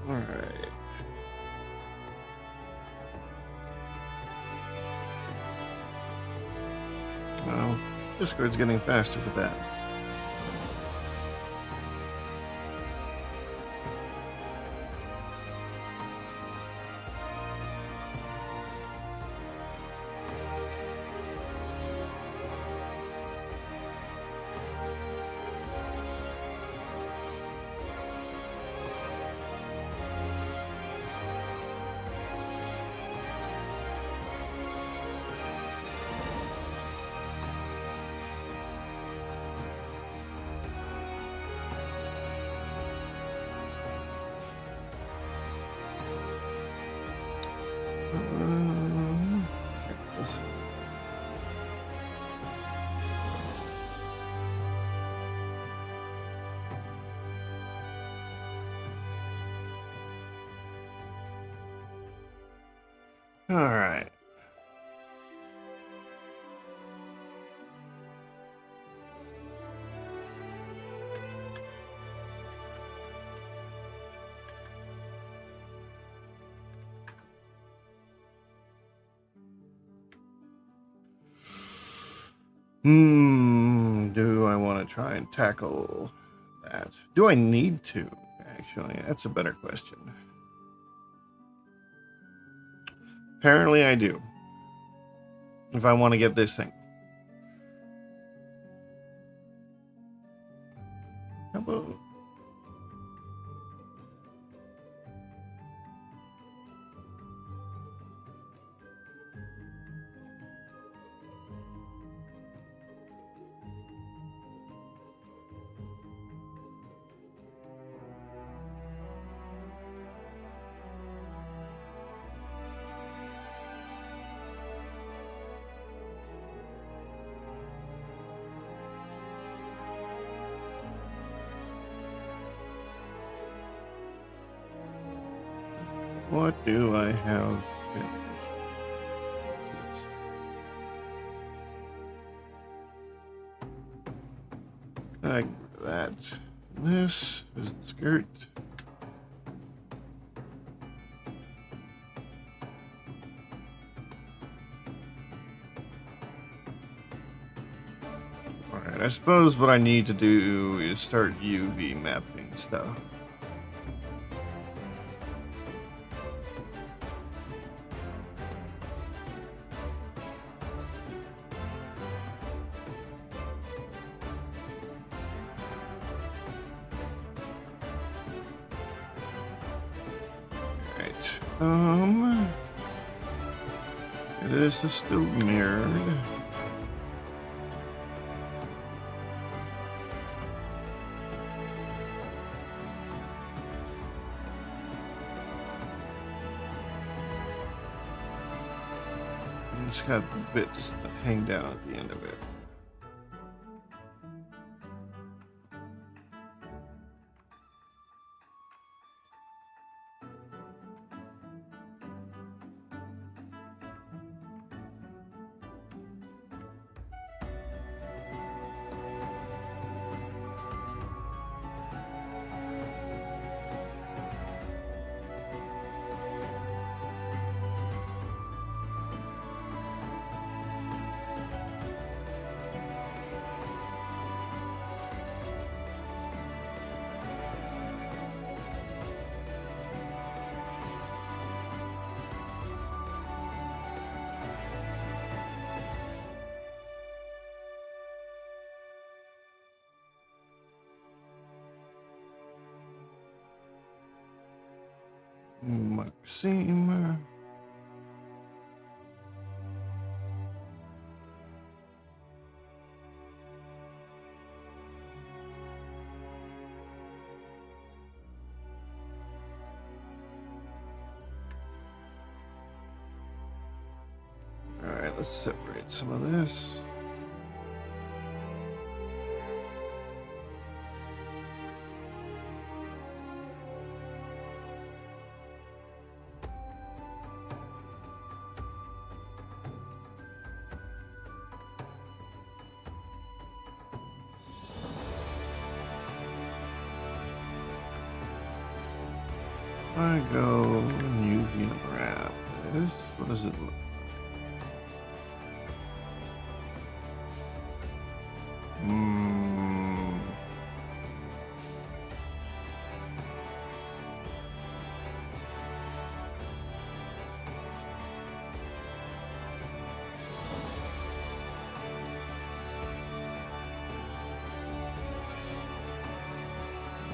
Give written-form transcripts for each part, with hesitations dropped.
All right. Well, Discord's getting faster with that. Let's- All right. Do I want to try and tackle that? Do I need to? Actually, that's a better question. Apparently, I do. If I want to get this thing. How about... What do I have finished? I get rid of that. This is the skirt. Alright, I suppose what I need to do is start UV mapping stuff. This is still mirrored. It's got bits that hang down at the end of it. Maxime. All right, let's separate some of this. I go and use unwrap this. What does it look like?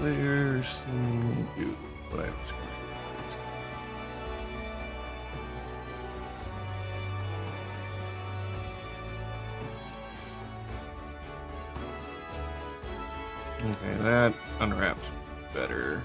Layers and do what I was going to use. Okay, that unwraps better.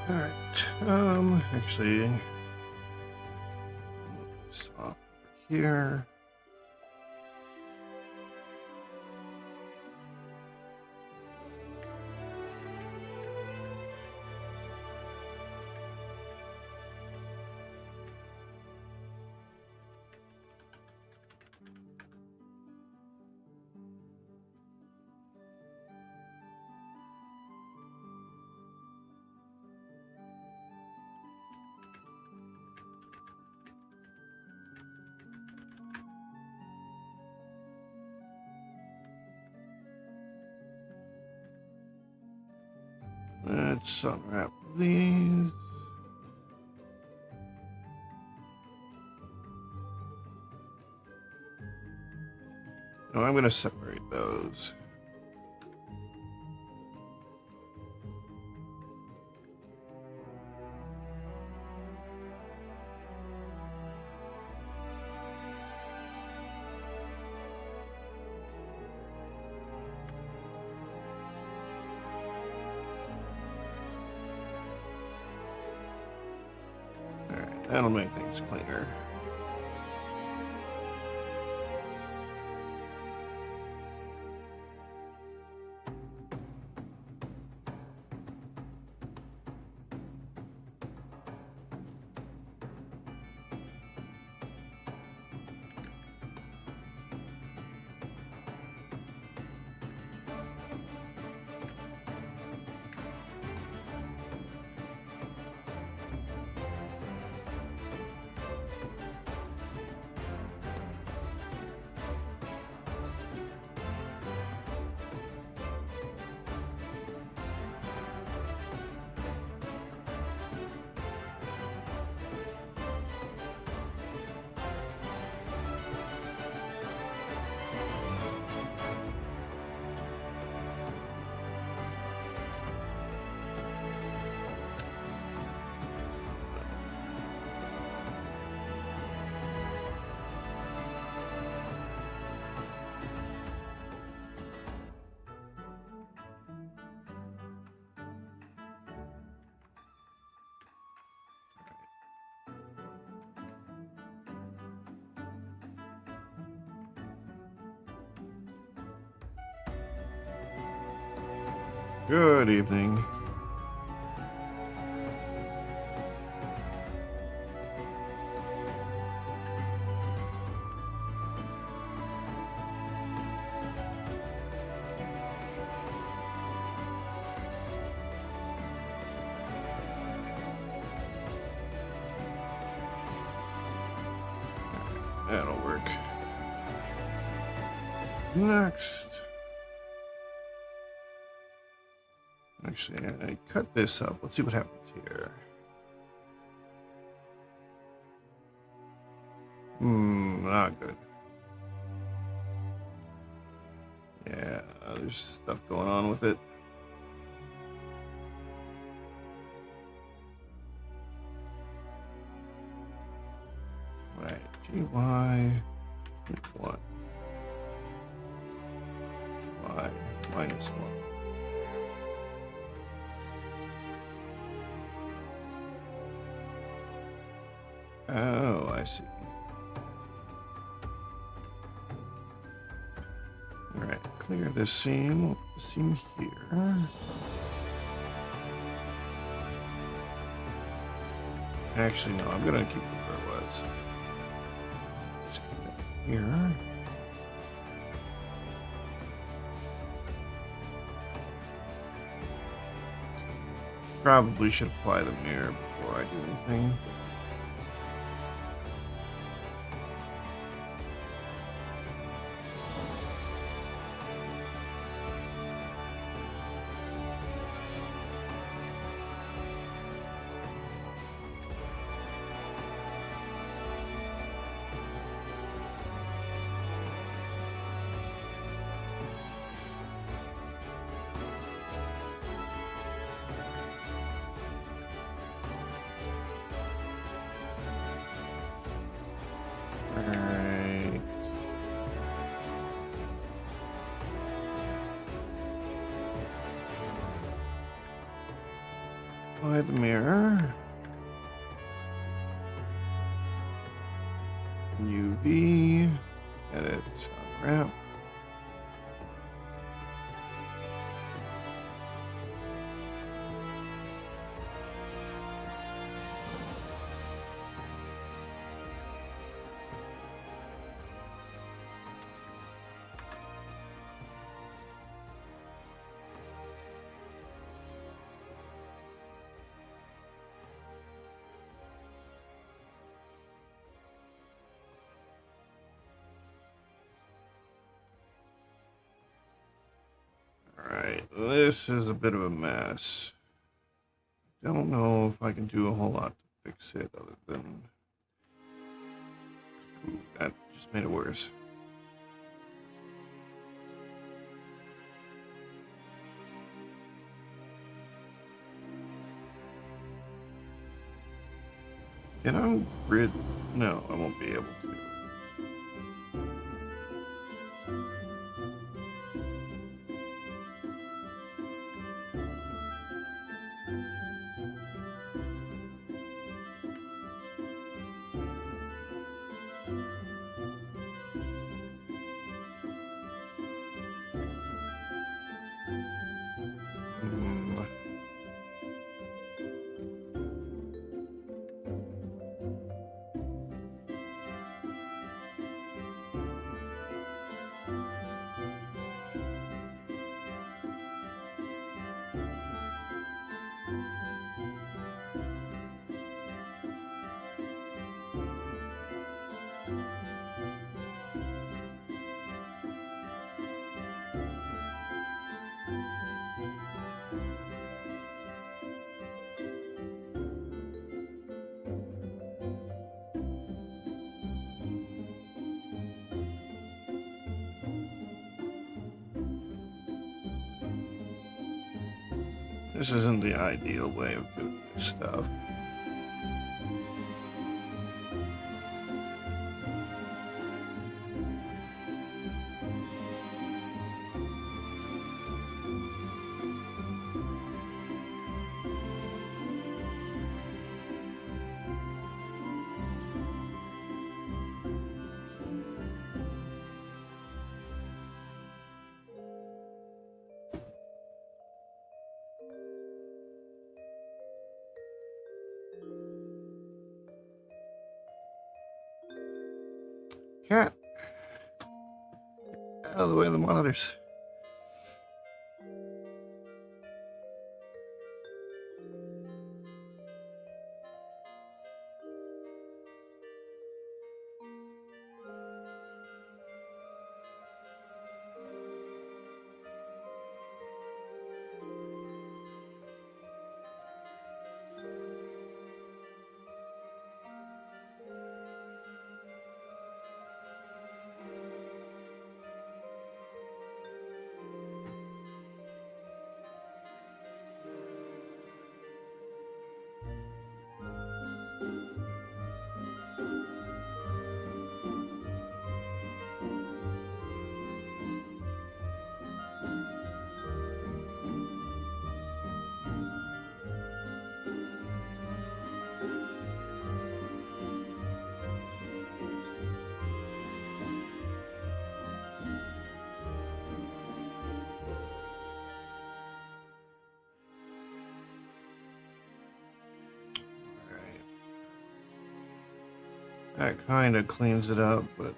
All right. Actually, this off here. Let's unwrap these. No, I'm going to separate those. That'll make things cleaner. Good evening. That'll work. Next. Actually, I cut this up. Let's see what happens here. Not good. Yeah, there's stuff going on with it. Right, GY 1. Y minus 1. Oh, I see. Alright, clear this seam. The seam here. Actually, no, I'm gonna keep it where it was. Just keep it here. Probably should apply the mirror before I do anything. Alright. Apply the mirror. UV. Edit. Unwrap. Alright, this is a bit of a mess. Don't know if I can do a whole lot to fix it other than... Ooh, that just made it worse. Can I grid? No, I won't be able to. This isn't the ideal way of doing this stuff. Cat! Out of the way of the monitors. That kind of cleans it up, but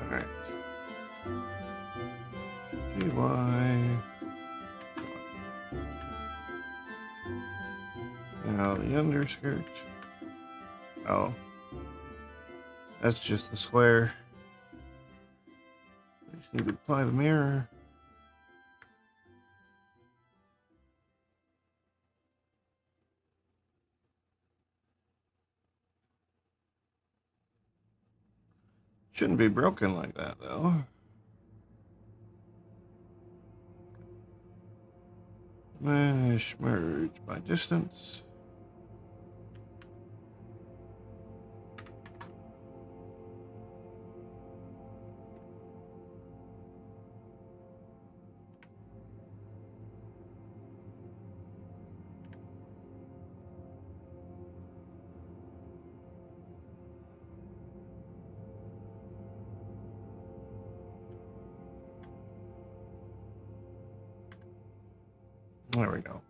alright. GY. Now the underskirt. Oh. That's just the square. I just need to apply the mirror. Shouldn't be broken like that, though. Mesh merge by distance. There we go.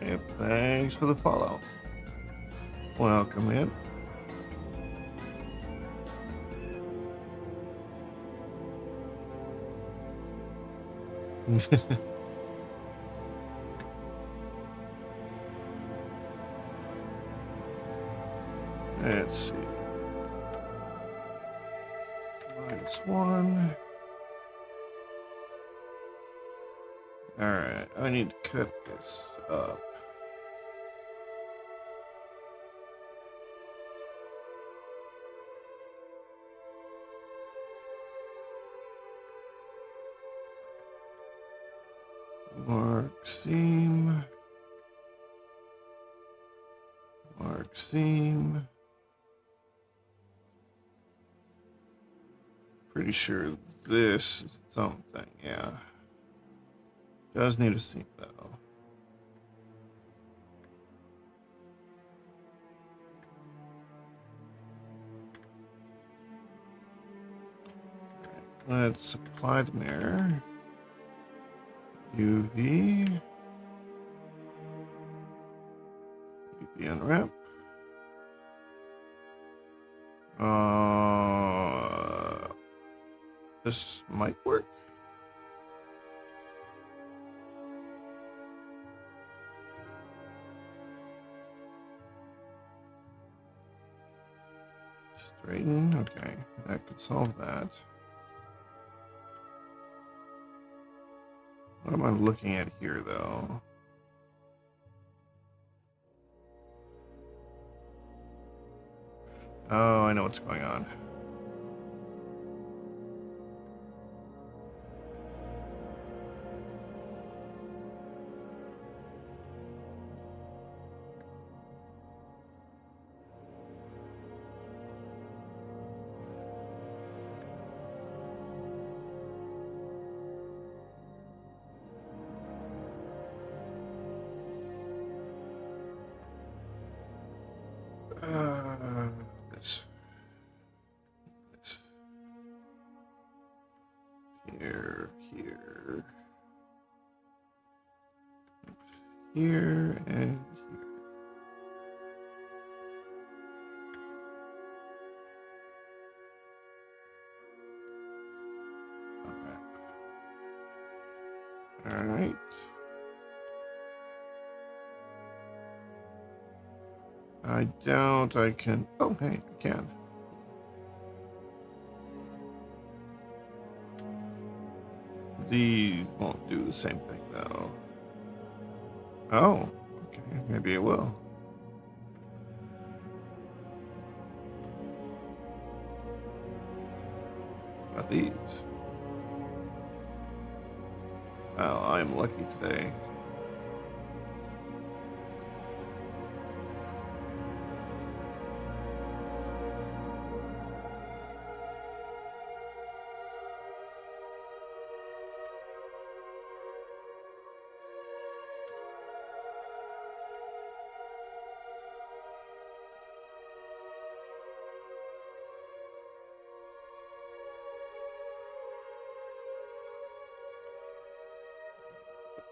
Yep, thanks for the follow. Welcome in. Let's see. -1. Alright, I need to cut this up. Mark seam. Mark seam. Pretty sure this is something, yeah. Does need a seam though. Let's apply the mirror. UV. UV unwrap. This might work. Straighten, okay, that could solve that. What am I looking at here, though? Oh, I know what's going on. This. Here. Here and here. Alright. I doubt I can... Oh, hey, I can. These won't do the same thing, though. Oh, okay, maybe it will. What are these? Oh, I'm lucky today.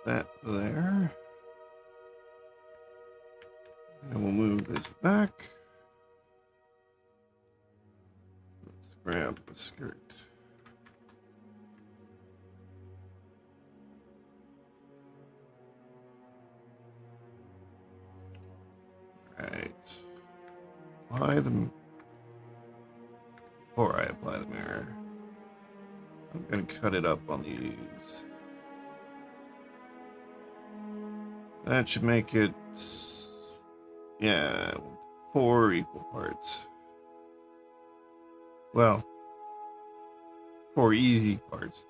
That there. And we'll move this back. Let's grab the skirt. Right. Apply the... Before I apply the mirror, I'm going to cut it up on these. That should make it, yeah, 4 equal parts. Well, 4 easy parts.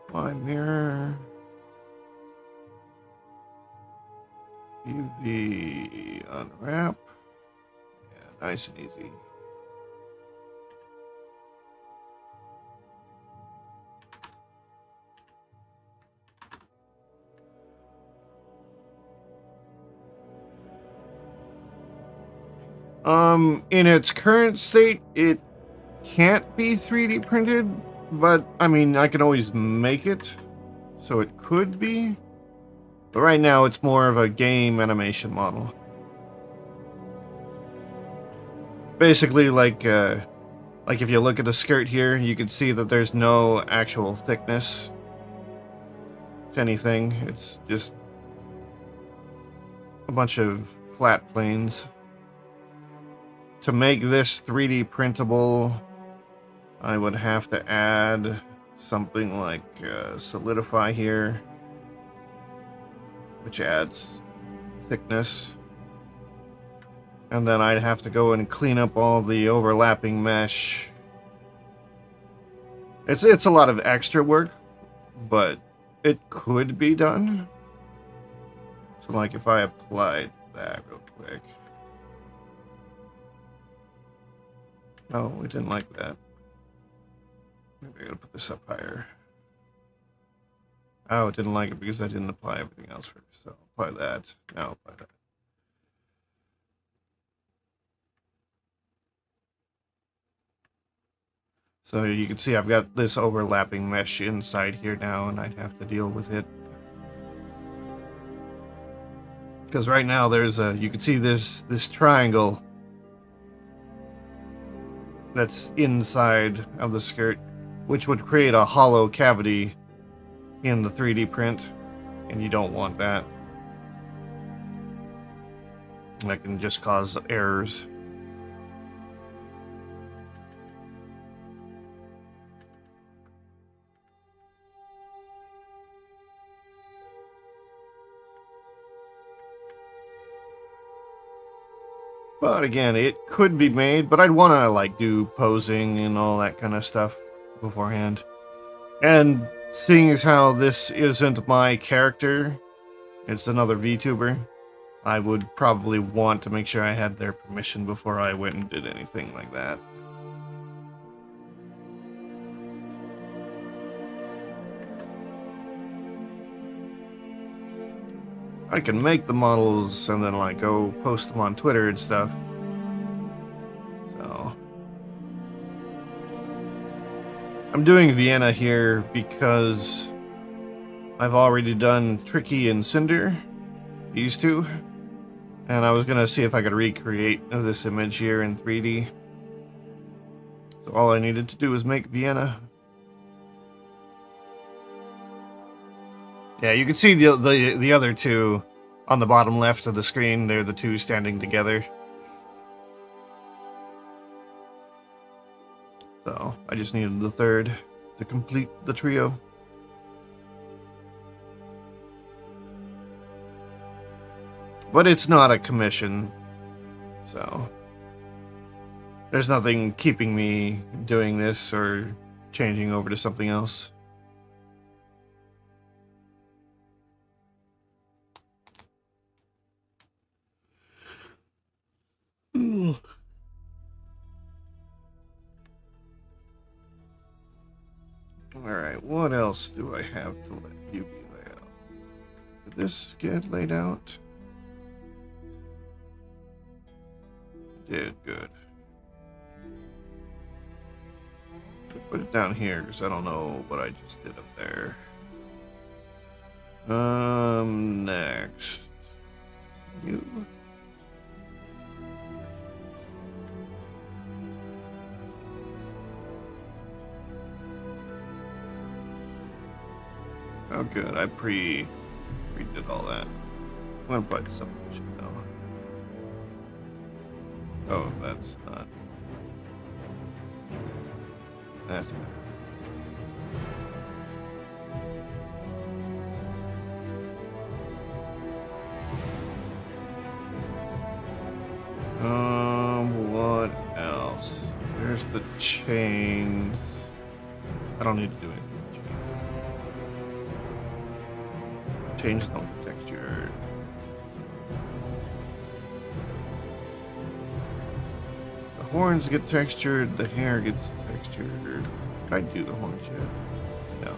Apply mirror. UV unwrap. Yeah, nice and easy. In its current state, it can't be 3D printed, but I mean, I can always make it, so it could be. But right now, it's more of a game animation model. Basically, like if you look at the skirt here, you can see that there's no actual thickness to anything. It's just a bunch of flat planes. To make this 3D printable, I would have to add something like Solidify here, which adds thickness. And then I'd have to go and clean up all the overlapping mesh. It's a lot of extra work, but it could be done. So like if I applied that real quick. Oh, we didn't like that. Maybe I gotta put this up higher. Oh, it didn't like it because I didn't apply everything else first. So apply that. Now apply that. So you can see I've got this overlapping mesh inside here now, and I'd have to deal with it. Because right now there's a, you can see this triangle that's inside of the skirt, which would create a hollow cavity in the 3D print, and you don't want that. That can just cause errors. But again, it could be made, but I'd want to like do posing and all that kind of stuff beforehand. And seeing as how this isn't my character, it's another VTuber, I would probably want to make sure I had their permission before I went and did anything like that. I can make the models and then like go post them on Twitter and stuff. So I'm doing Vienna here because I've already done Tricky and Cinder, these two, and I was gonna see if I could recreate this image here in 3D. So all I needed to do was make Vienna. Yeah, you can see the other two on the bottom left of the screen. They're the two standing together. So I just needed the third to complete the trio. But it's not a commission, so there's nothing keeping me doing this or changing over to something else. Alright, what else do I have to let you be laid out? Did this get laid out? Did, good. Put it down here because I don't know what I just did up there. Next. You. Oh, good. I redid all that. I'm gonna put subdivision though. Oh, that's not. That's not. What else? There's the chains. I don't need to do anything with chains. Chains don't get textured. The horns get textured, the hair gets textured. Can I do the horns yet? No.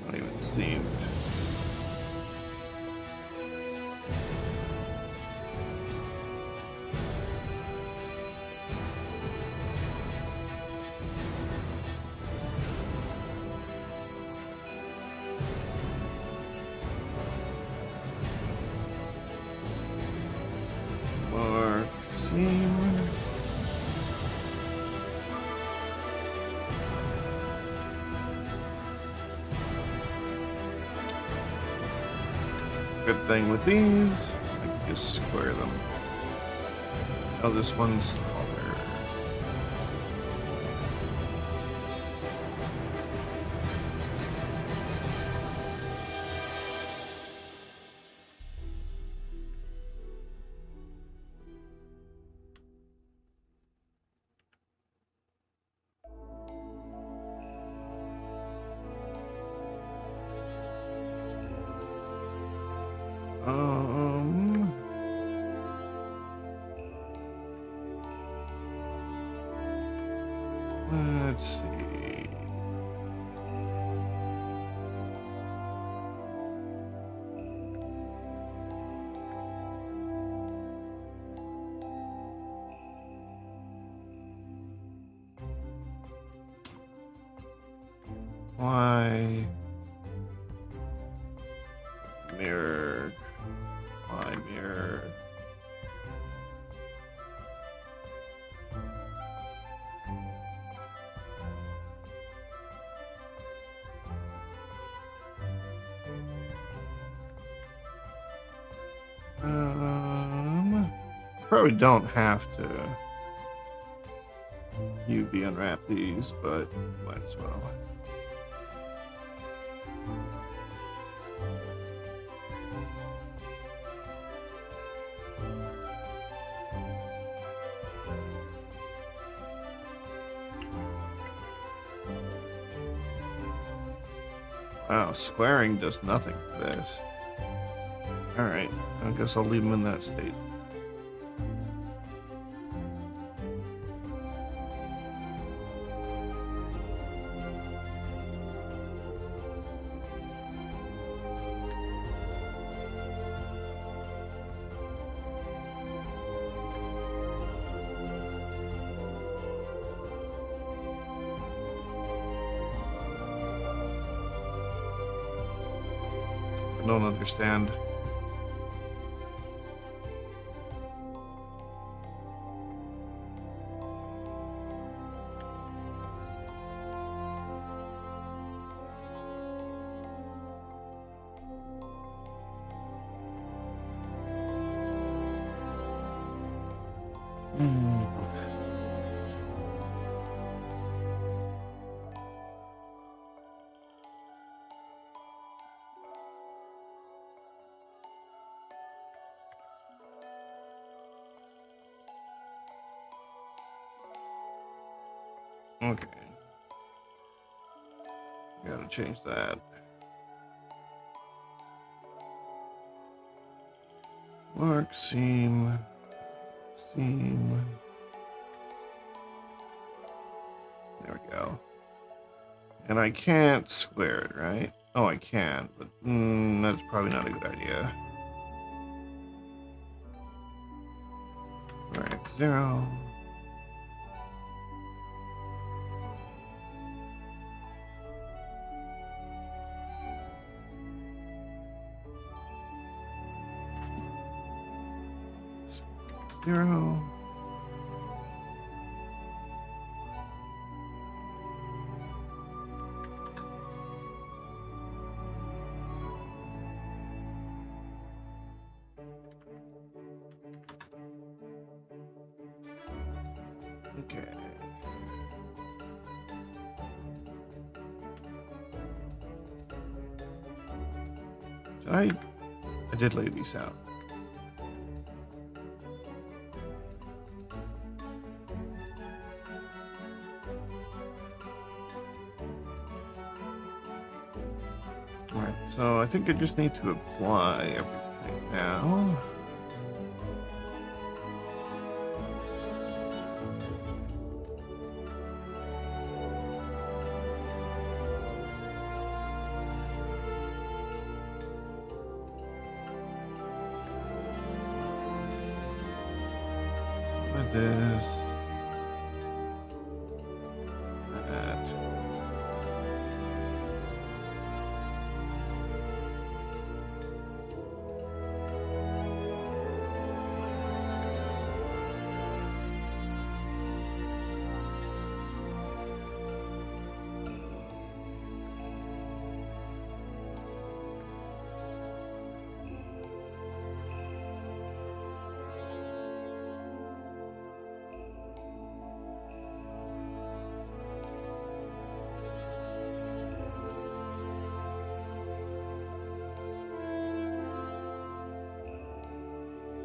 Don't even seem. Good thing with these, I can just square them. Oh, this one's smaller. Let's see. Why? Mirror. Why mirror? Probably don't have to UV unwrap these, but might as well. Wow, squaring does nothing for this. Alright, I guess I'll leave them in that state. I don't understand. Okay. Gotta change that. Mark, seam. There we go. And I can't square it, right? Oh, I can, but that's probably not a good idea. All right, 0. Zero. Okay. I did lay these out. Alright, so I think I just need to apply everything now. With this.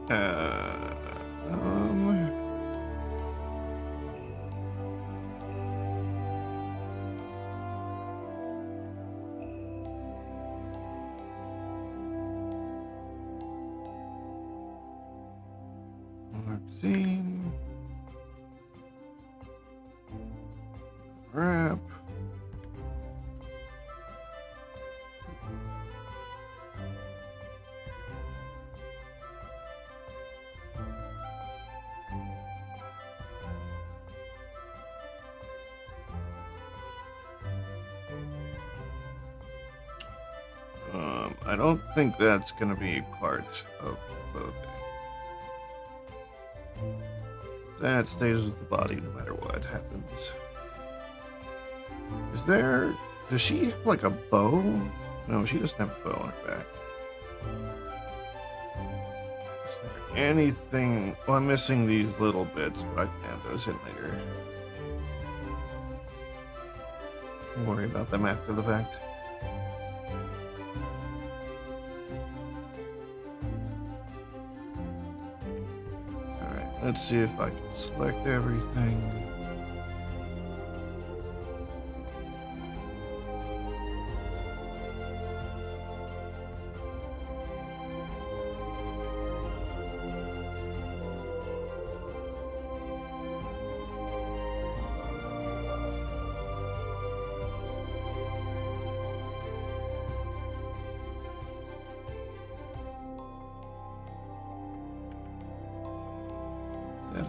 That. Um, let's see. Wrap. I don't think that's going to be part of clothing. That stays with the body no matter what happens. Does she have like a bow? No, she doesn't have a bow on her back. Is there anything? Well, I'm missing these little bits, but I can add those in later. Don't worry about them after the fact. Let's see if I can select everything.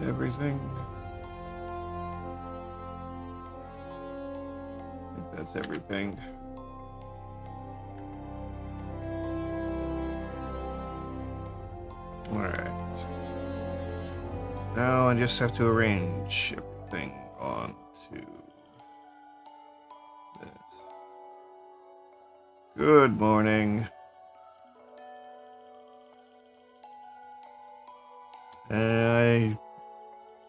Everything. I think that's everything. Alright. Now I just have to arrange everything onto this. Good morning.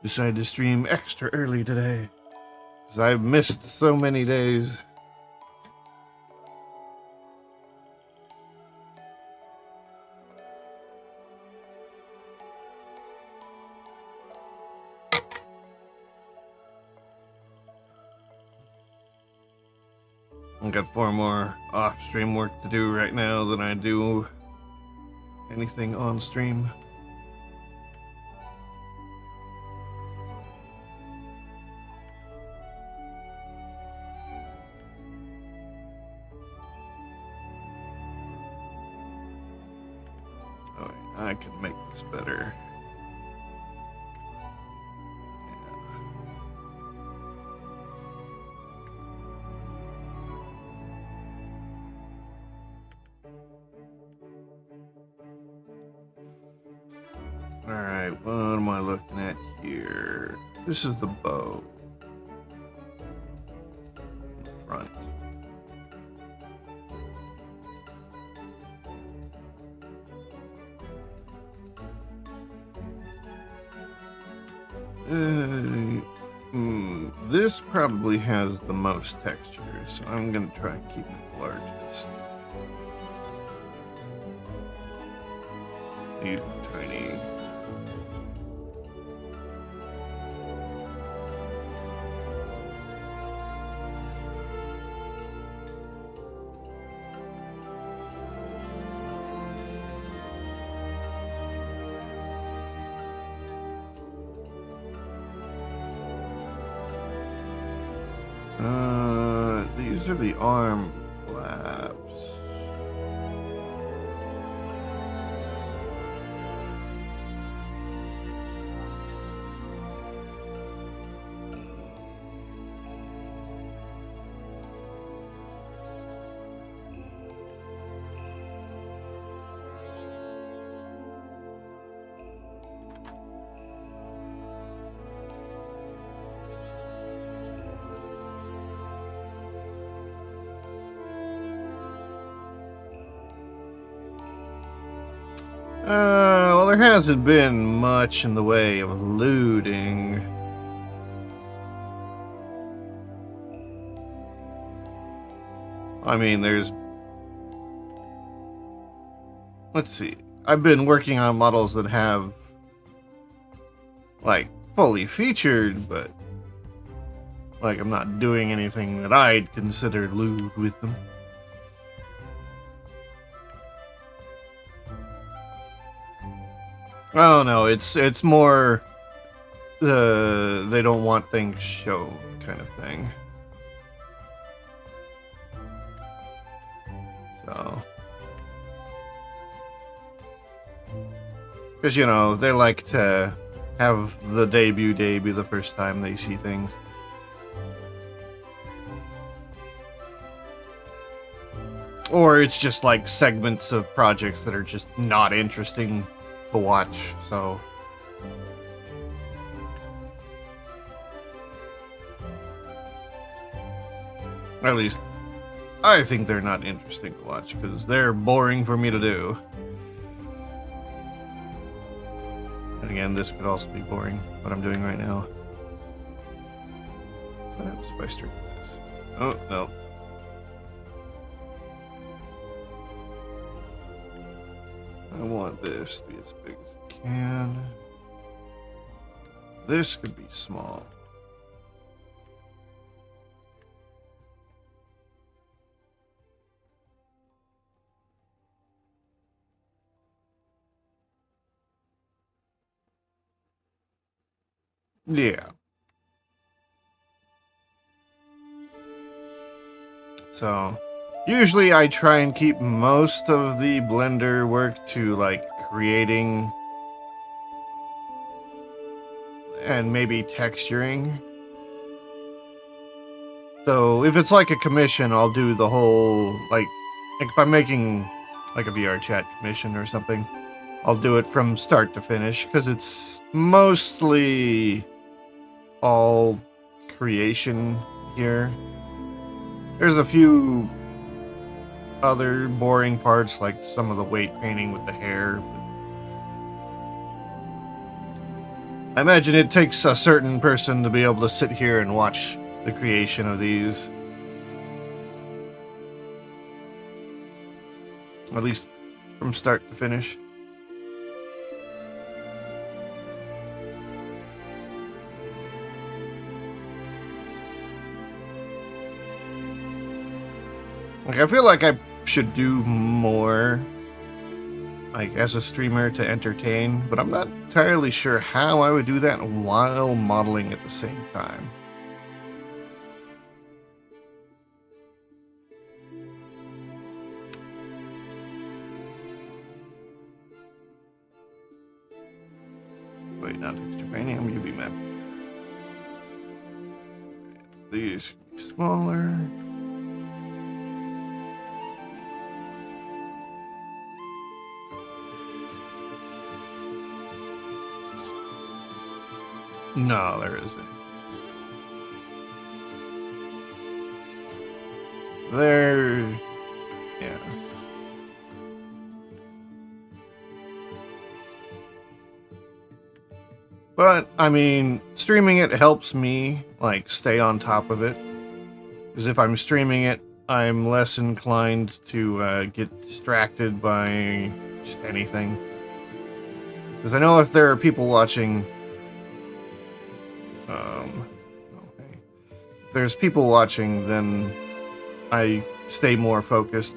decided to stream extra early today. Because I've missed so many days. I've got 4 more off-stream work to do right now than I do anything on stream. Alright, I can make this better. Alright, what am I looking at here? This is the bow. In the front. This probably has the most texture, so I'm gonna try and keep it the largest. These are tiny. These are the arm flaps. Well, there hasn't been much in the way of looting. I mean, let's see. I've been working on models that have, like, fully featured, but, like, I'm not doing anything that I'd consider loot with them. Oh no, it's more they don't want things shown kind of thing. So, because you know they like to have the debut day be the first time they see things. Or it's just like segments of projects that are just not interesting to watch, so at least I think they're not interesting to watch because they're boring for me to do. And again, this could also be boring, what I'm doing right now. What happens if I start this? Oh, no. I want this to be as big as it can. This could be small. Yeah. So, usually I try and keep most of the Blender work to like creating and maybe texturing. So if it's like a commission, I'll do the whole, like if I'm making like a VR chat commission or something, I'll do it from start to finish because it's mostly all creation here. There's a few other boring parts, like some of the weight painting with the hair. I imagine it takes a certain person to be able to sit here and watch the creation of these. At least from start to finish. Like, I feel like I should do more, like, as a streamer to entertain, but I'm not entirely sure how I would do that while modeling at the same time. Wait, not Extrapanium, UV map. These can be smaller. No, there isn't. There... yeah. But, I mean, streaming it helps me, like, stay on top of it. Because if I'm streaming it, I'm less inclined to get distracted by just anything. Because I know if there are people watching... okay. If there's people watching, then I stay more focused.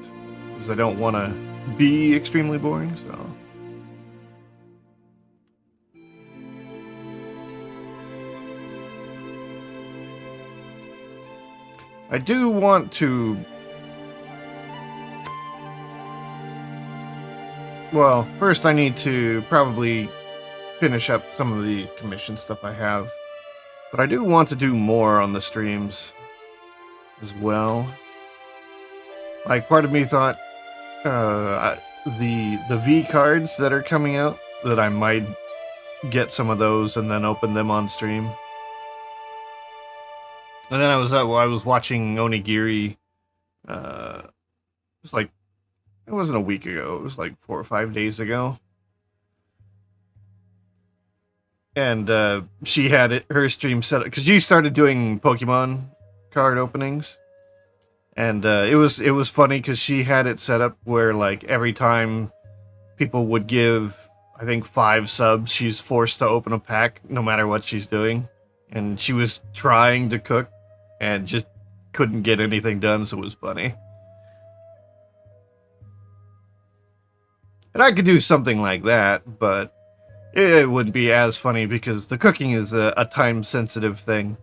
Because I don't want to be extremely boring, so... I do want to... well, first I need to probably finish up some of the commission stuff I have. But I do want to do more on the streams as well. Like, part of me thought the V cards that are coming out, that I might get some of those and then open them on stream. And then I was watching Onigiri. It was like, it wasn't a week ago. It was like 4 or 5 days ago. And she had her stream set up because she started doing Pokemon card openings. And it was funny because she had it set up where, like, every time people would give, I think, 5 subs, she's forced to open a pack no matter what she's doing. And she was trying to cook and just couldn't get anything done, so it was funny. And I could do something like that, but it wouldn't be as funny because the cooking is a time-sensitive thing.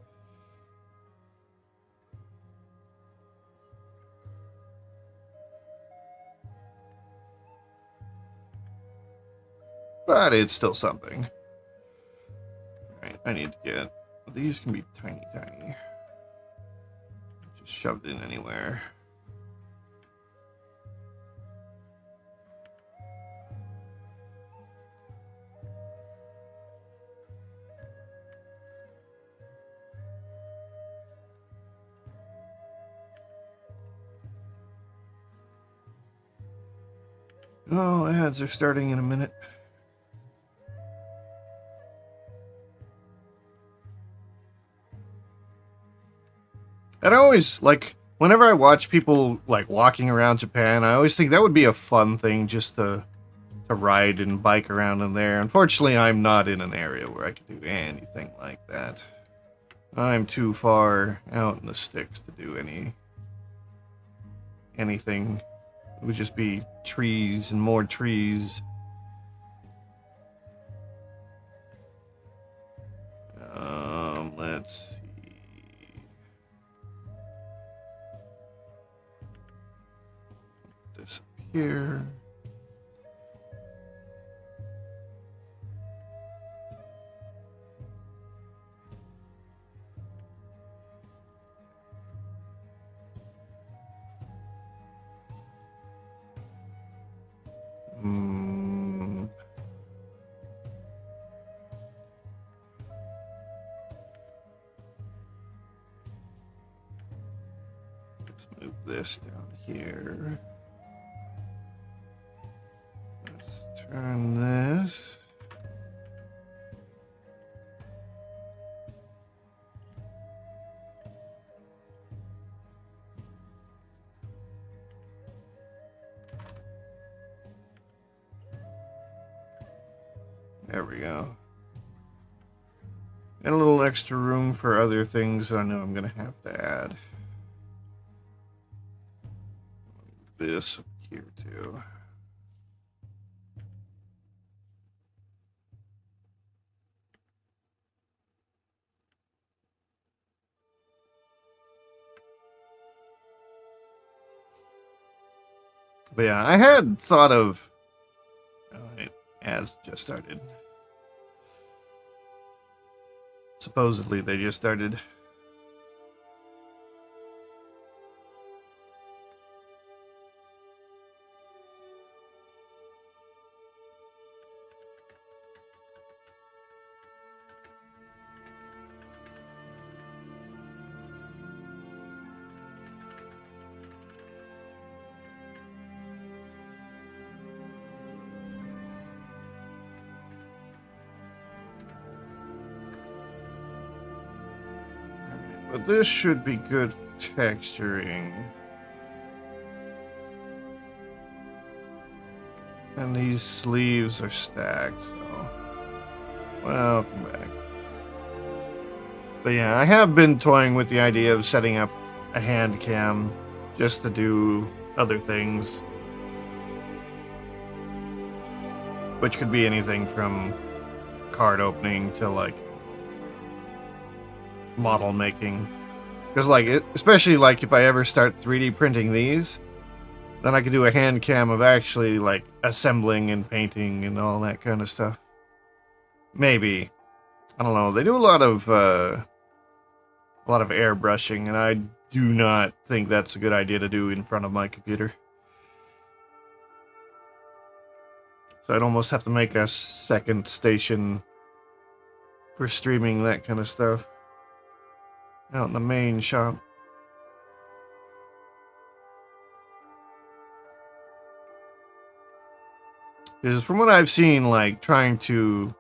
But it's still something. Alright, I need to get... these can be tiny, tiny. Just shoved in anywhere. Oh, ads are starting in a minute. And I always, like, whenever I watch people, like, walking around Japan, I always think that would be a fun thing just to ride and bike around in there. Unfortunately, I'm not in an area where I can do anything like that. I'm too far out in the sticks to do anything. It would just be trees and more trees. Let's see. Put this up here. Let's move this down here. Let's turn this. There we go. And a little extra room for other things I know I'm going to have to add. This here too. But yeah, I had thought of... Oh, it has just started. Supposedly they just started. But this should be good texturing. And these sleeves are stacked, so... Welcome back. But yeah, I have been toying with the idea of setting up a hand cam just to do other things. Which could be anything from card opening to, like, model making. Because, like, especially, like, if I ever start 3D printing these, then I could do a hand cam of actually, like, assembling and painting and all that kind of stuff. Maybe. I don't know. They do a lot of airbrushing, and I do not think that's a good idea to do in front of my computer. So I'd almost have to make a second station for streaming that kind of stuff out in the main shop. Because from what I've seen, like, trying to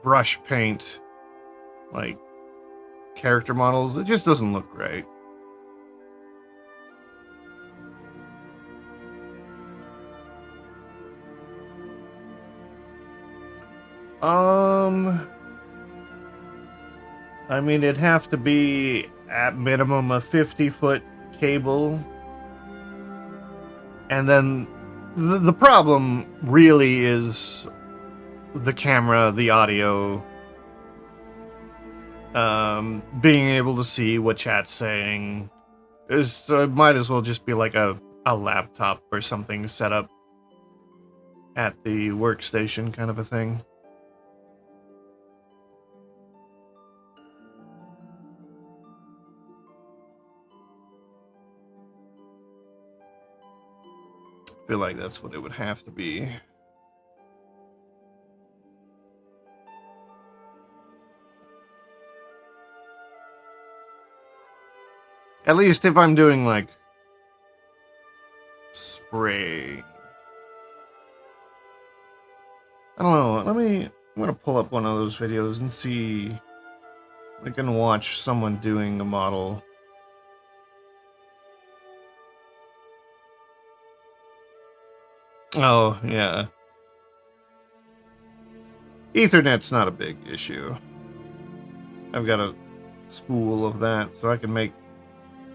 brush paint, like, character models, it just doesn't look right. I mean, it'd have to be at minimum a 50-foot cable. And then the problem really is the camera, the audio, being able to see what chat's saying. So it might as well just be like a laptop or something set up at the workstation kind of a thing. I feel like that's what it would have to be. At least if I'm doing, like, spray. I don't know. I'm gonna pull up one of those videos and see. I can watch someone doing a model. Oh, yeah. Ethernet's not a big issue. I've got a spool of that, so I can make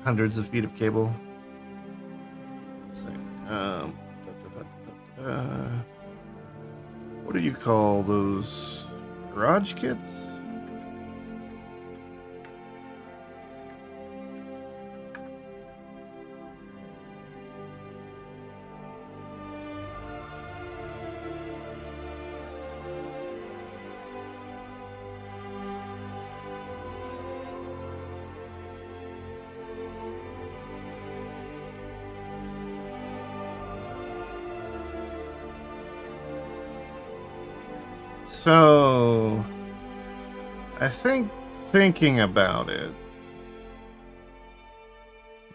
hundreds of feet of cable. Let's see. What do you call those? Garage kits? So, I think thinking about it,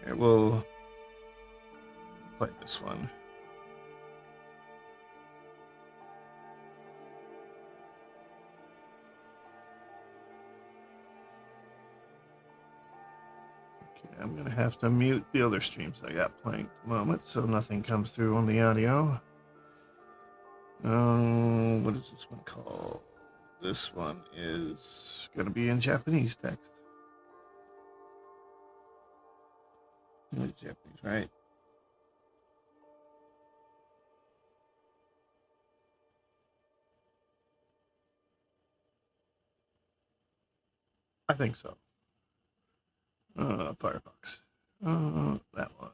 it will play this one. Okay, I'm gonna have to mute the other streams I got playing at the moment so nothing comes through on the audio. What is this one called? This one is gonna be in Japanese text. It's Japanese, right? I think so. Firefox. That one.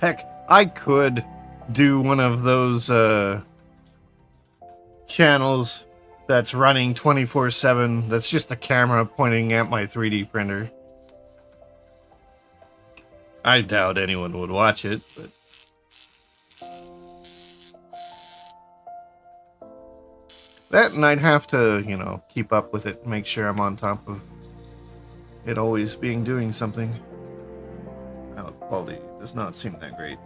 Heck, I could do one of those channels that's running 24/7. That's just a camera pointing at my 3D printer. I doubt anyone would watch it, but that, and I'd have to, keep up with it, make sure I'm on top of it always being doing something. Now, the quality does not seem that great.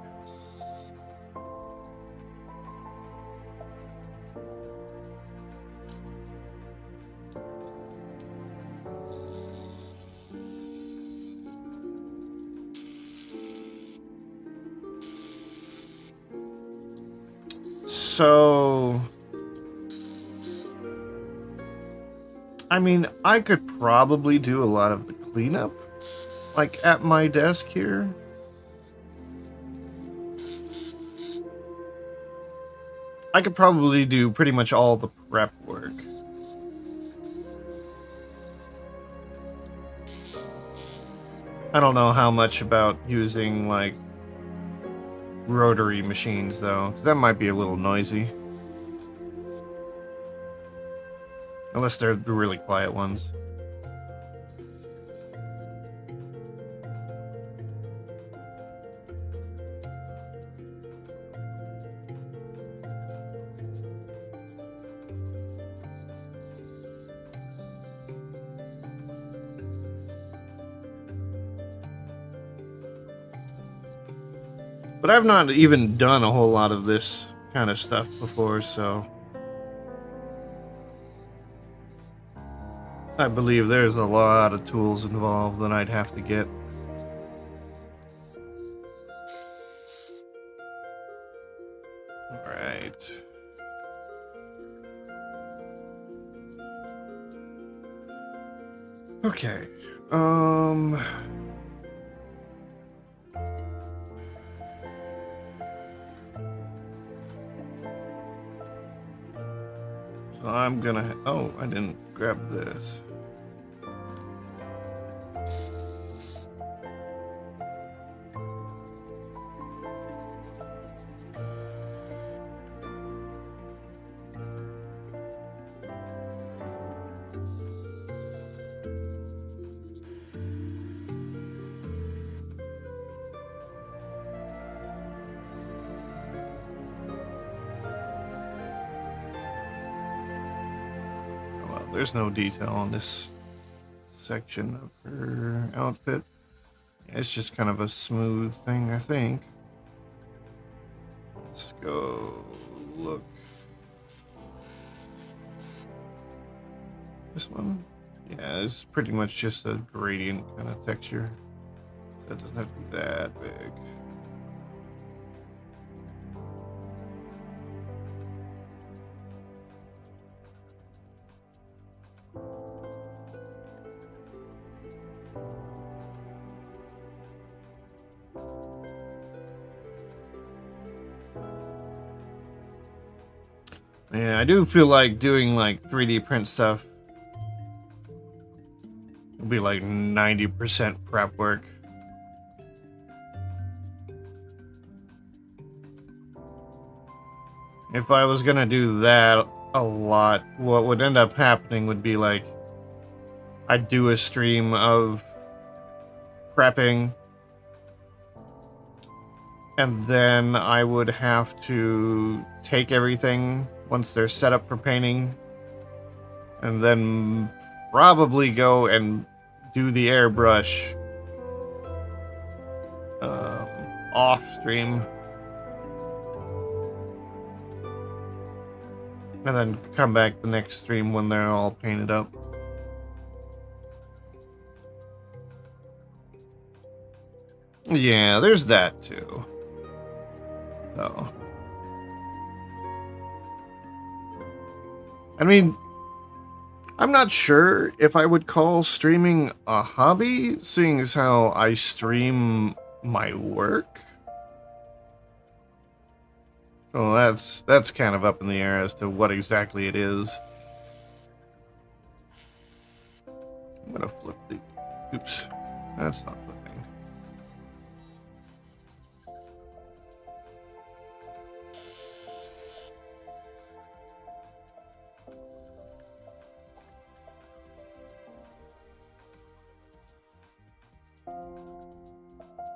So, I mean, I could probably do a lot of the cleanup, like at my desk here. I could probably do pretty much all the prep work. I don't know how much about using, like, rotary machines, though. That might be a little noisy. Unless they're the really quiet ones. But I've not even done a whole lot of this kind of stuff before, so I believe there's a lot of tools involved that I'd have to get. Alright. Okay. So I'm gonna... Oh, I didn't grab this. There's no detail on this section of her outfit. It's just kind of a smooth thing, I think. Let's go look. This one? Yeah, it's pretty much just a gradient kind of texture. That doesn't have to be that big. Yeah, I do feel like doing like 3D print stuff will be like 90% prep work. If I was gonna do that a lot, what would end up happening would be like I'd do a stream of prepping, and then I would have to take everything once they're set up for painting, and then probably go and do the airbrush off stream. And then come back the next stream when they're all painted up. Yeah, there's that too. So, I mean, I'm not sure if I would call streaming a hobby, seeing as how I stream my work. So that's kind of up in the air as to what exactly it is. I'm gonna flip the... Oops. That's not flipping.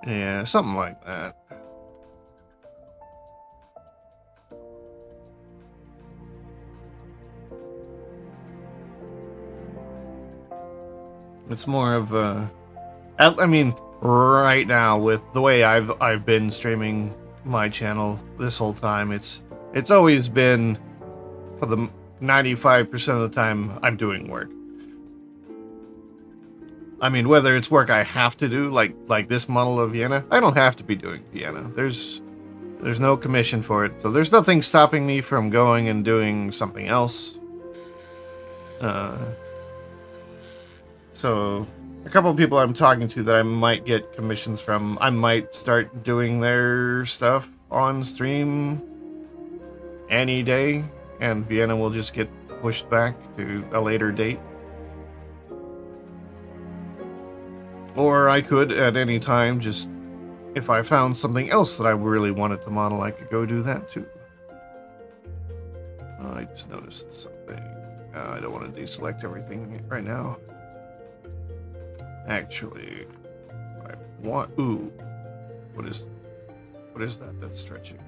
Yeah, something like that. It's more of a... I mean, right now, with the way I've been streaming my channel this whole time, it's always been, for the 95% of the time, I'm doing work. I mean, whether it's work I have to do, like this model of Vienna, I don't have to be doing Vienna. There's no commission for it, so there's nothing stopping me from going and doing something else. So, a couple of people I'm talking to that I might get commissions from, I might start doing their stuff on stream any day, and Vienna will just get pushed back to a later date. Or I could, at any time, just, if I found something else that I really wanted to model, I could go do that too. I just noticed something. I don't want to deselect everything right now. Actually, I want... Ooh. What is that that's stretching?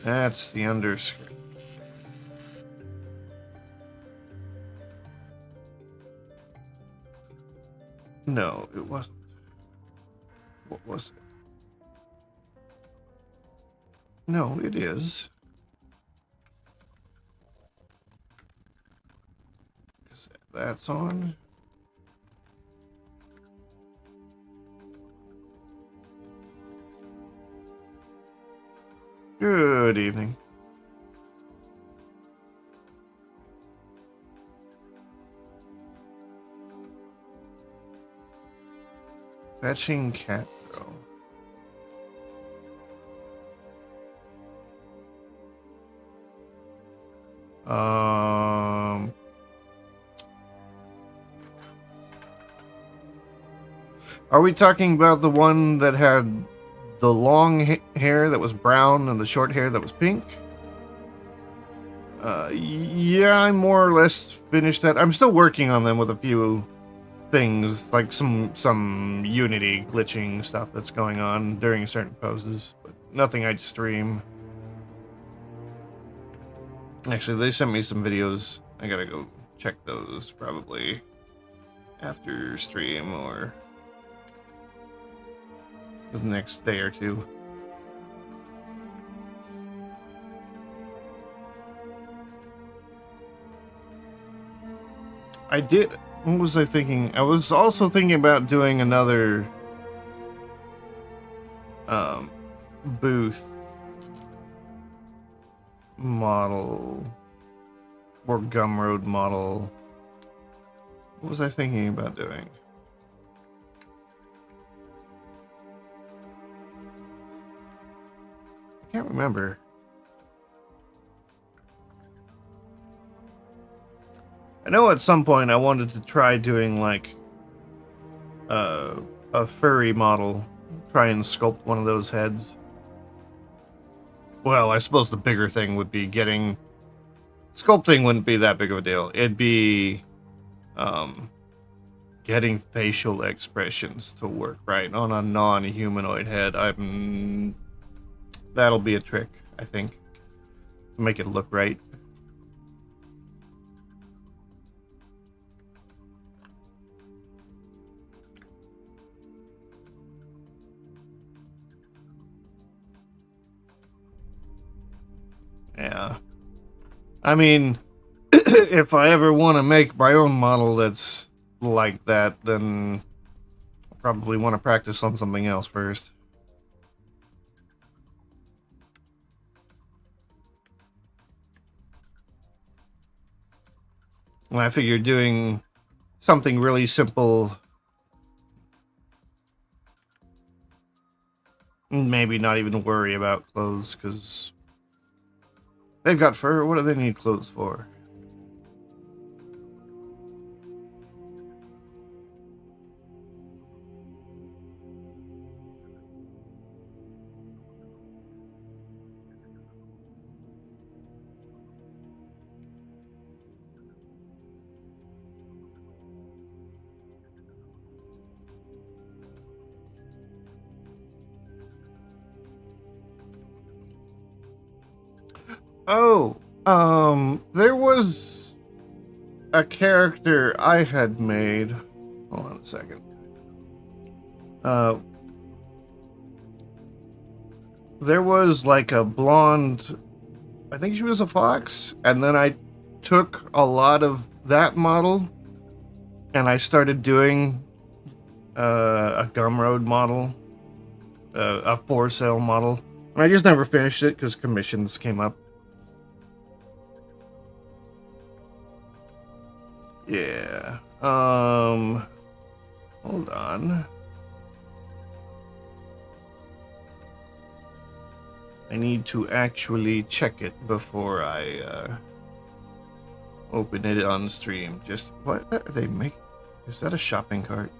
That's the underskirt. No, it wasn't. What was it? No, it is. That's on. Good evening. Fetching cat girl. Are we talking about the one that had the long hair that was brown and the short hair that was pink? Yeah, I more or less finished that. I'm still working on them with a few things, like some Unity glitching stuff that's going on during certain poses, but nothing I'd stream. Actually, they sent me some videos. I gotta go check those probably after stream or the next day or two. I did. What was I thinking? I was also thinking about doing another booth model or Gumroad model. What was I thinking about doing? I can't remember. I know at some point I wanted to try doing like a furry model, try and sculpt one of those heads. Well, I suppose the bigger thing would be getting... Sculpting wouldn't be that big of a deal. It'd be getting facial expressions to work right on a non-humanoid head. That'll be a trick, I think, to make it look right. Yeah. I mean, if I ever want to make my own model that's like that, then I'll probably want to practice on something else first. And I figured doing something really simple, maybe not even worry about clothes, because they've got fur. What do they need clothes for? Oh, there was a character I had made. Hold on a second. Uh, there was like a blonde, I think she was a fox, and then I took a lot of that model and I started doing a Gumroad model, a for sale model. And I just never finished it because commissions came up. Yeah. Hold on. I need to actually check it before I open it on stream. Just what are they making? Is that a shopping cart?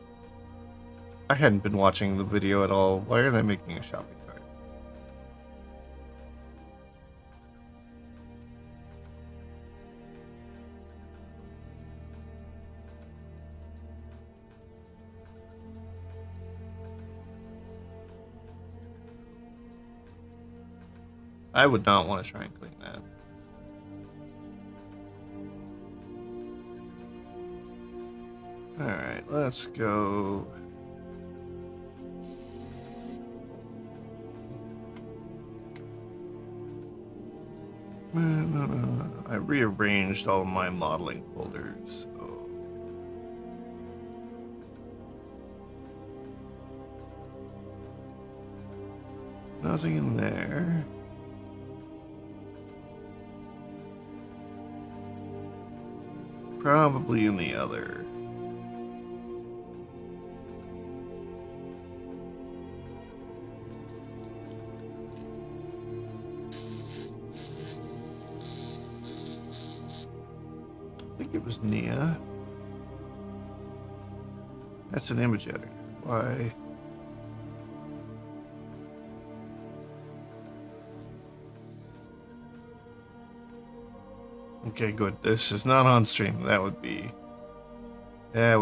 I hadn't been watching the video at all. Why are they making a shopping cart? I would not want to try and clean that. Alright, let's go. I rearranged all my modeling folders. So. Nothing in there. Probably in the other. I think it was Nia. That's an image editor. Why? Okay, good. This is not on stream. That would be bad.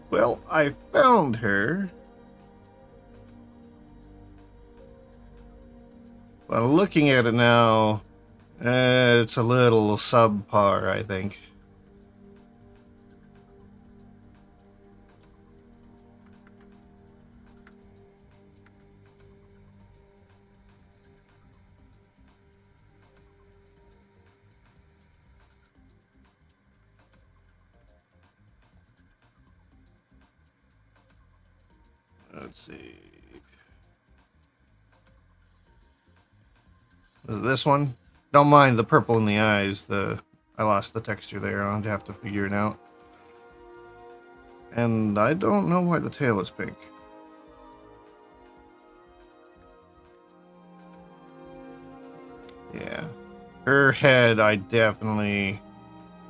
Well, I found her. But looking at it now, it's a little subpar, I think. Let's see. This one? Don't mind the purple in the eyes. I lost the texture there. I'll have to figure it out. And I don't know why the tail is pink. Yeah. Her head, I definitely...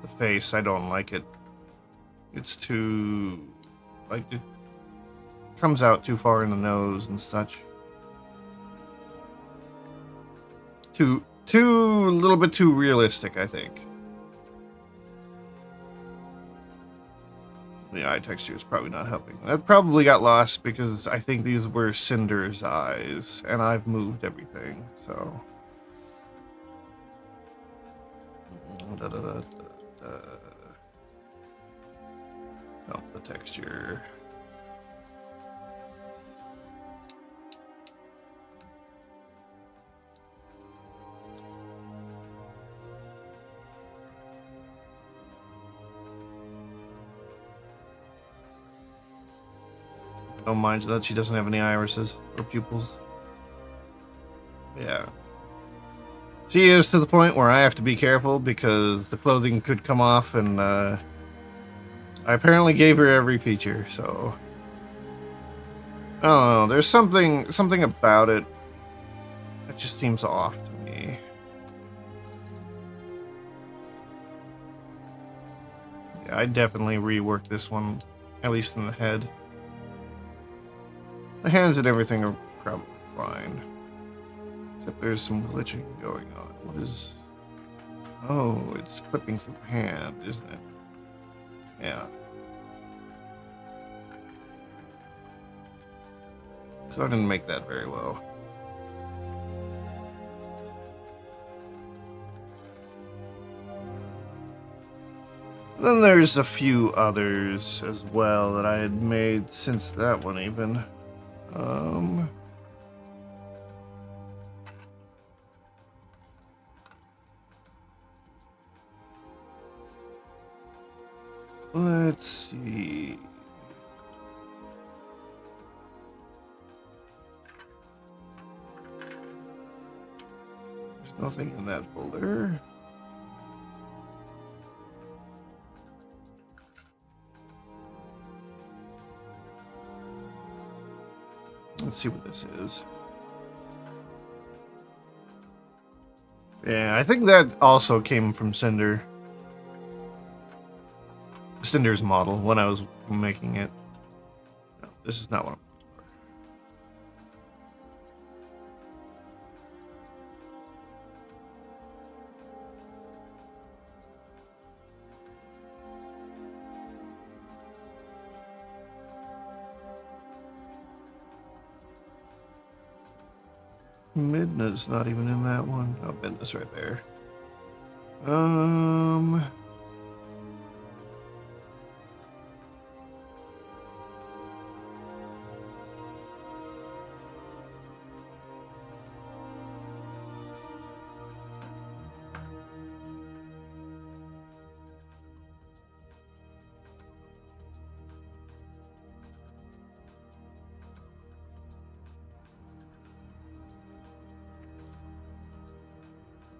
The face, I don't like it. It's too... Like, it comes out too far in the nose and such. A little bit too realistic, I think. The eye texture is probably not helping. That probably got lost because I think these were Cinder's eyes, and I've moved everything, so... Oh, the texture. Don't mind that she doesn't have any irises or pupils. Yeah. She is to the point where I have to be careful because the clothing could come off, and I apparently gave her every feature, so... I don't know, there's something about it that just seems off to me. Yeah, I definitely reworked this one, at least in the head. The hands and everything are probably fine. Except there's some glitching going on. What is... Oh, it's clipping through the hand, isn't it? Yeah. So I didn't make that very well. Then there's a few others as well that I had made since that one even. Let's see. There's nothing in that folder. Let's see what this is. Yeah, I think that also came from Cinder. Cinder's model when I was making it. No, this is not what I'm looking for. Midna's not even in that one. Oh, Midna's right there.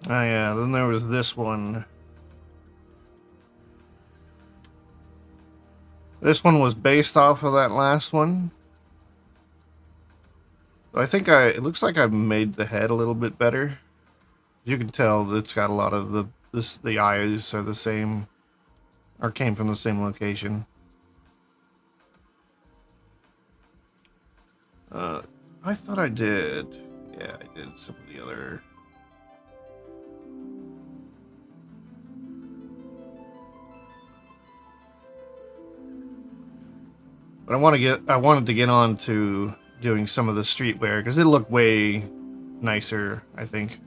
Oh yeah, then there was this one. This one was based off of that last one. I think it looks like I made the head a little bit better. You can tell it's got a lot of the eyes are the same, or came from the same location. I thought I did. Yeah, I did some of the other. But I wanted to get on to doing some of the streetwear because it looked way nicer, I think.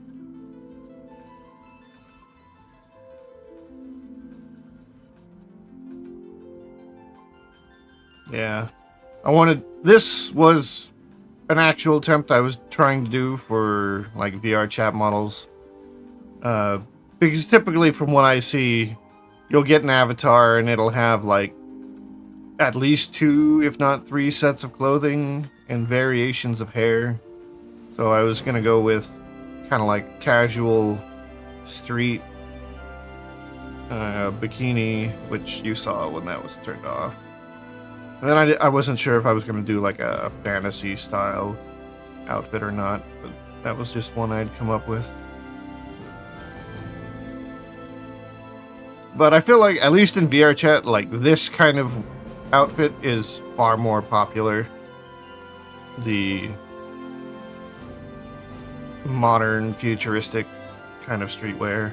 Yeah. This was an actual attempt I was trying to do for like VR chat models. Because typically from what I see, you'll get an avatar and it'll have like at least 2, if not 3 sets of clothing and variations of hair. So I was gonna go with kind of like casual street bikini, which you saw when that was turned off. And then I wasn't sure if I was gonna do like a fantasy style outfit or not, but that was just one I'd come up with. But I feel like, at least in VR chat, like this kind of outfit is far more popular. The modern, futuristic kind of streetwear.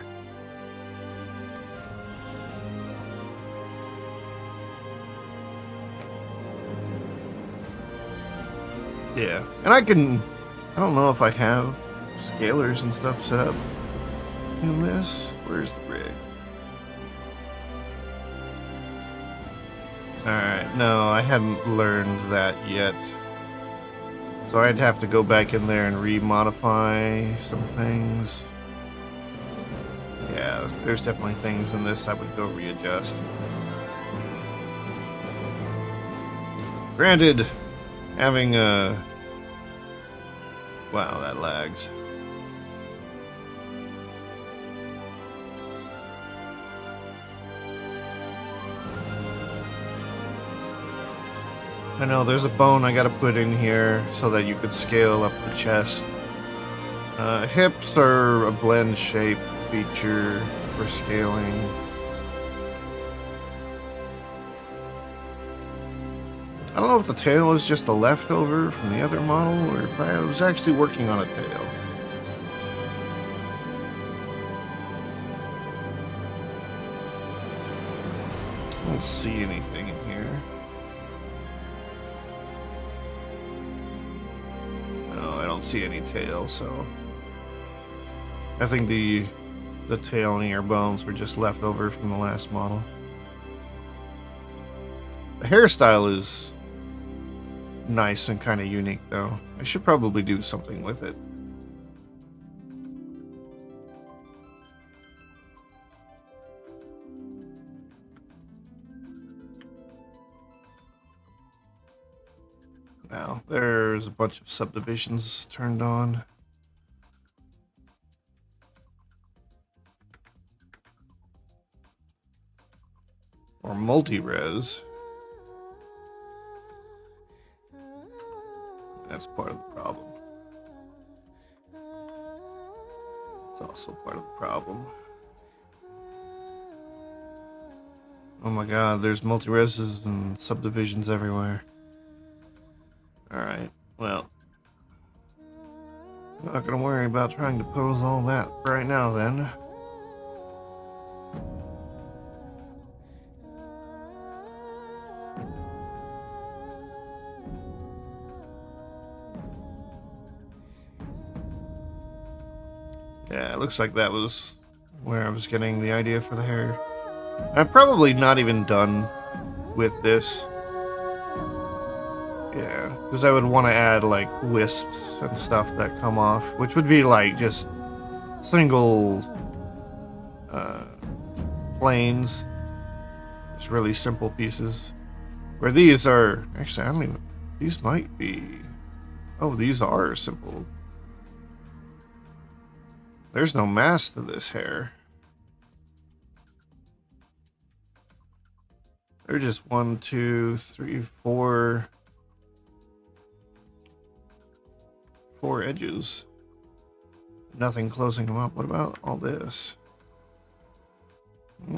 Yeah, and I don't know if I have scalers and stuff set up in this. Where's the rig? Alright, no, I hadn't learned that yet. So I'd have to go back in there and re-modify some things. Yeah, there's definitely things in this I would go readjust. Granted, having a... Wow, that lags. I know, there's a bone I gotta put in here so that you could scale up the chest. Hips are a blend shape feature for scaling. I don't know if the tail is just a leftover from the other model, or if I was actually working on a tail. I don't see anything in here. No, I don't see any tail, so... I think the tail and ear bones were just left over from the last model. The hairstyle is nice and kind of unique, though. I should probably do something with it. Now, there's a bunch of subdivisions turned on. Or multi-res. That's part of the problem. It's also part of the problem. Oh my god, there's multi-reses and subdivisions everywhere. Alright, well. I'm not gonna worry about trying to pose all that right now then. Yeah, it looks like that was where I was getting the idea for the hair. I'm probably not even done with this. Yeah, because I would want to add like wisps and stuff that come off, which would be like just single planes, just really simple pieces. Where these are, actually I don't even, these might be, oh, these are simple. There's no mass to this hair. They're just 1, 2, 3, 4 edges. Nothing closing them up. What about all this?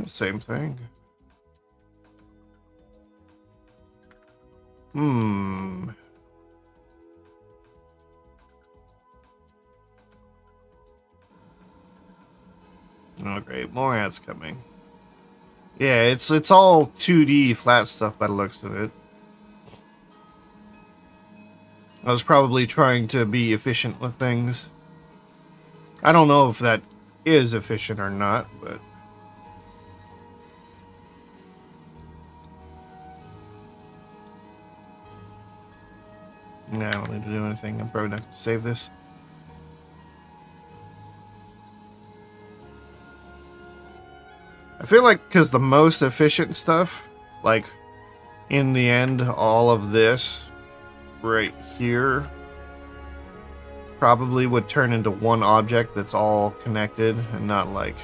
Same thing. Oh great, more ads coming. Yeah, it's all 2D flat stuff by the looks of it. I was probably trying to be efficient with things. I don't know if that is efficient or not, but... Nah, I don't need to do anything. I'm probably not going to save this. I feel like because the most efficient stuff, like, in the end, all of this right here probably would turn into one object that's all connected and not, like,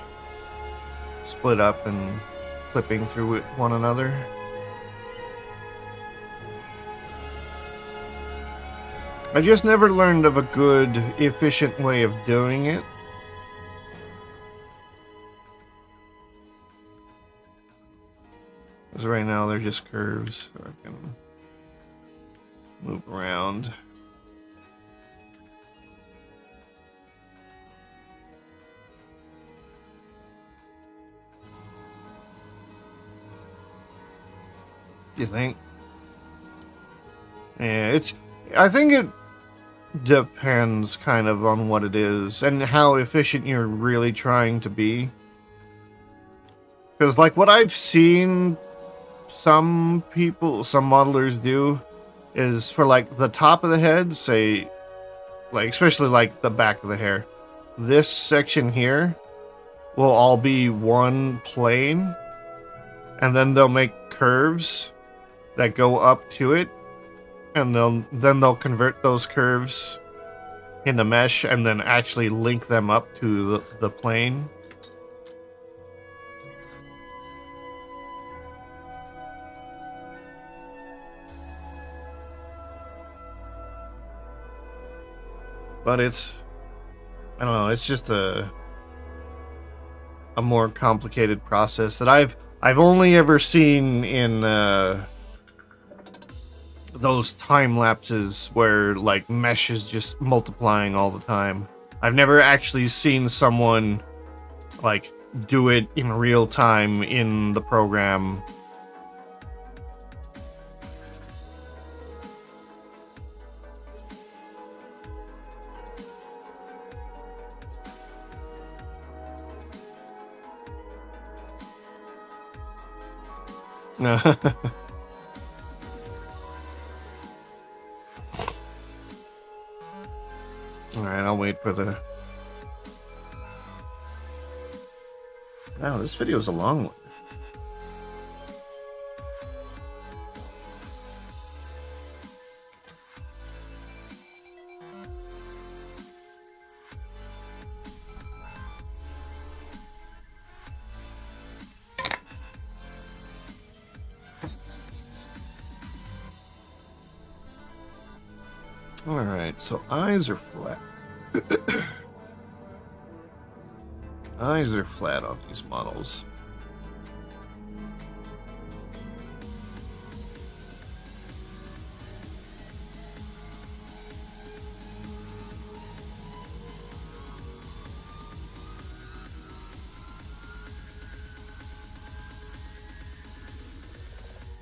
split up and clipping through one another. I just never learned of a good, efficient way of doing it. Because right now they're just curves, so I can move around. You think? Yeah, I think depends kind of on what it is and how efficient you're really trying to be. Because, like, what I've seen some modelers do is for, like, the top of the head, say, like, especially, like, the back of the hair. This section here will all be one plane, and then they'll make curves that go up to it, and then they'll convert those curves into mesh and then actually link them up to the plane. But it's, I don't know, it's just a more complicated process that I've only ever seen in those time lapses where, like, mesh is just multiplying all the time. I've never actually seen someone, like, do it in real time in the program. Alright, I'll wait for the... Wow, this video's a long one. Alright, so eyes are flat. Eyes are flat on these models.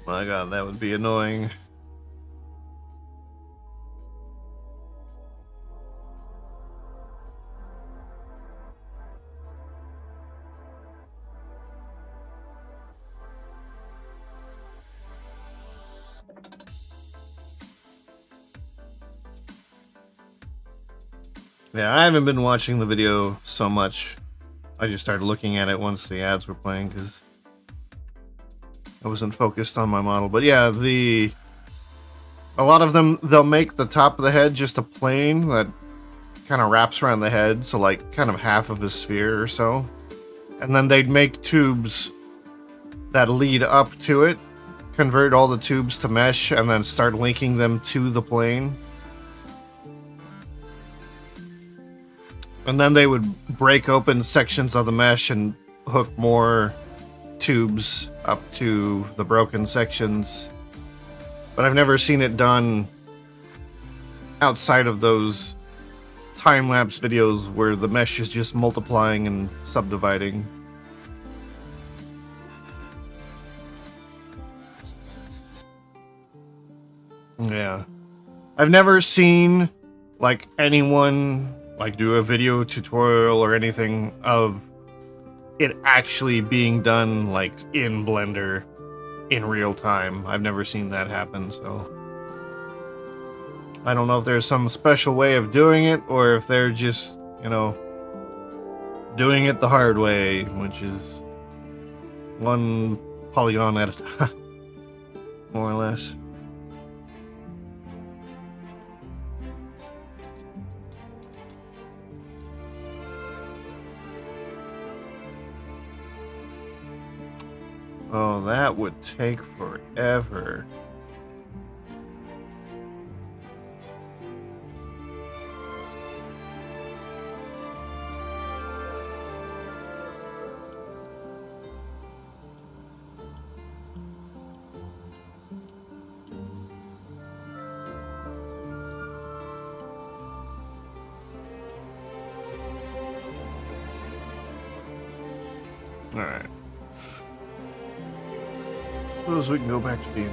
My god, that would be annoying. Yeah, I haven't been watching the video so much. I just started looking at it once the ads were playing because I wasn't focused on my model. But yeah, a lot of them, they'll make the top of the head just a plane that kind of wraps around the head, so like kind of half of a sphere or so. And then they'd make tubes that lead up to it, convert all the tubes to mesh, and then start linking them to the plane. And then they would break open sections of the mesh and hook more tubes up to the broken sections. But I've never seen it done outside of those time-lapse videos where the mesh is just multiplying and subdividing. Yeah. I've never seen, like, anyone, like, do a video tutorial or anything of it actually being done, like, in Blender in real time. I've never seen that happen, so I don't know if there's some special way of doing it or if they're just, you know, doing it the hard way, which is one polygon at a time, more or less. Oh, that would take forever. Alright. Suppose we can go back to being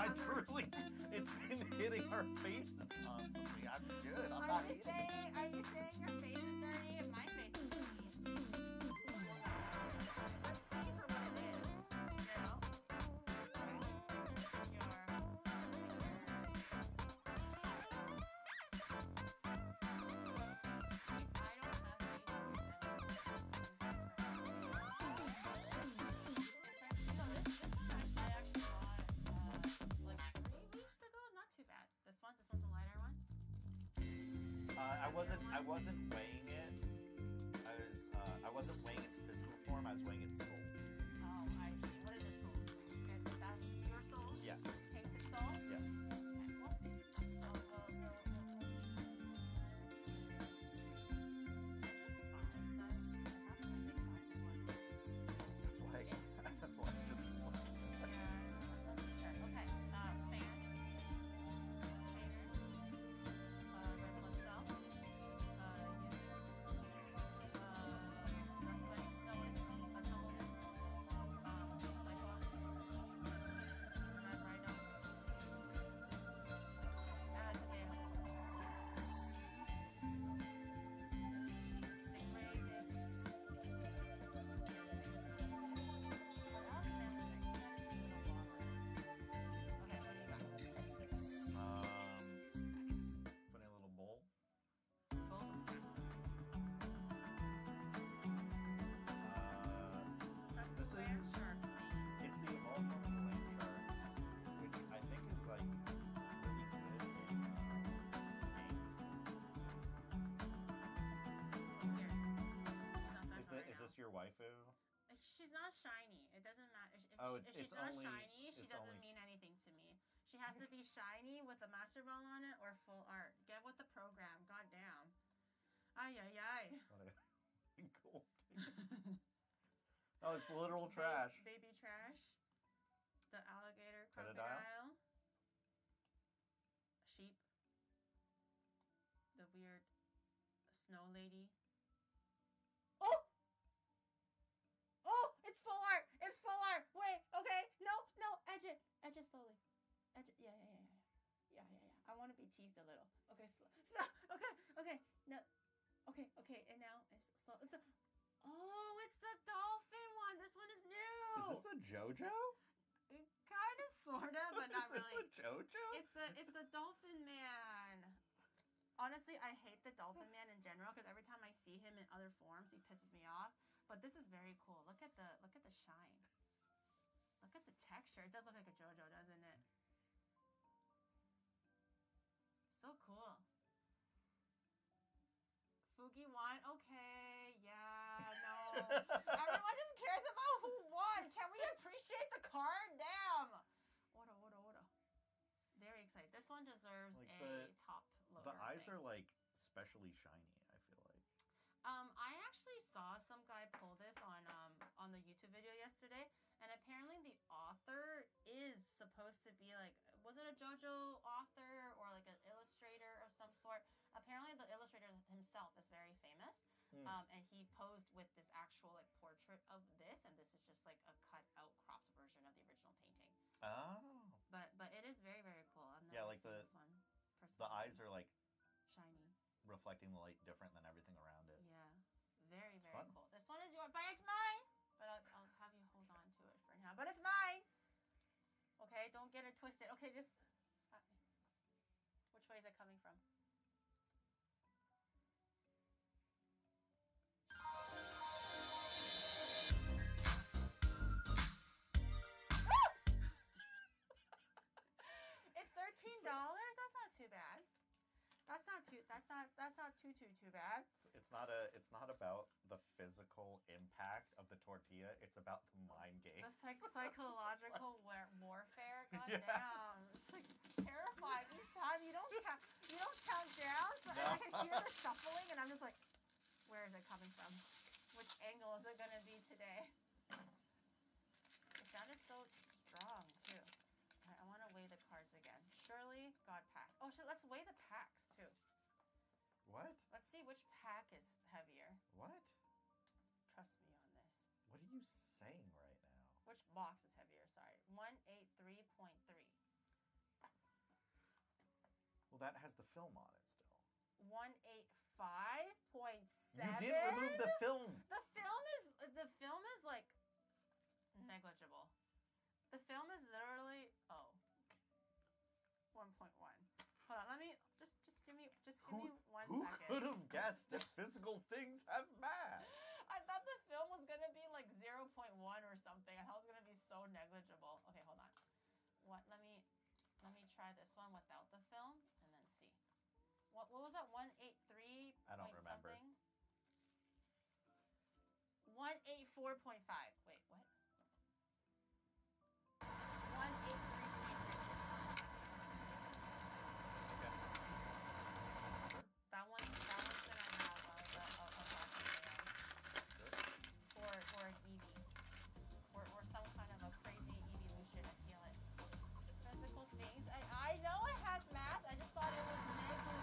I truly, it's been hitting our faces constantly. I'm good. I'm not eating it. Are you saying your face is dirty and my face is dirty? Let's see for what it is. You know? I don't have I actually bought like 3 weeks ago. Not too bad. This one's a lighter one. I wasn't weighing it. I wasn't weighing its physical form. I was weighing its soul. Oh, I see. What is your soul? Is that your soul? Yeah. Tainted soul? Yeah. Okay, we'll see. That's why. That's why I just. Okay, fan. Red blood cell. Red rhino. Put in a little bowl. This is. It's the Ultra Flame Shark, which I think is like really good in games. Is this your waifu? She's not shiny. It doesn't matter. If she's it's not only- shiny, she it's doesn't only- mean anything to me. She has to be shiny with a master ball on it or full art. Get with the program. God damn. Ay, ay, ay. What a gold. Oh, it's literal trash. Baby trash. The alligator Crocodile? crocodile. Sheep. The weird snow lady. Oh! Oh, it's full art. It's full art. Wait, okay. No, edge it. Edge it slowly. Edge it. Yeah. I want to be teased a little. Okay, stop. Okay. No. Okay. And now it's slow. Oh, it's the dolphin one. This one is new. Is this a JoJo? Kind of, sorta, but not really. Is this a JoJo? It's the dolphin man. Honestly, I hate the dolphin man in general because every time I see him in other forms, he pisses me off. But this is very cool. Look at the shine. Look at the texture. It does look like a JoJo, doesn't it? So cool. Fugi won. Okay, yeah, no. Everyone just cares about who won. Can we appreciate the card? Damn. Order. Very excited. This one deserves Like a top loader. The eyes thing. are like specially shiny, I feel like. I actually saw some guy pull this on the YouTube video yesterday, and apparently the author is supposed to be like, was it a JoJo author or like an illustrator of some sort? Apparently the illustrator himself is very famous, and he posed with this actual like portrait of this, and this is just like a cut out cropped version of the original painting. Oh. But it is very, very cool. I've never Yeah, like seen the this one personally. the eyes are like shiny. Reflecting the light different than everything around it. Yeah, very, very fun. cool. This one is yours, but it's mine. But I'll have you hold on to it for now. But it's mine. Okay, don't get it twisted. Okay, just stop me. Which way is it coming from? It's $13. That's not too bad. That's not too bad. It's not about the physical impact of the tortilla. It's about the mind game. The psychological warfare. God Yeah. damn, it's like terrifying each time. You don't count down, so I can hear the shuffling, and I'm just like, where is it coming from? Which angle is it gonna be today? The sound is so strong too. All right, I want to weigh the cards again. Shirley, God pack. Oh shit, let's weigh the packs too. What? Let's see which pack is heavier. What? Trust me on this. What are you saying right now? Which box is heavier? Sorry, 183.3. that has the film on it still. 185.7. You didn't remove the film. The film is like negligible. The film is literally 1.1. Hold on, let me just give me 1 Who second. could have guessed that physical things have mass? I thought the film was gonna be like 0.1 or something. I thought it was gonna be so negligible. Okay, hold on. What? Let me try this one without the film and then see. What was that? 183. I don't remember. 184.5. Wait, what? 183.3. That one's gonna have or an Eevee. Or some kind of a crazy evolution, I feel it. Physical things. I know it has mass, I just thought it was negligible.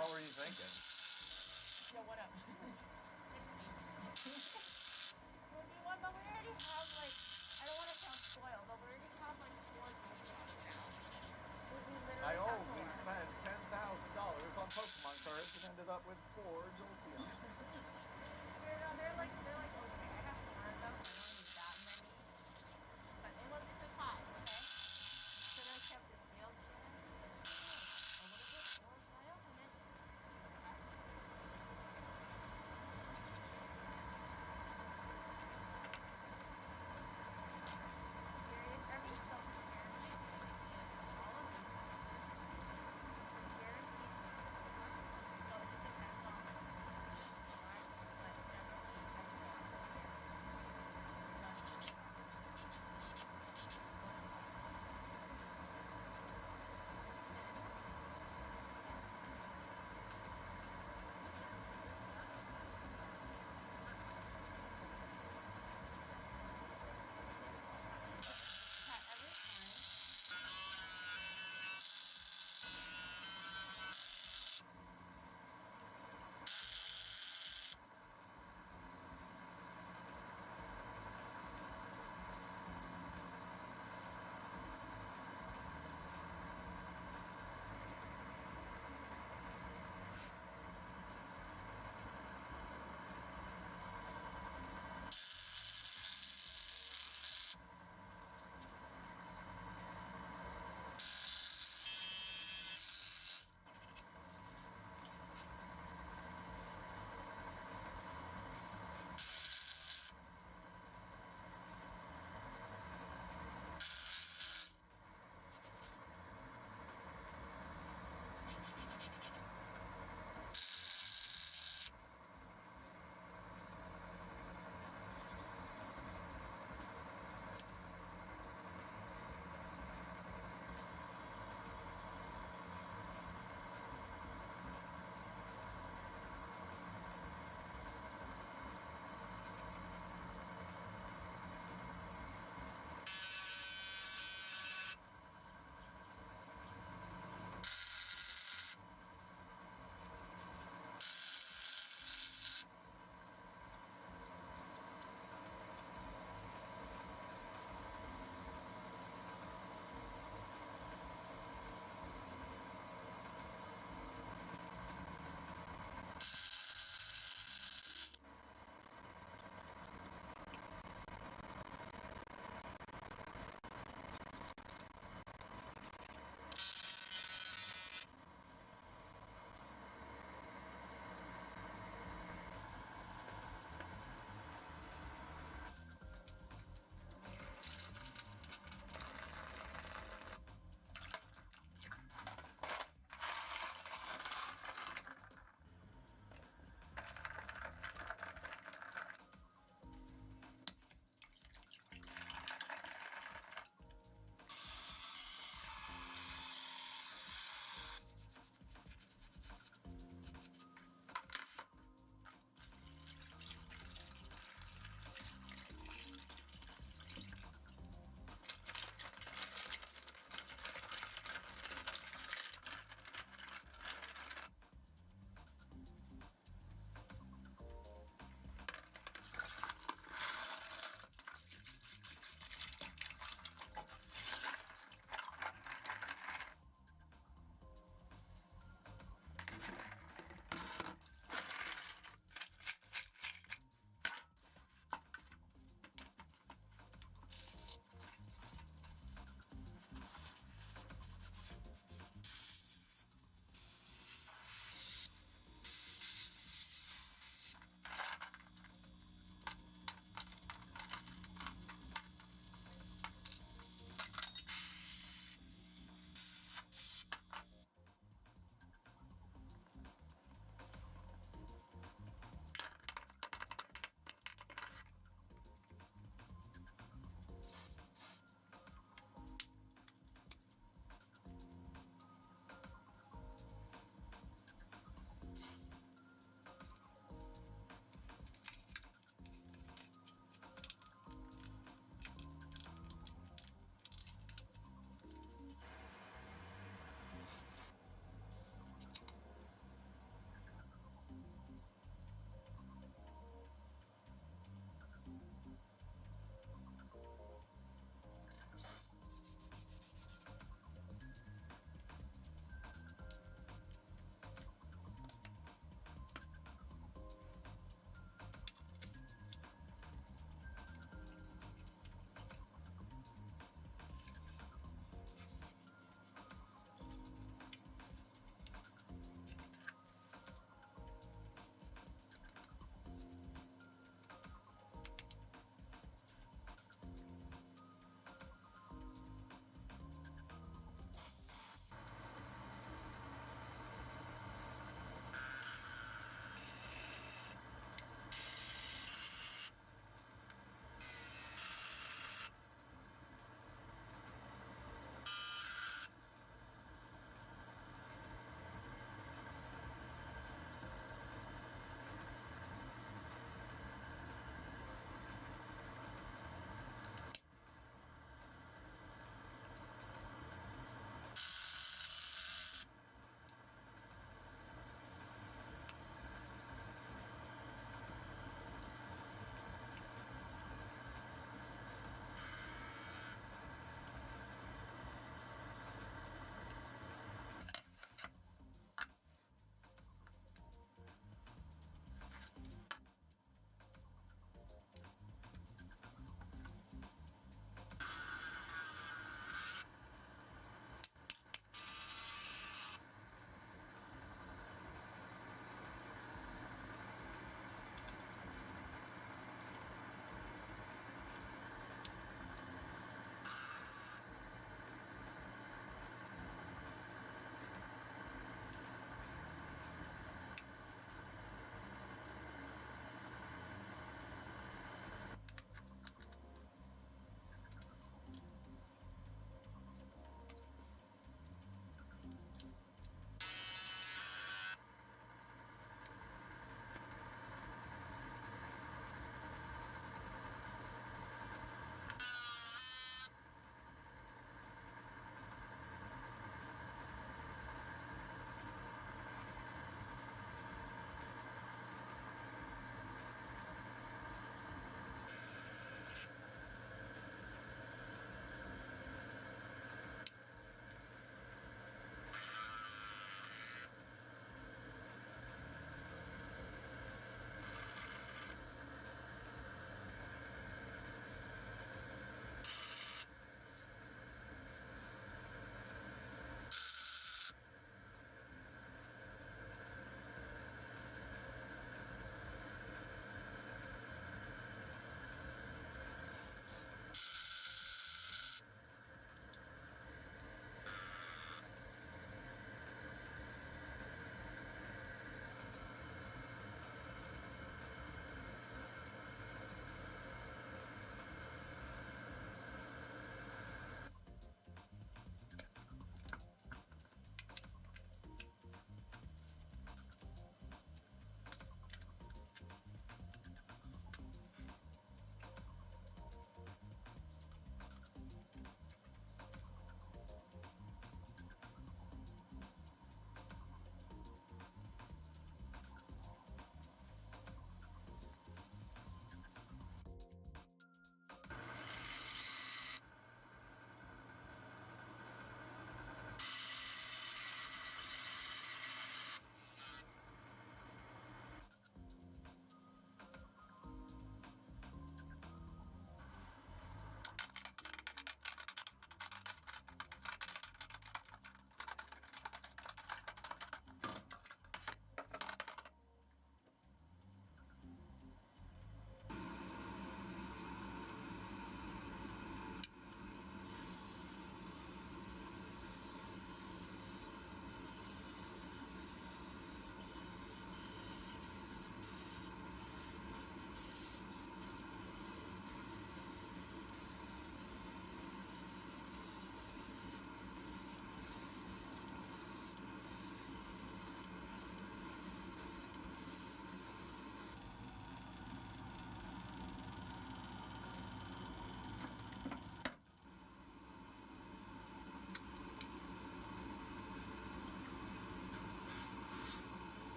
What were you thinking? Yo, what up? But we already have like, I don't want to sound spoiled, but we already have like 4 Pokemon now. We spent $10,000 on Pokemon cards and ended up with 4 Jolteon. They're like okay, I have 4 of them. I don't need that many, but it's a pot, okay? Should I have kept it sealed? Or what is it? Or should I open it?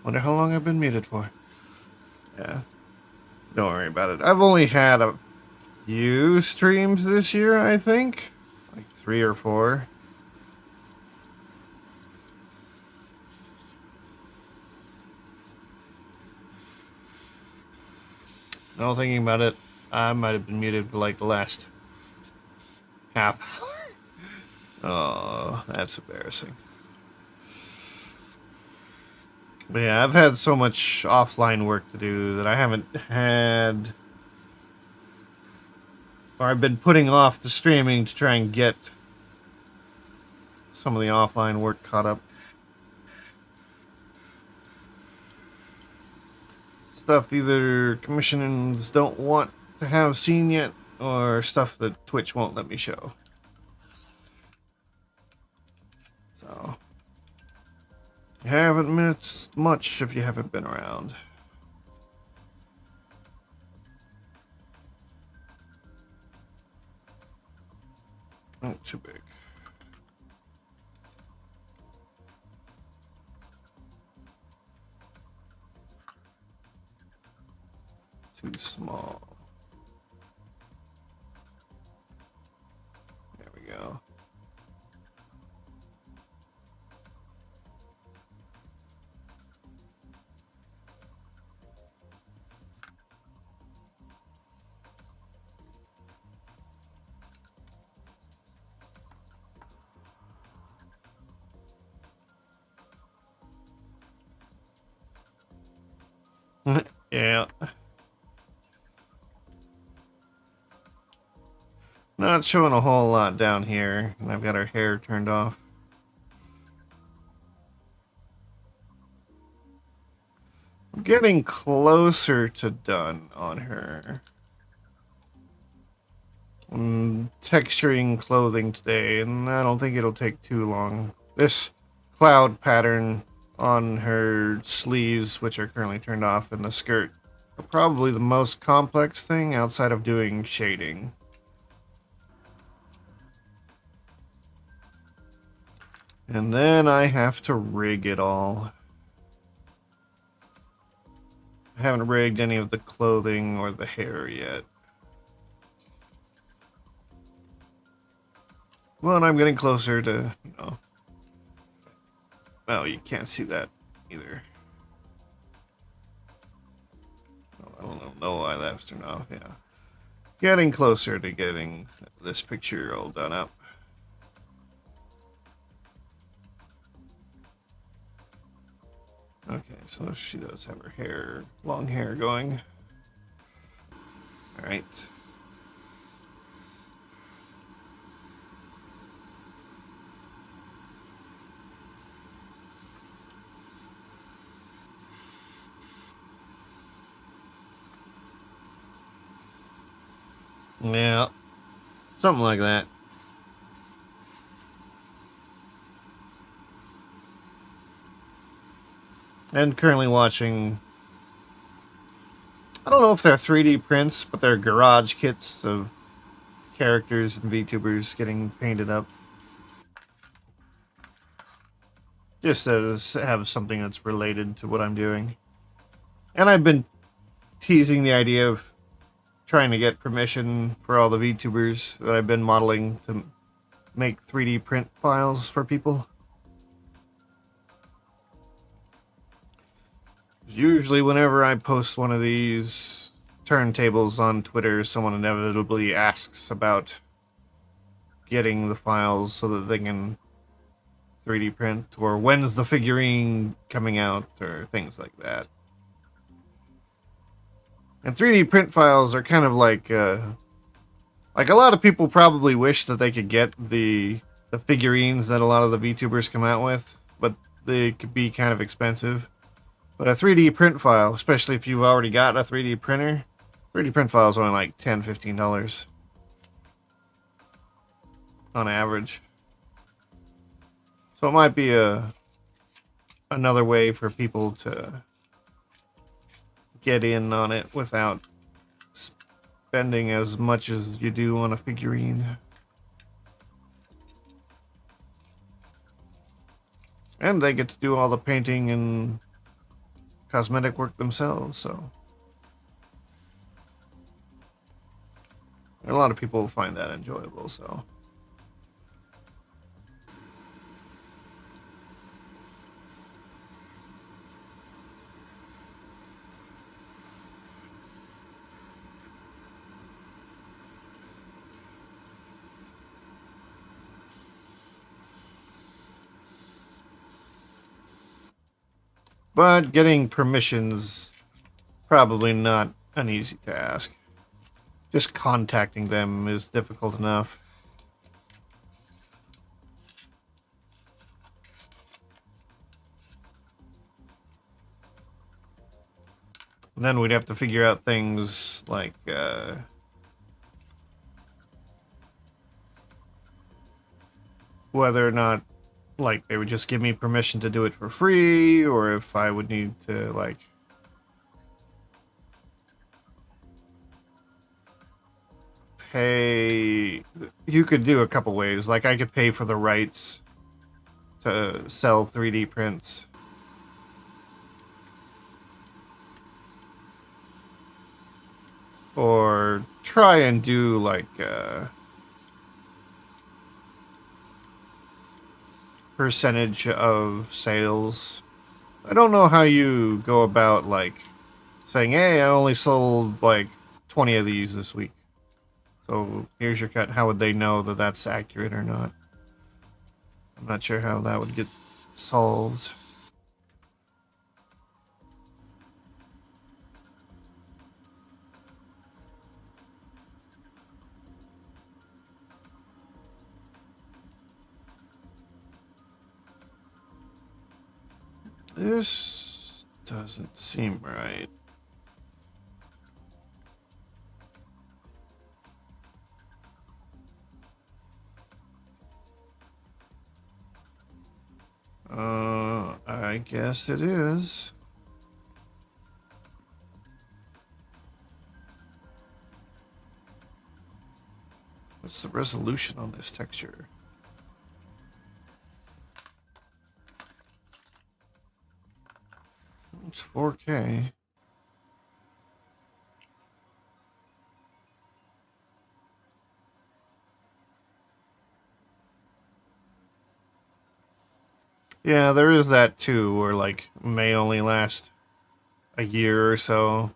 Wonder how long I've been muted for. Yeah. Don't worry about it. I've only had a few streams this year, I think. Like 3 or 4. Now thinking about it, I might have been muted for like the last half hour. Oh, that's embarrassing. But yeah, I've had so much offline work to do that I haven't had... Or I've been putting off the streaming to try and get some of the offline work caught up. Stuff either commissions don't want to have seen yet, or stuff that Twitch won't let me show. So, you haven't missed much if you haven't been around. Not too big. Too small. There we go. Yeah. Not showing a whole lot down here, and I've got her hair turned off. I'm getting closer to done on her. I'm texturing clothing today, and I don't think it'll take too long. This cloud pattern on her sleeves, which are currently turned off, and the skirt are probably the most complex thing outside of doing shading. And then I have to rig it all. I haven't rigged any of the clothing or the hair yet. Well, and I'm getting closer to, you know... Oh, you can't see that either. Oh, I don't know why that's turned off, yeah. Getting closer to getting this picture all done up. Okay, so she does have her hair, long hair going. Alright. Yeah, something like that. And currently watching, I don't know if they're 3D prints, but they're garage kits of characters and VTubers getting painted up. Just to have something that's related to what I'm doing. And I've been teasing the idea of trying to get permission for all the VTubers that I've been modeling to make 3D print files for people. Usually whenever I post one of these turntables on Twitter, someone inevitably asks about getting the files so that they can 3D print, or when's the figurine coming out, or things like that. And 3D print files are kind of like a lot of people probably wish that they could get the figurines that a lot of the VTubers come out with, but they could be kind of expensive. But a 3D print file, especially if you've already got a 3D printer, 3D print file is only like $10, $15 on average. So it might be another way for people to get in on it without spending as much as you do on a figurine. And they get to do all the painting and cosmetic work themselves, so a lot of people find that enjoyable, so. But getting permissions, probably not an easy task. Just contacting them is difficult enough. And then we'd have to figure out things like, whether or not, like, they would just give me permission to do it for free, or if I would need to, like, pay. You could do a couple ways. Like, I could pay for the rights to sell 3D prints. Or try and do, like, percentage of sales. I don't know how you go about, like, saying, hey, I only sold, like, 20 of these this week. So here's your cut. How would they know that that's accurate or not? I'm not sure how that would get solved. This doesn't seem right. I guess it is. What's the resolution on this texture? It's 4K. Yeah, there is that too, where like may only last a year or so.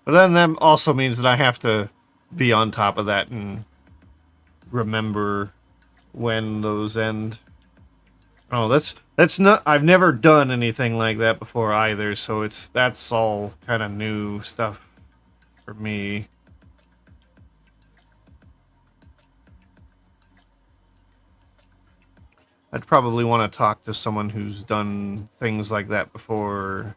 But then that also means that I have to be on top of that and remember when those end. Oh, that's not. I've never done anything like that before either, so that's all kind of new stuff for me. I'd probably want to talk to someone who's done things like that before.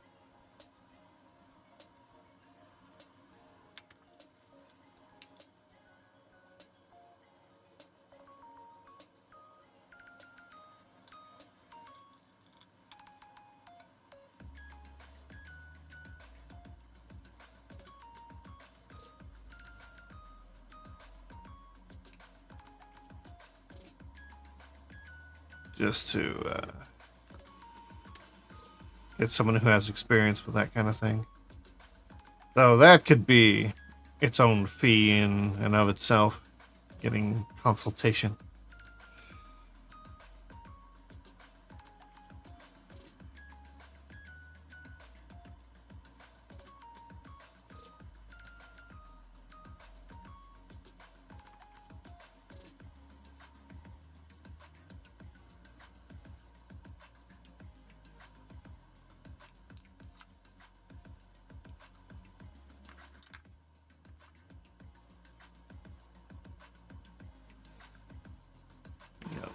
Just to get someone who has experience with that kind of thing. Though that could be its own fee in and of itself, getting consultation. Yep.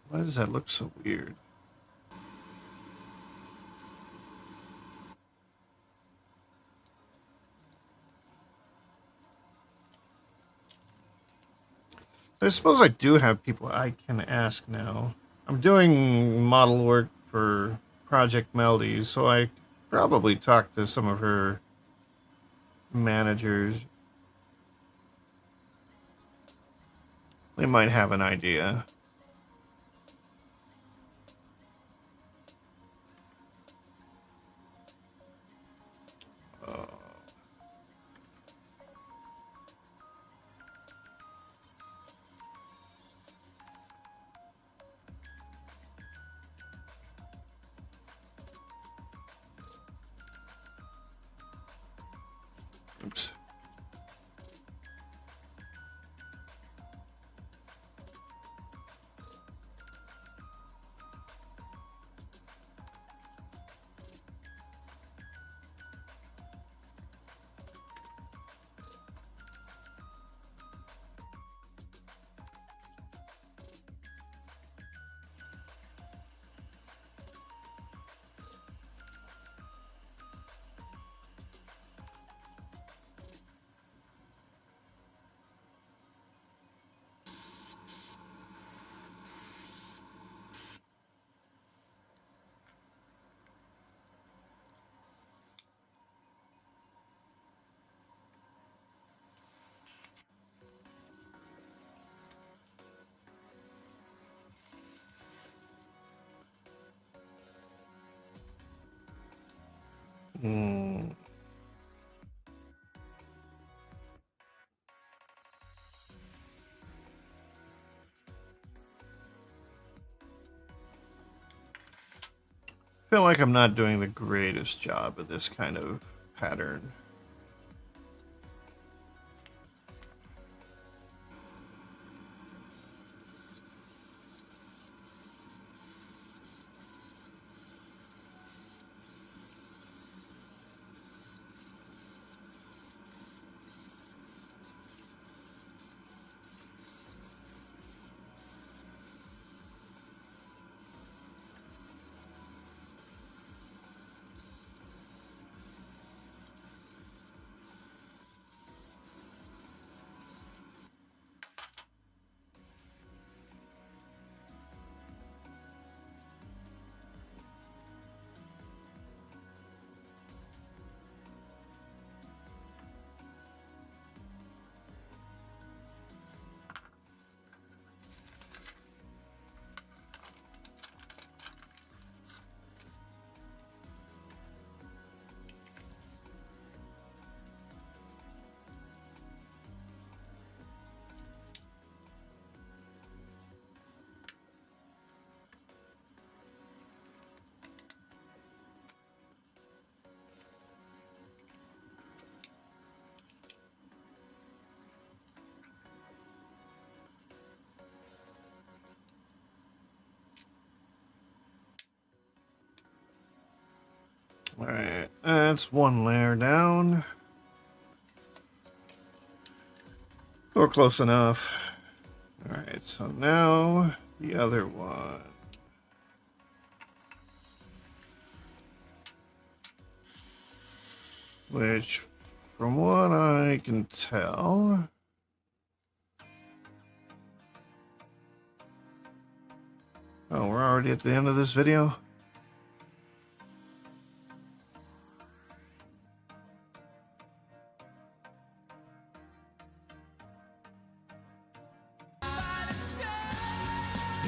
Why does that look so weird? I suppose I do have people I can ask now. I'm doing model work for Project Melody, so I could probably talk to some of her managers. They might have an idea. Uh, oops. Hmm. Feel like I'm not doing the greatest job of this kind of pattern. Alright, that's one layer down. Or close enough. Alright, so now the other one. Which, from what I can tell... Oh, we're already at the end of this video?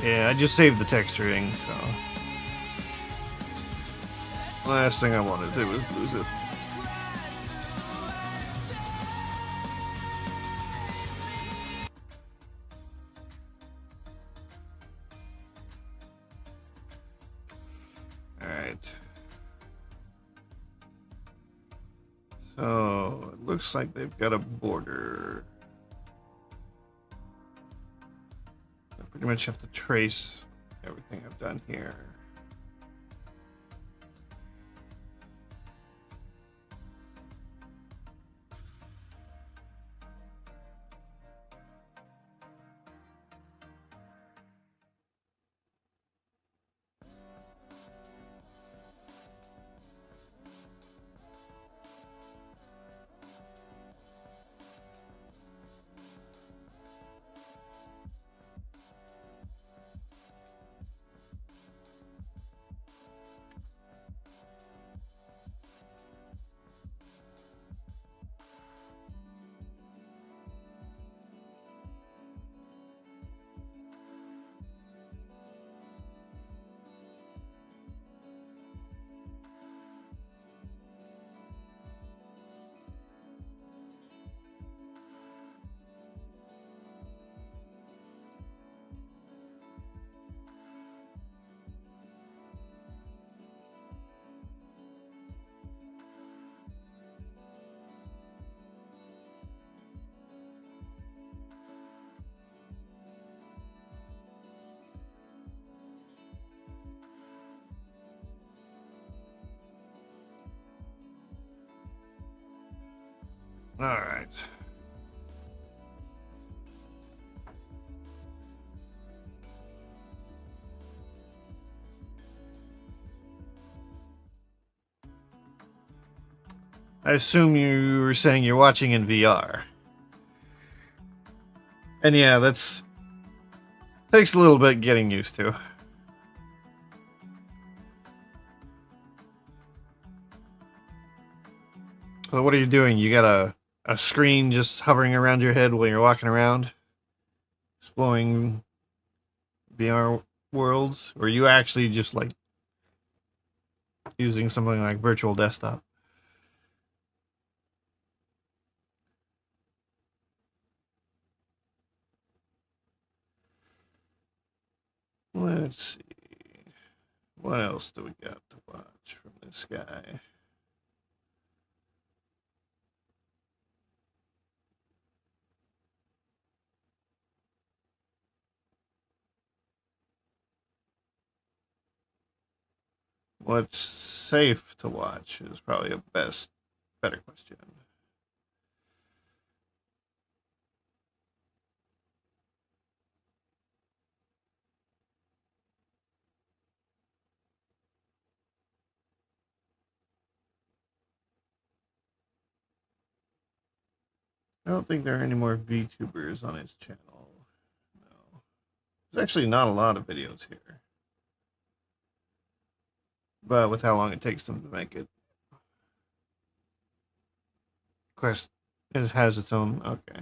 Yeah, I just saved the texturing, so... Last thing I wanted to do was lose it. Alright. So, it looks like they've got a border. I pretty much have to trace everything I've done here. All right. I assume you were saying you're watching in VR. And yeah, that's takes a little bit getting used to. So what are you doing? You got a screen just hovering around your head while you're walking around, exploring VR worlds? Or are you actually just like using something like virtual desktop? Let's see. What else do we got to watch from this guy? What's safe to watch is probably a better question. I don't think there are any more VTubers on his channel. No. There's actually not a lot of videos here. But with how long it takes them to make it. Quest, it has its own. Okay.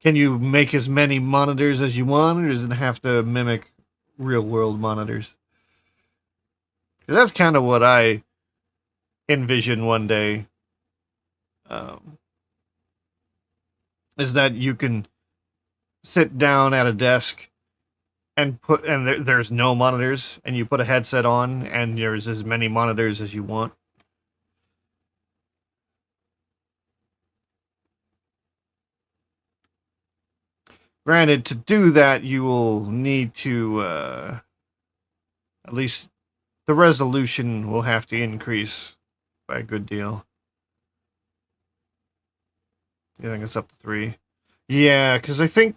Can you make as many monitors as you want, or does it have to mimic real world monitors? 'Cause that's kind of what I envision one day. Is that you can sit down at a desk and there's no monitors, and you put a headset on, and there's as many monitors as you want. Granted, to do that, you will need to at least the resolution will have to increase by a good deal. I think it's up to 3. Yeah, because I think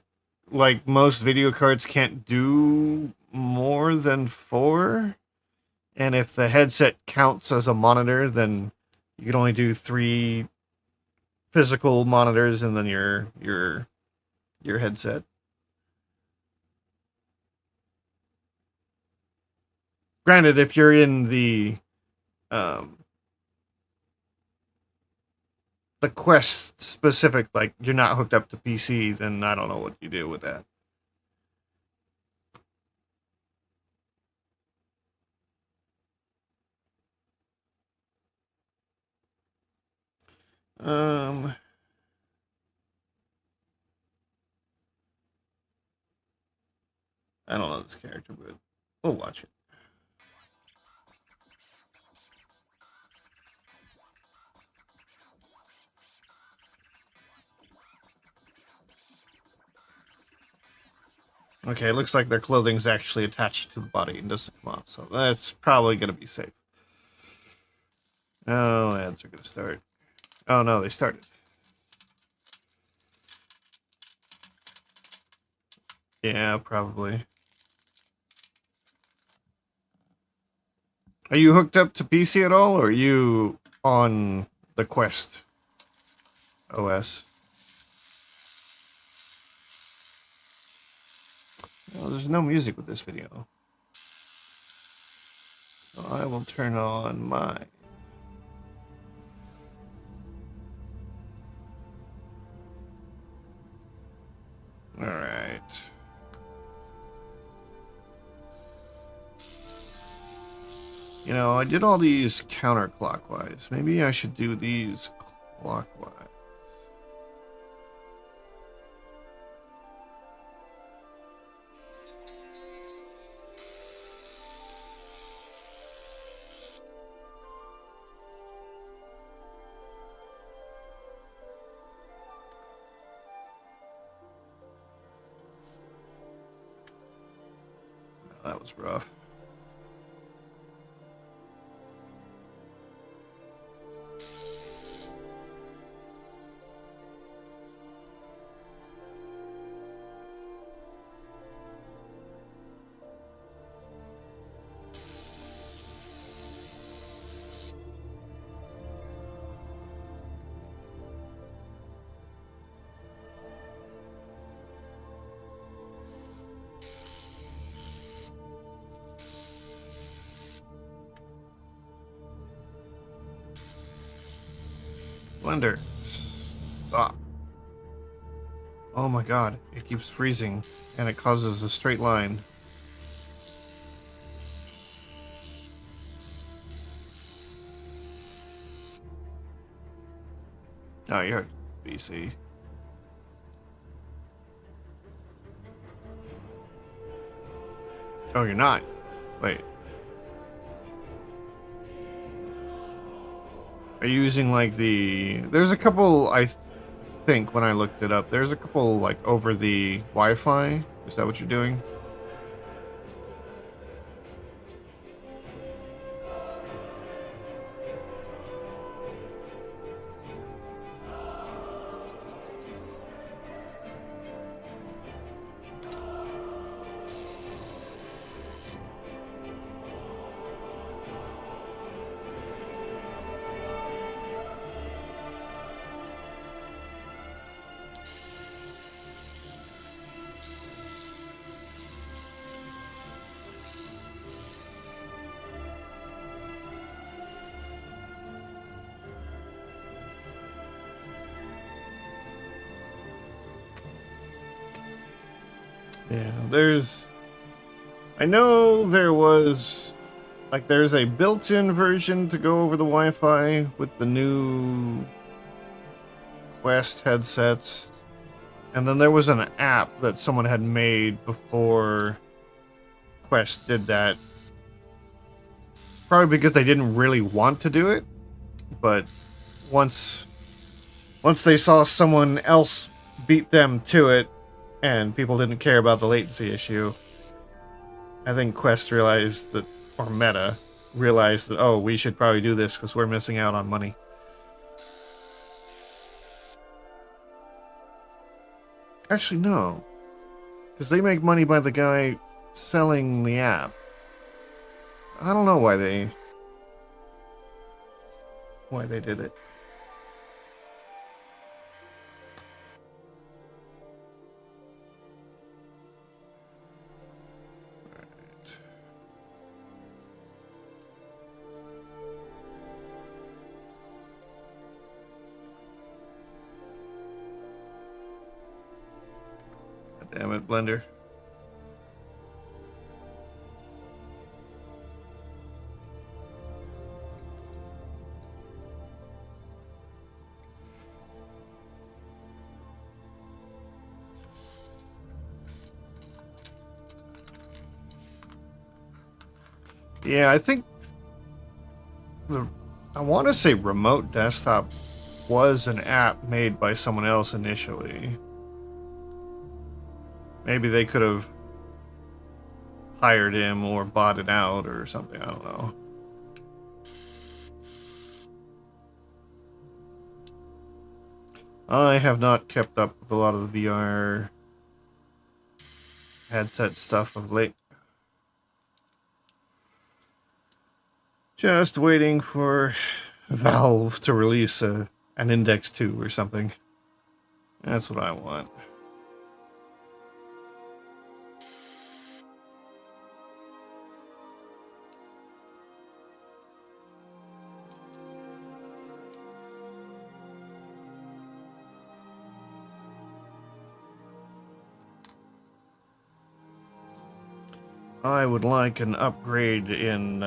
like most video cards can't do more than 4. And if the headset counts as a monitor, then you can only do 3 physical monitors and then your headset. Granted, if you're in the Quest specific, like you're not hooked up to PC, then I don't know what you do with that. Um, I don't know this character, but we'll watch it. Okay, it looks like their clothing's actually attached to the body and doesn't come off, so that's probably gonna be safe. Oh, ads are gonna start. Oh no, they started. Yeah, probably. Are you hooked up to PC at all, or are you on the Quest OS? Well, there's no music with this video. So I will turn on mine. Alright. You know, I did all these counterclockwise. Maybe I should do these clockwise. That was rough. Blender, stop. Oh my god, it keeps freezing, and it causes a straight line. Oh, you're BC. Oh, you're not? Wait. Are you using like the... There's a couple, I think, when I looked it up, there's a couple like over the Wi-Fi. Is that what you're doing? Yeah, there's... I know there was... Like, there's a built-in version to go over the Wi-Fi with the new Quest headsets. And then there was an app that someone had made before Quest did that. Probably because they didn't really want to do it. But once they saw someone else beat them to it, and people didn't care about the latency issue, I think Quest realized that, or Meta realized that, oh, we should probably do this because we're missing out on money. Actually, no. Because they make money by the guy selling the app. I don't know why they did it. Damn it, Blender. Yeah, I think I want to say Remote Desktop was an app made by someone else initially. Maybe they could have hired him or bought it out or something, I don't know. I have not kept up with a lot of the VR headset stuff of late. Just waiting for Valve to release an Index 2 or something. That's what I want. I would like an upgrade in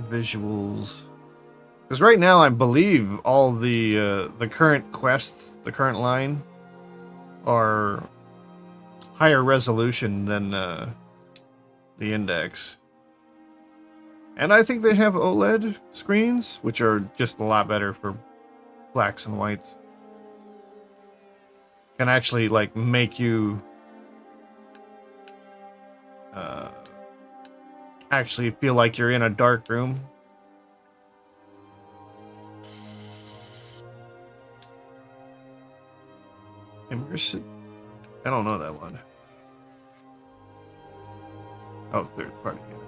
visuals, because right now I believe all the current quests, the current line, are higher resolution than the Index, and I think they have OLED screens, which are just a lot better for blacks and whites. Can actually like make you actually feel like you're in a dark room. Immersive? I don't know that one. Oh, third party games.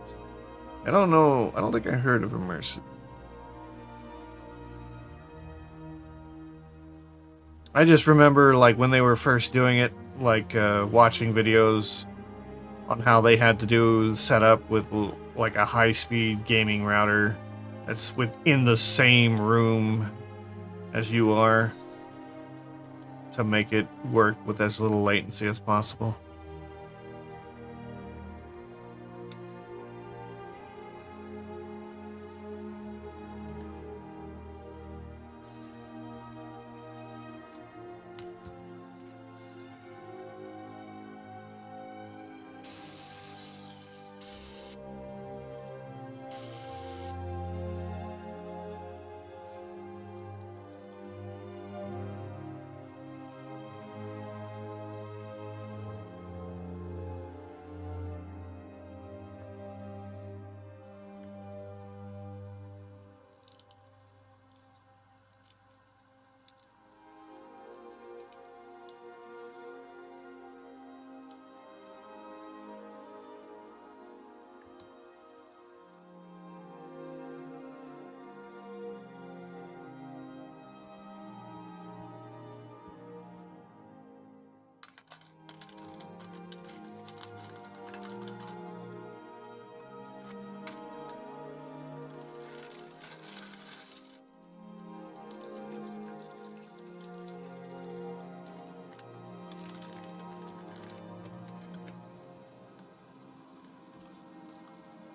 I don't know. I don't think I heard of Immersive. I just remember like when they were first doing it, like watching videos on how they had to do setup with like a high-speed gaming router that's within the same room as you are to make it work with as little latency as possible.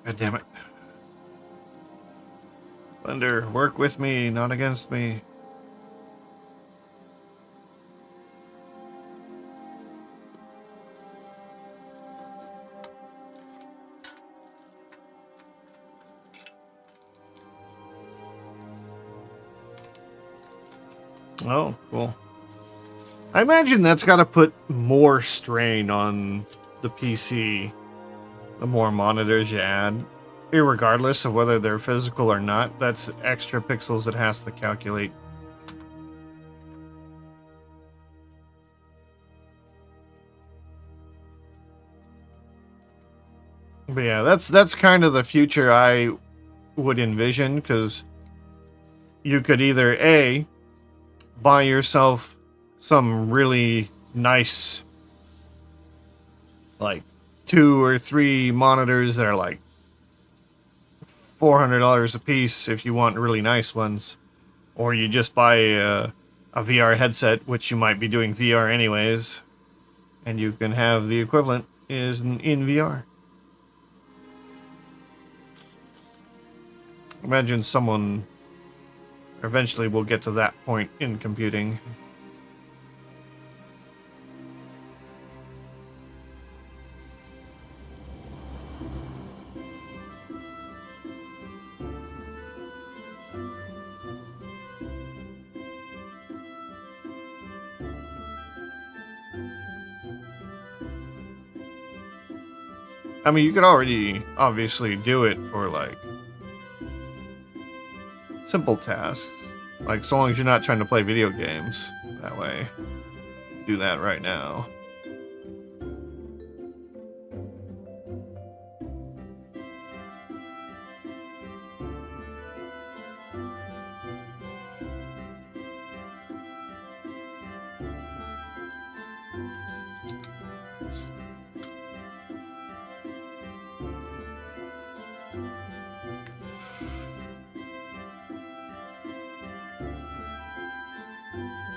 God damn it. Blender, work with me, not against me. Oh, cool. I imagine that's got to put more strain on the PC the more monitors you add. Irregardless of whether they're physical or not, that's extra pixels it has to calculate. But yeah, that's kind of the future I would envision, because you could either A, buy yourself some really nice, like 2 or 3 monitors that are like $400 a piece if you want really nice ones, or you just buy a VR headset, which you might be doing VR anyways, and you can have the equivalent is in VR. Imagine someone eventually will get to that point in computing. I mean, you could already obviously do it for like simple tasks, like so long as you're not trying to play video games that way. Do that right now.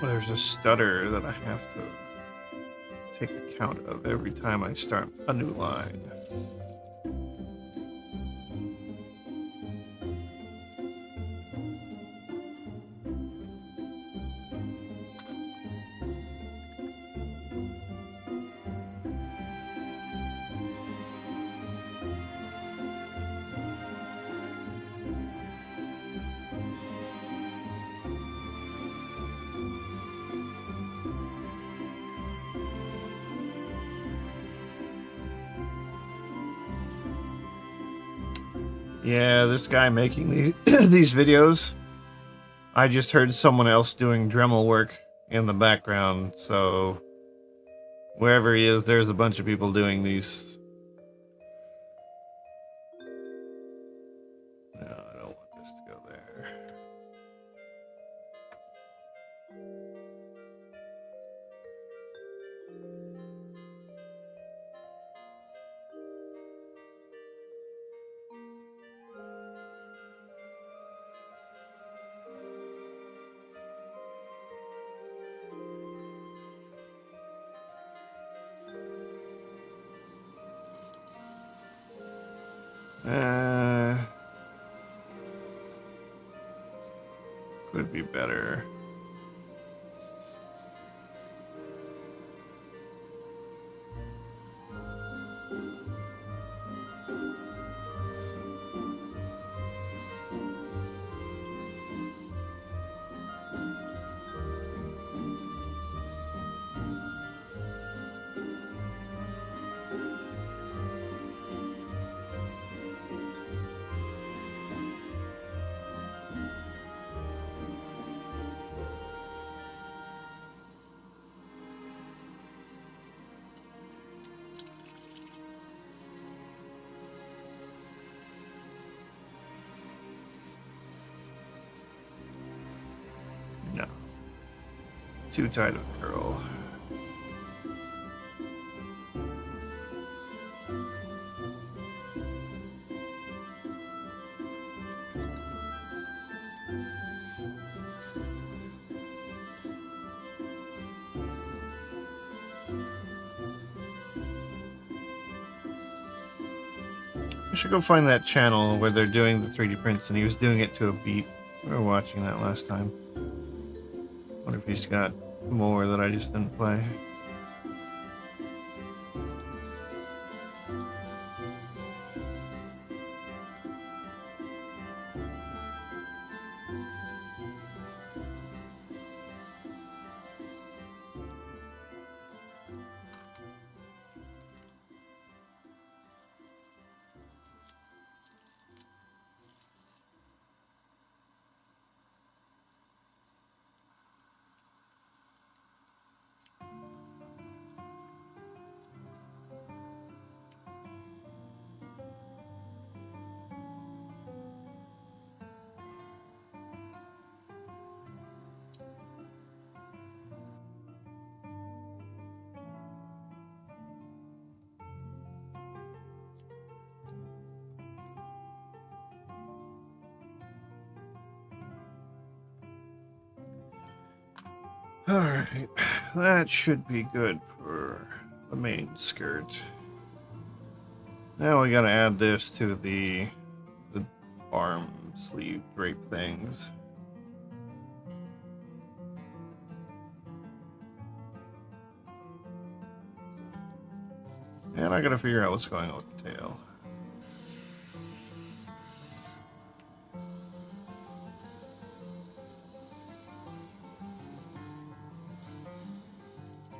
There's a stutter that I have to take account of every time I start a new line. Yeah, this guy making these videos, I just heard someone else doing Dremel work in the background, so wherever he is, there's a bunch of people doing these. No, I don't want this to go there. Could be better. No. Too tight of a curl. I should go find that channel where they're doing the 3D prints, and he was doing it to a beat. We were watching that last time. Wonder if he's got more that I just didn't play. Alright, that should be good for the main skirt. Now we gotta add this to the arm sleeve drape things. And I gotta figure out what's going on with the tail.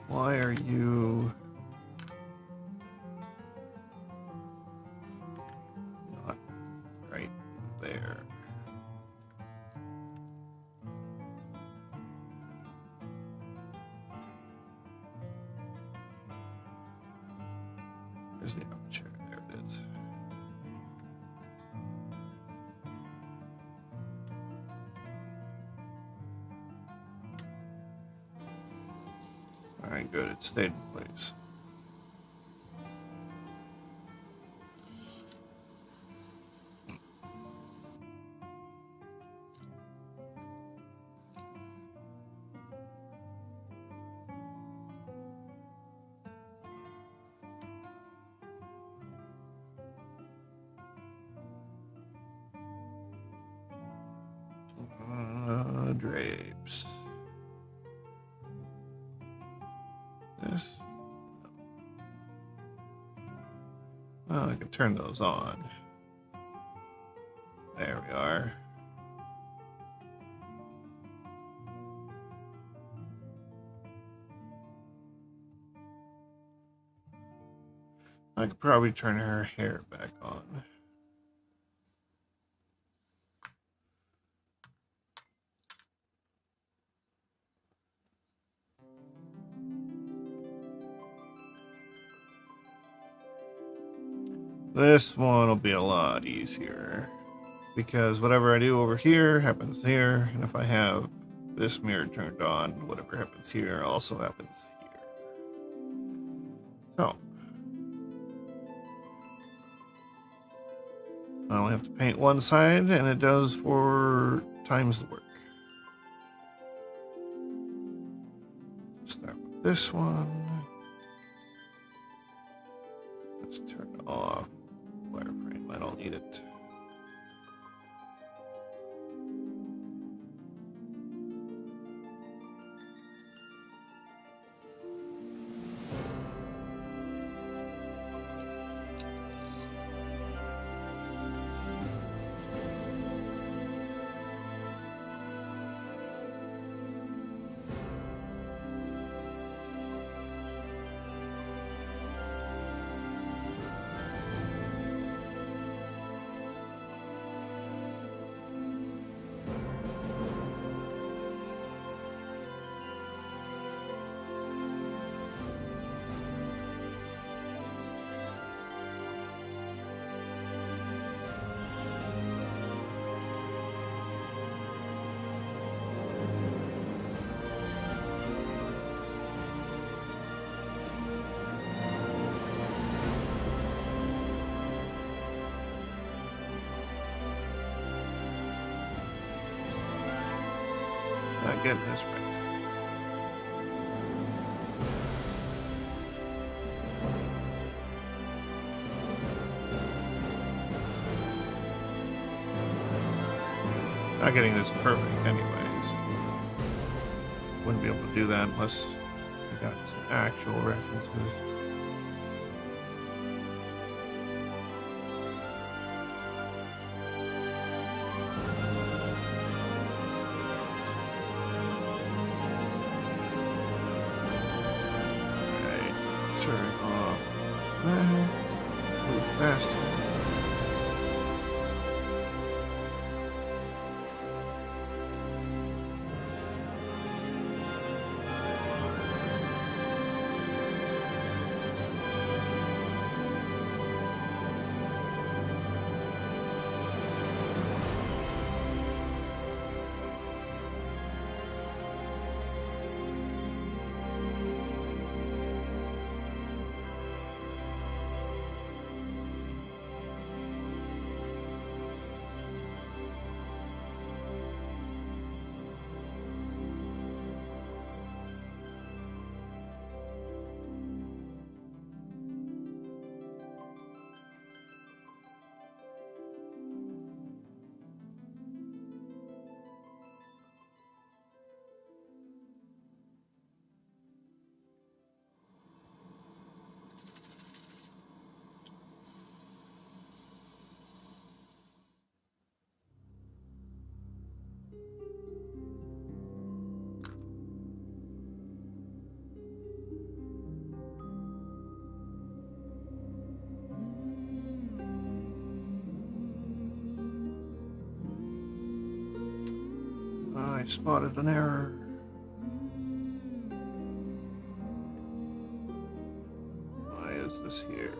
Why are you not right there? Where's the armchair? There it is. Alright, good. It stayed in place. Drapes. This. Oh, I can turn those on. There we are. I could probably turn her hair back on. This one will be a lot easier because whatever I do over here happens here, and if I have this mirror turned on, whatever happens here also happens here. So I only have to paint one side, and it does 4 times the work. Start with this one. Let's turn off wireframe. I don't need it. I'm getting this right. Not getting this perfect anyways. Wouldn't be able to do that unless I got some actual references. Right, turn off that. Move faster. I spotted an error. Why is this here?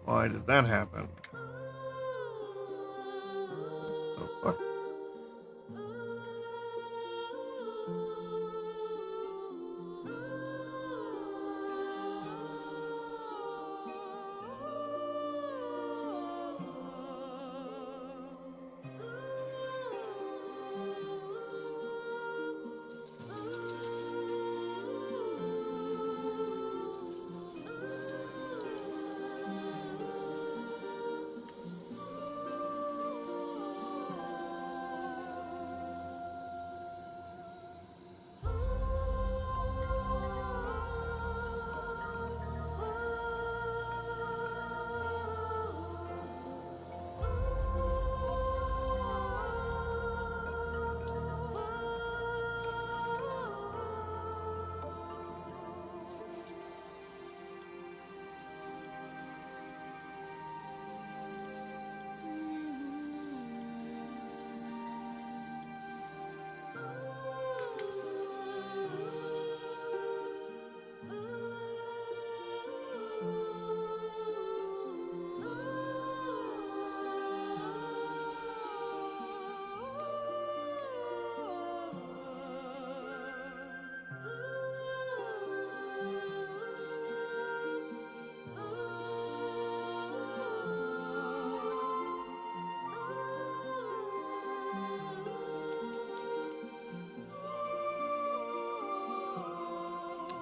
Why did that happen? The fuck?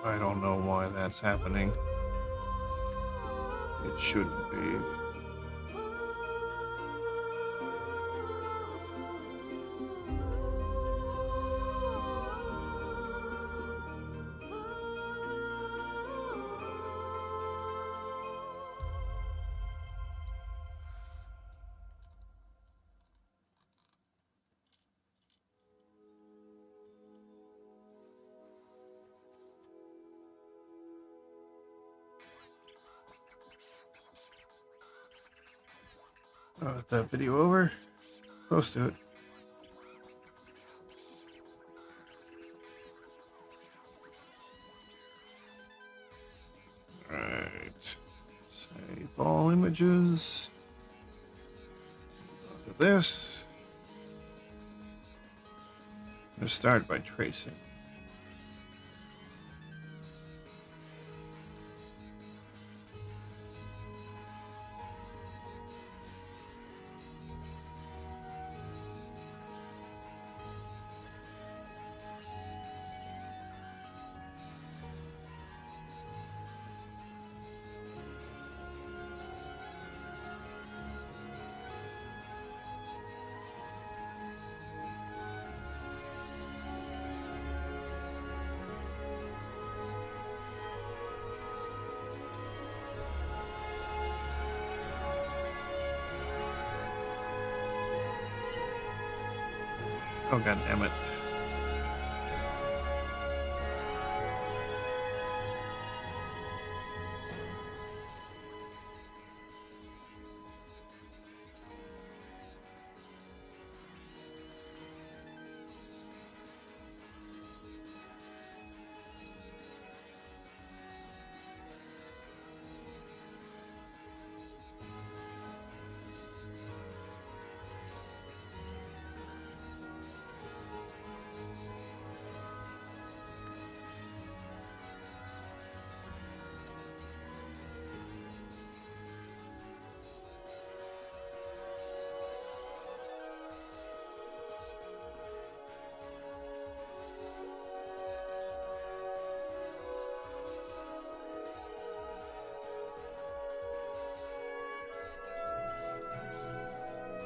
I don't know why that's happening. It shouldn't be. Oh, is that video over? Close to it. Alright. Save all images. Look at this. I'm gonna start by tracing. Oh, god damn it.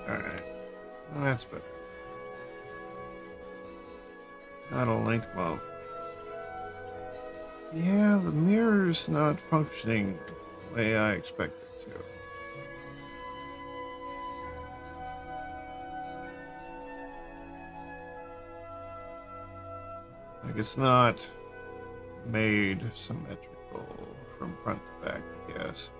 Alright. Well, that's better. Not a link mode. Yeah, the mirror's not functioning the way I expect it to. Like, it's not made symmetrical from front to back, I guess.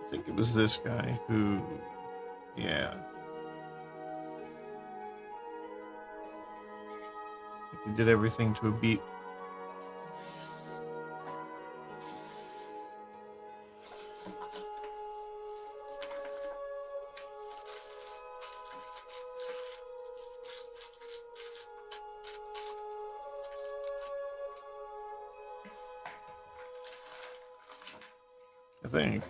I think it was this guy who, yeah. He did everything to a beat. I think.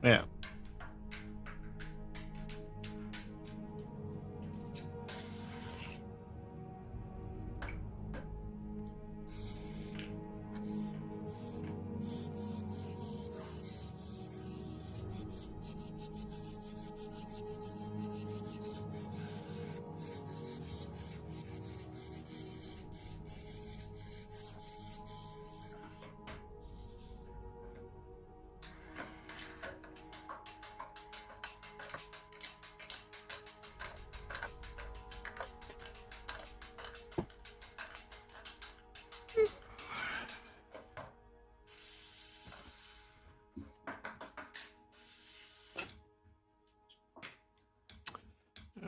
Yeah.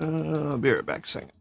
I'll be right back a second.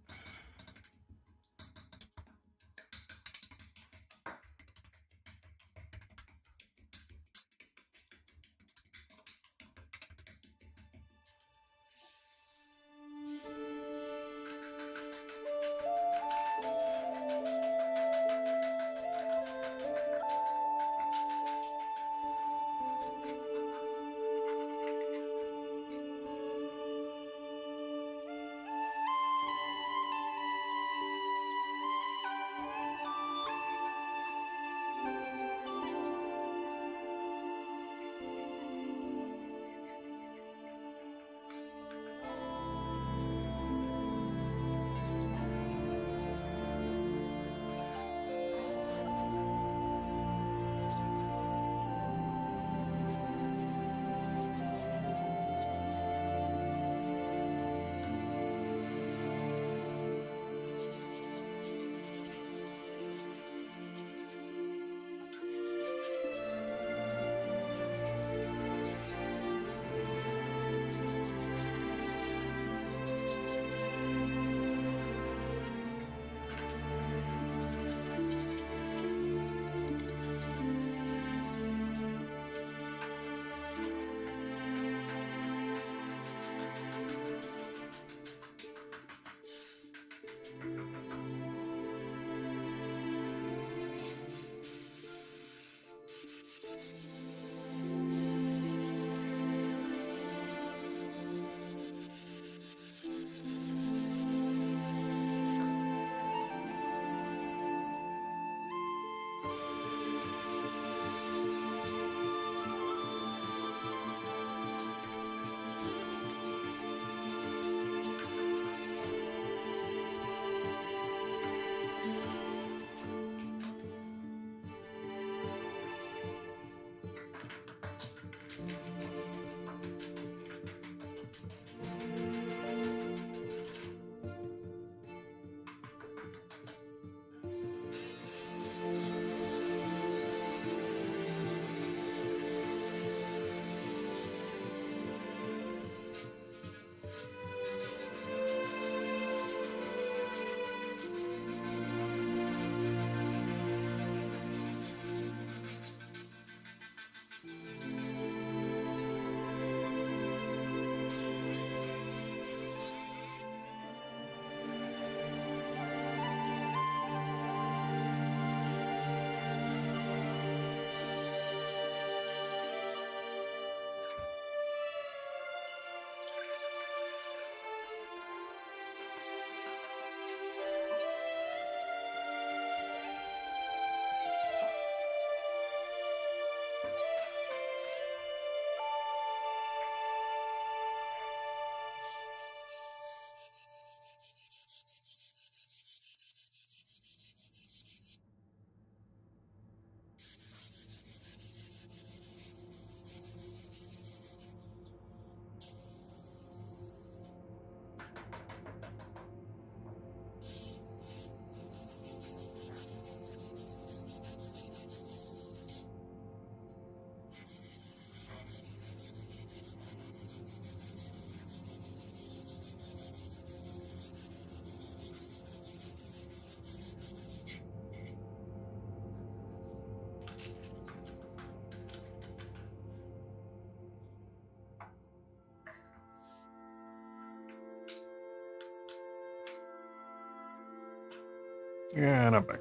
Yeah, not bad.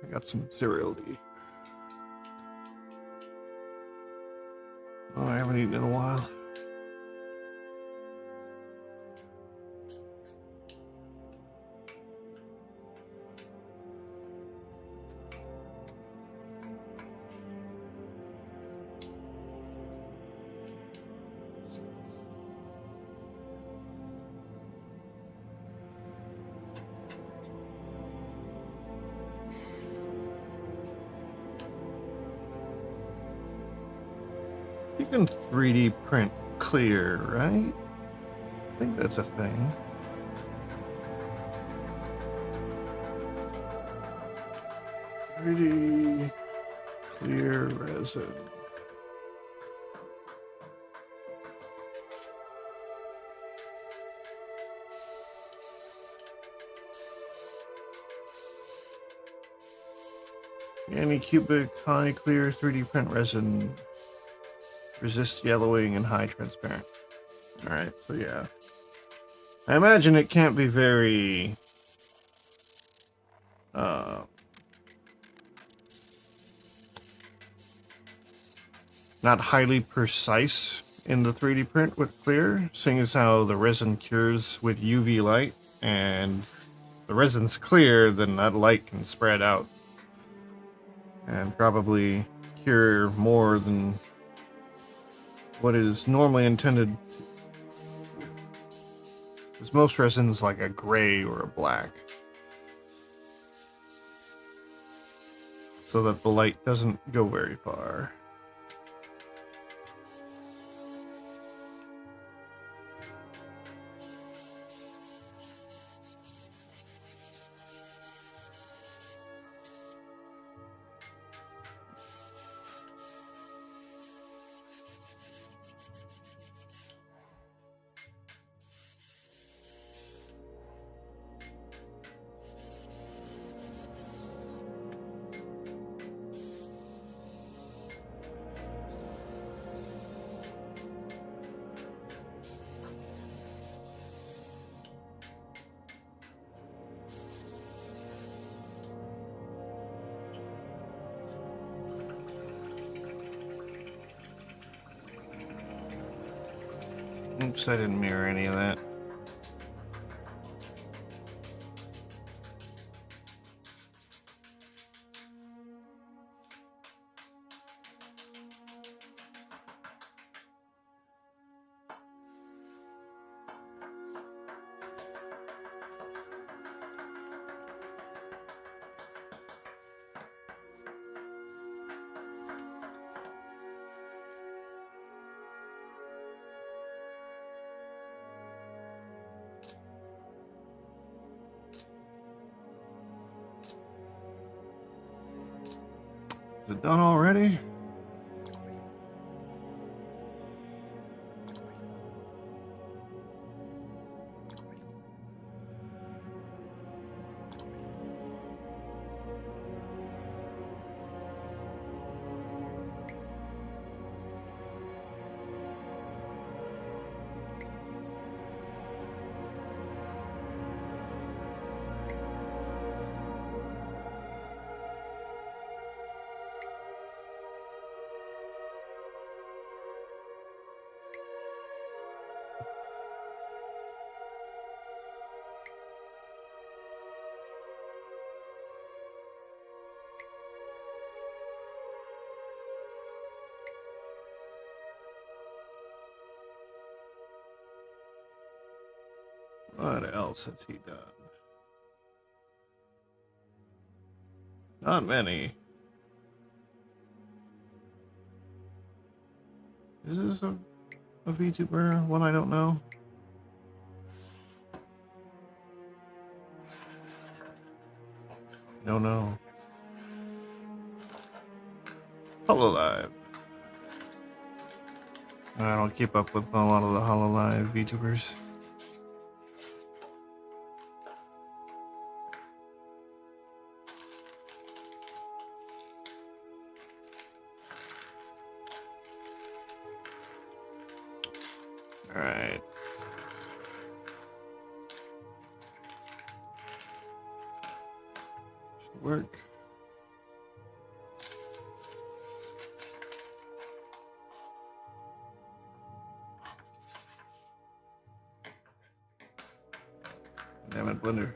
I got some cereal to eat. Oh, I haven't eaten in a while. You can 3D print clear, right? I think that's a thing. Pretty clear resin. Anycubic high clear 3D print resin. Resist yellowing and high transparent. Alright, so yeah. I imagine it can't be very not highly precise in the 3D print with clear, seeing as how the resin cures with UV light, and if the resin's clear, then that light can spread out and probably cure more than what is normally intended. Because most resin's like a gray or a black, so that the light doesn't go very far. Oops, I didn't mirror any of that. Is it done already? What else has he done? Not many. Is this a VTuber? One I don't know? No. HoloLive. I don't keep up with a lot of the HoloLive VTubers. Alright. Work. Damn it, Blender.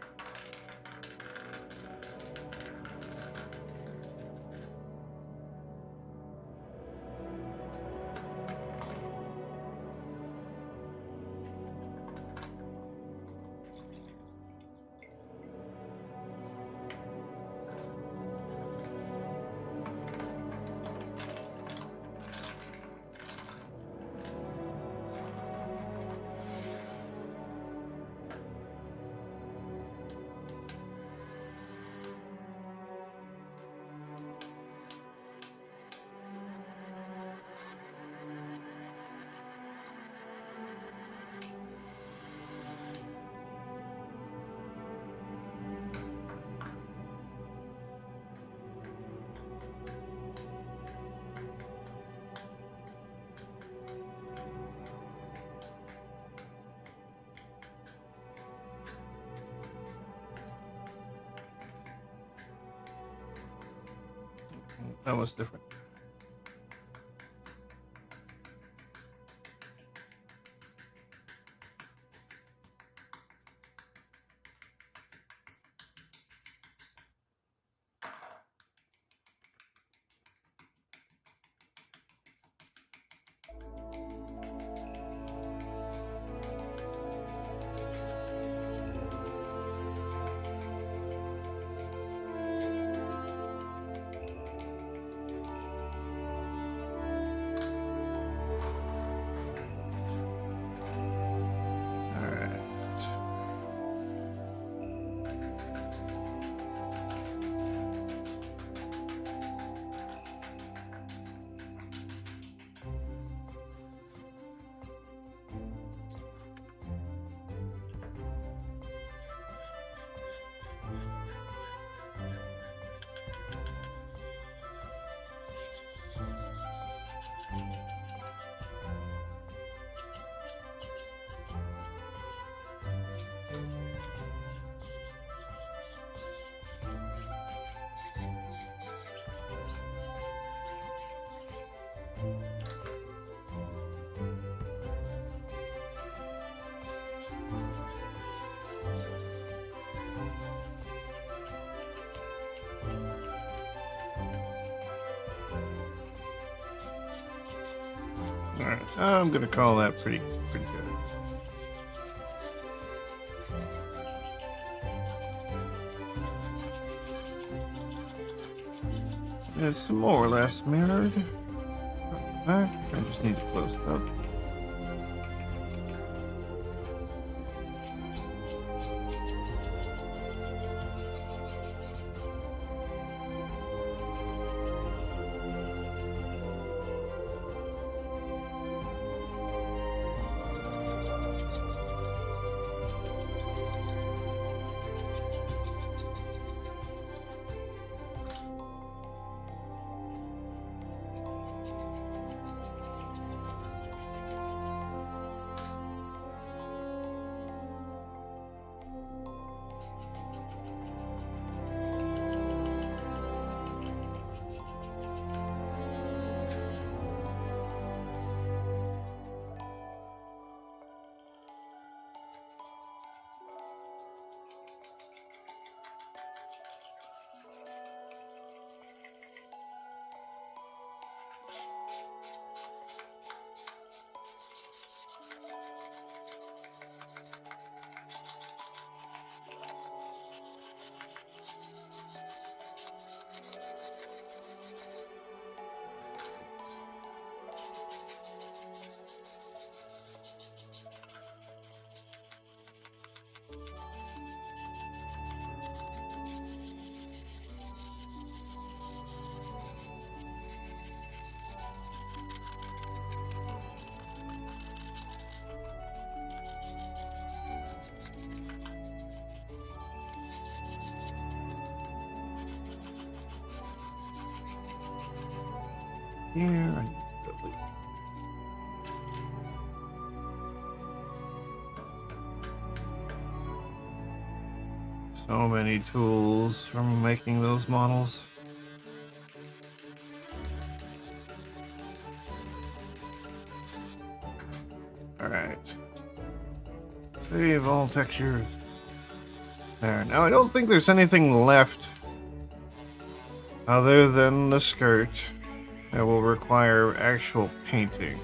That was different. All right, I'm gonna call that pretty good. It's more or less mirrored. Back. I just need to close it up. Here, I need to delete. So many tools from making those models. Alright. Save all textures. There. Now I don't think there's anything left other than the skirt that will require actual painting.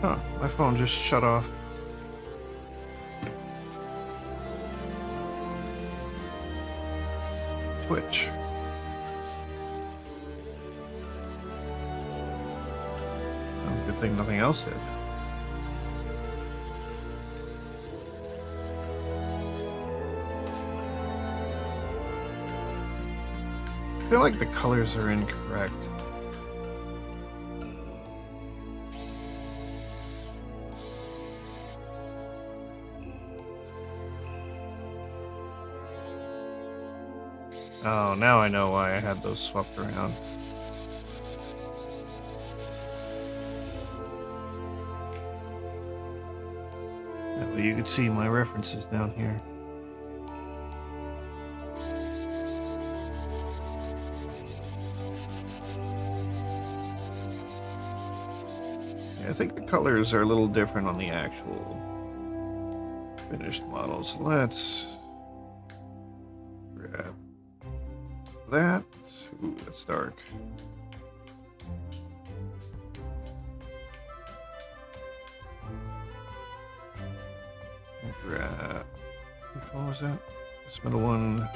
Huh, my phone just shut off. Twitch. Oh, good thing nothing else did. I feel like the colors are incorrect. Oh, now I know why I had those swapped around. That way you could see my references down here. Yeah, I think the colors are a little different on the actual finished models. Let's grab that. Ooh, that's dark. Grab. Which one was that? This middle one.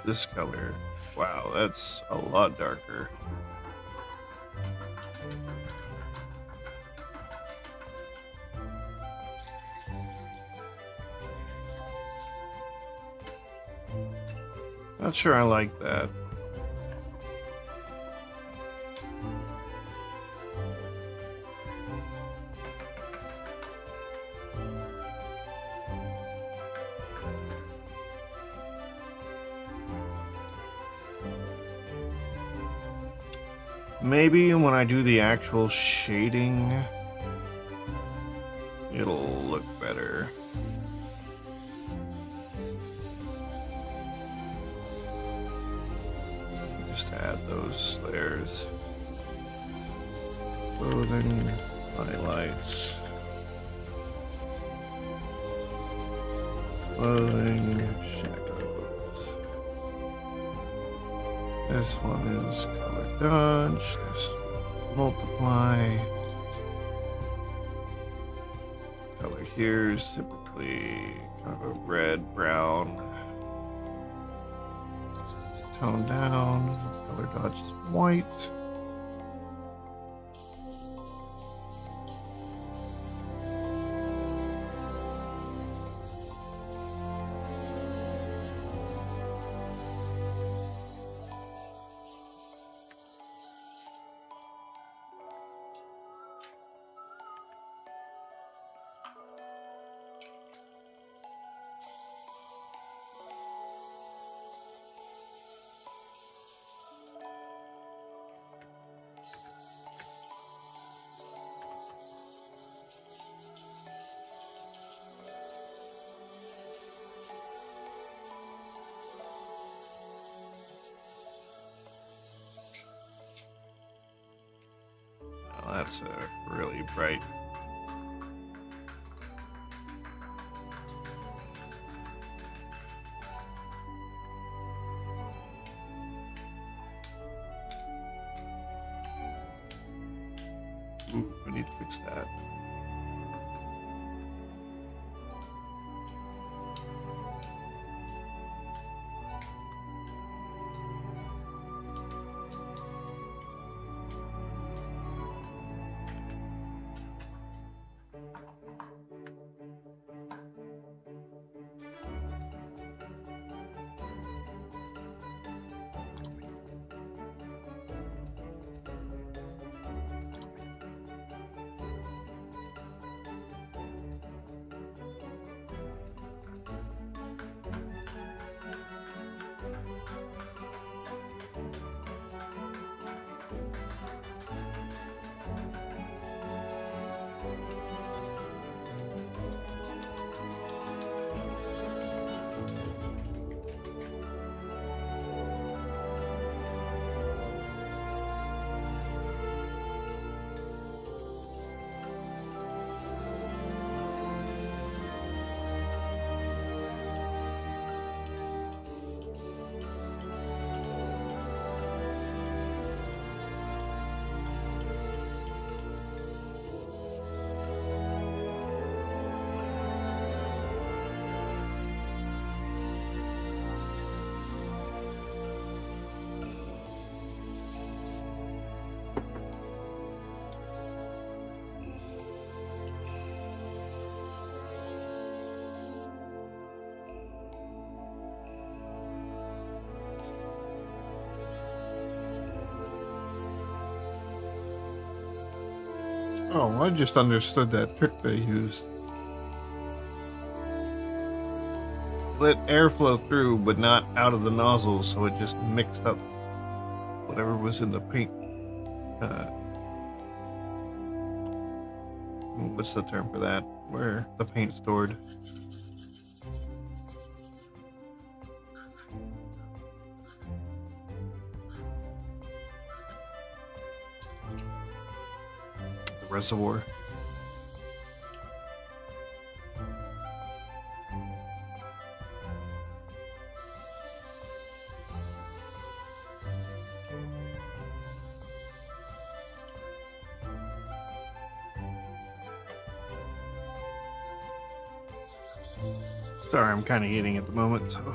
This color. Wow, that's a lot darker. Not sure I like that. Maybe when I do the actual shading, it'll look better. Just add those layers. Clothing, highlights. Clothing, shadows. This one is color dodge. This is multiply. Color here is typically kind of a red, brown. Tone down. Color dodge is white. Well, that's really bright. Ooh, I need to fix that. Oh, I just understood that trick they used. Let air flow through, but not out of the nozzle, so it just mixed up whatever was in the paint. What's the term for that? Where the paint's stored. The reservoir. Sorry, I'm kind of eating at the moment, so.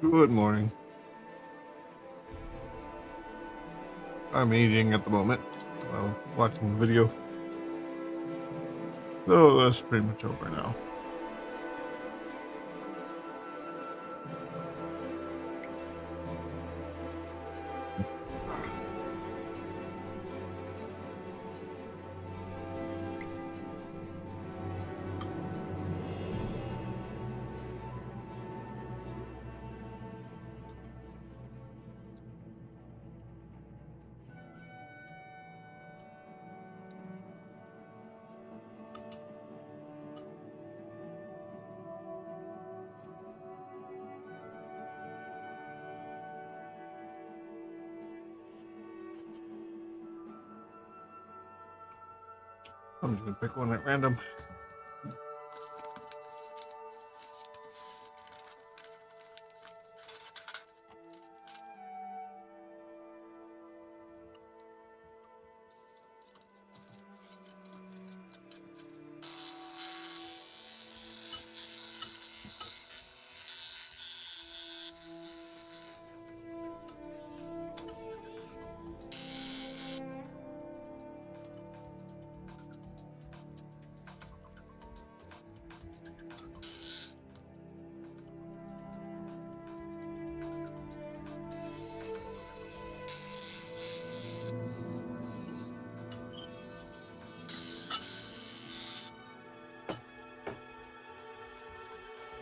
Good morning. I'm eating at the moment while watching the video. So that's pretty much over now. I'm just gonna pick one at random.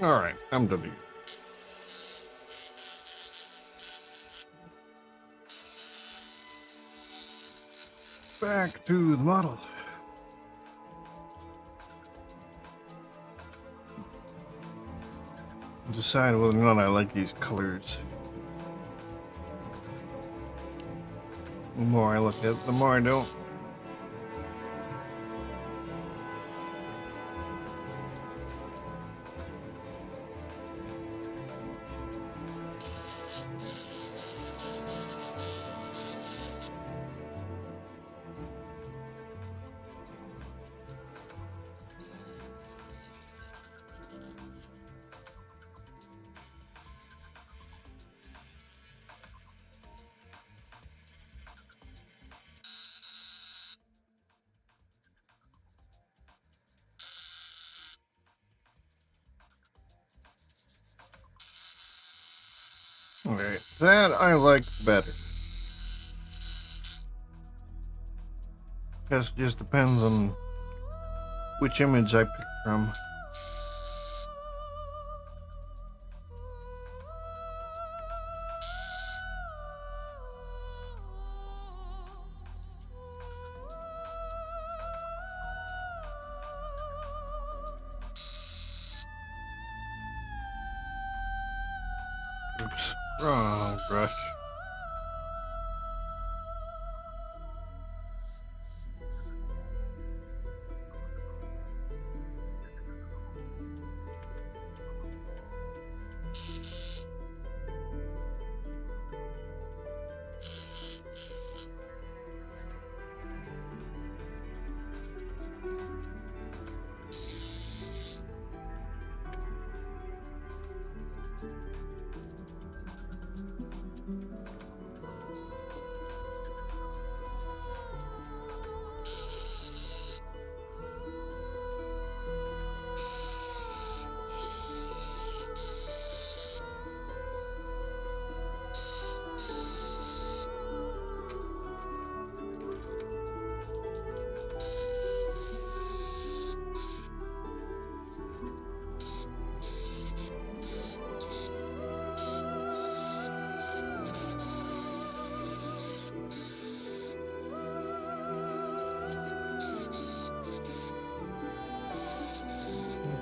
All right, I'm done eating. Back to the model. Decide whether or not I like these colors. The more I look at it, the more I don't. Okay, that I like better. Guess it just depends on which image I pick from. Oops, wrong brush.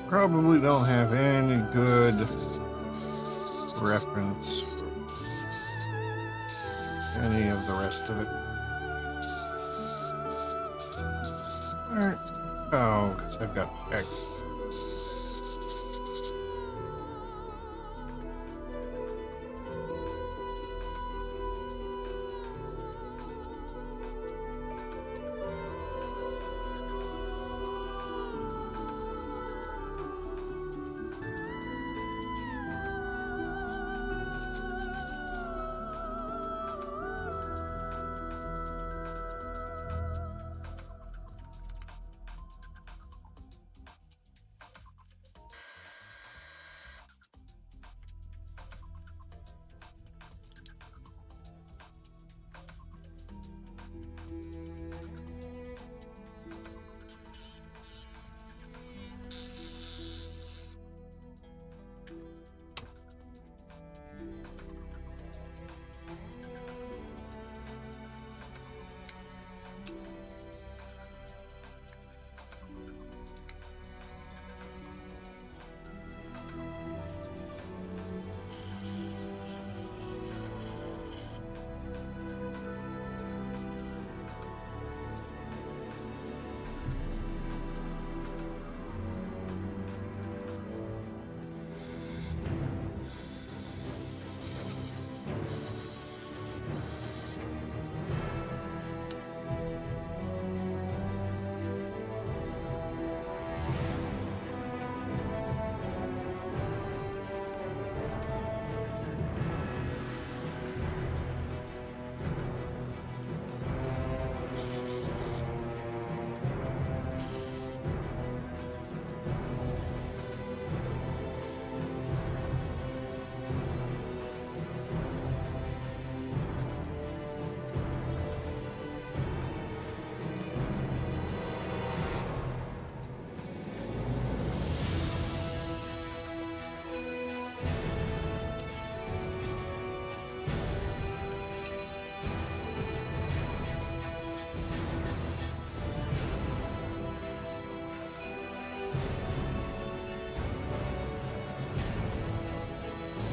Probably don't have any good reference for any of the rest of it. Alright. Oh, because I've got X.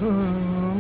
Let's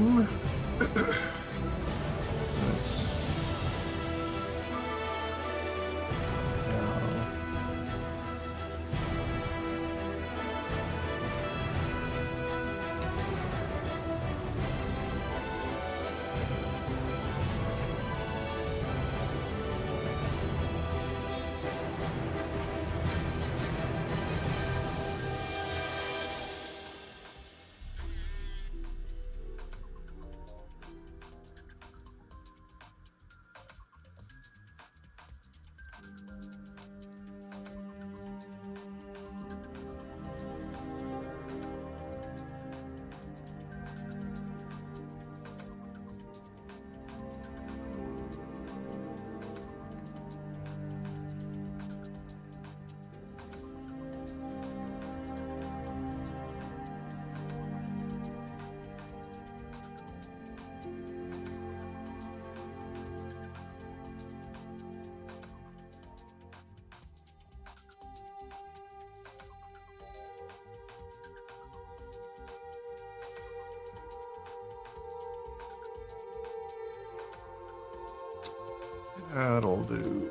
That'll do.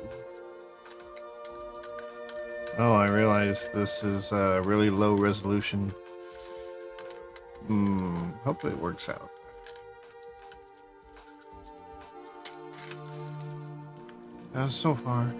Oh, I realize this is really low resolution. Hopefully it works out. So far.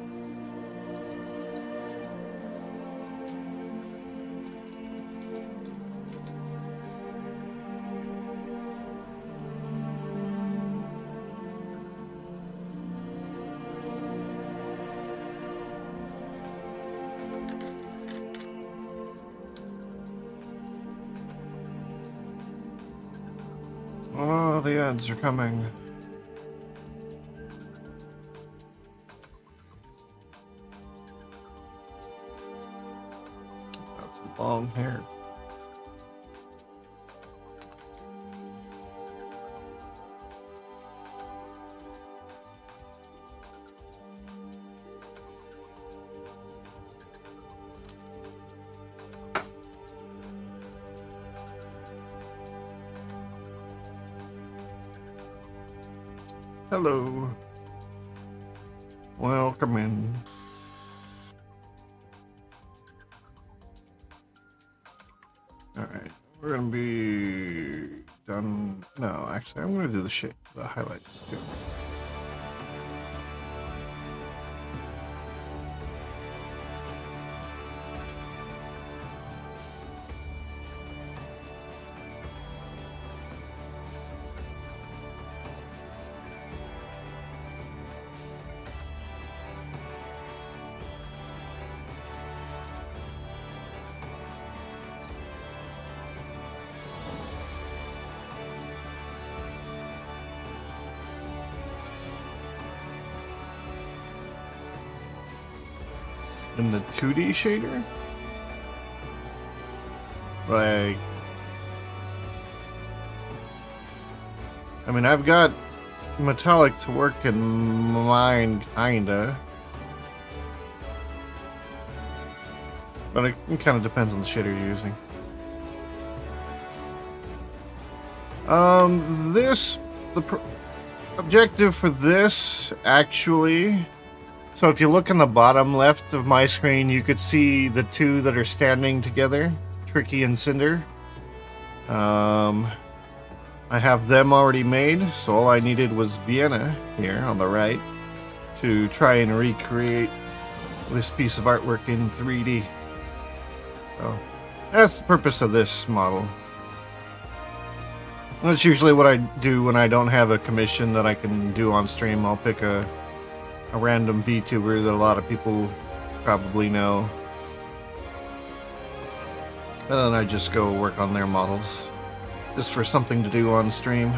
Oh, the ads are coming. Got some long hair. Hello. Welcome in. Alright, we're gonna be done. No, actually, I'm gonna do the highlights too. In the 2D shader? Like, I mean, I've got metallic to work in mine, kinda. But it kind of depends on the shader you're using. The objective for this, actually... So if you look in the bottom left of my screen, you could see the two that are standing together, Tricky and Cinder. I have them already made, so all I needed was Vienna here on the right to try and recreate this piece of artwork in 3D. So that's the purpose of this model. That's usually what I do when I don't have a commission that I can do on stream. I'll pick a random VTuber that a lot of people probably know. And then I just go work on their models. Just for something to do on stream.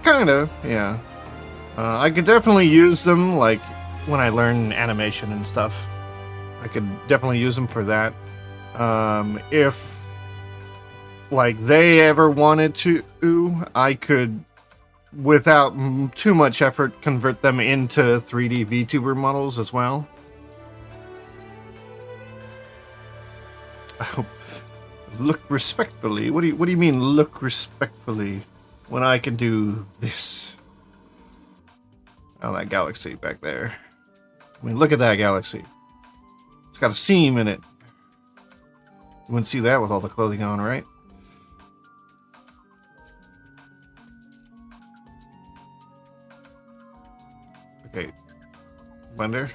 Kinda, yeah. I could definitely use them, like, when I learn animation and stuff. I could definitely use them for that. If, like, they ever wanted to, I could, without too much effort, convert them into 3D VTuber models as well. Oh, look respectfully? What do you mean, look respectfully? When I can do this. Oh, that galaxy back there. I mean, look at that galaxy. It's got a seam in it. You wouldn't see that with all the clothing on, right? Okay. Blender.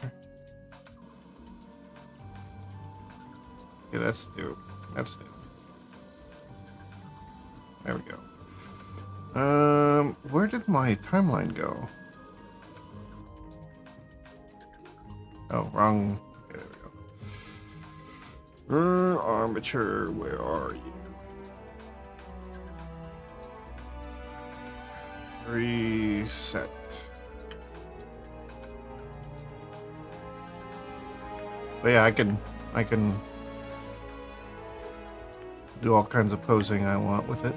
Okay, that's new. That's new. There we go. Where did my timeline go? Oh, wrong. Okay, there we go. Armature, where are you? Reset. But yeah, I can do all kinds of posing I want with it.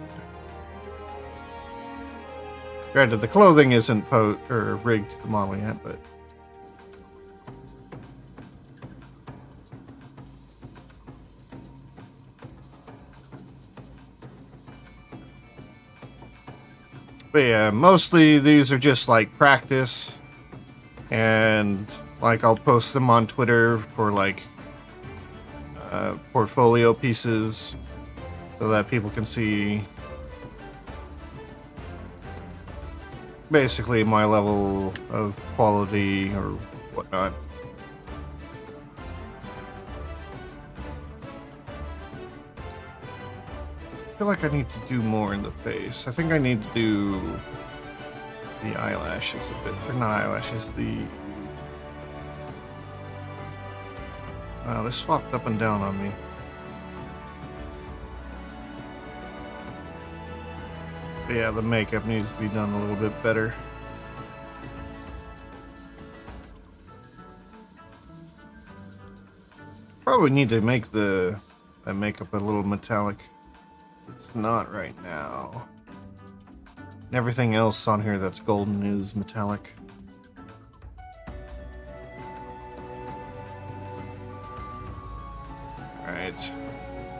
Granted, the clothing isn't rigged to the model yet, but But yeah, mostly these are just like practice, and like I'll post them on Twitter for like portfolio pieces so that people can see basically my level of quality or whatnot. I feel like I need to do more in the face. I think I need to do the eyelashes a bit. Or not eyelashes, the... Wow, this swapped up and down on me. But yeah, the makeup needs to be done a little bit better. Probably need to make that makeup a little metallic. It's not right now. And everything else on here that's golden is metallic. Alright.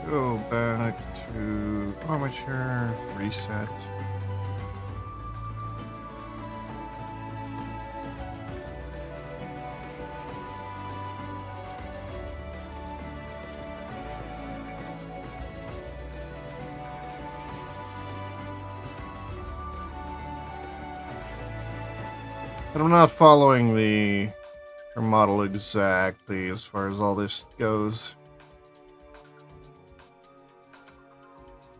Go back to armature, reset. But I'm not following her model exactly as far as all this goes.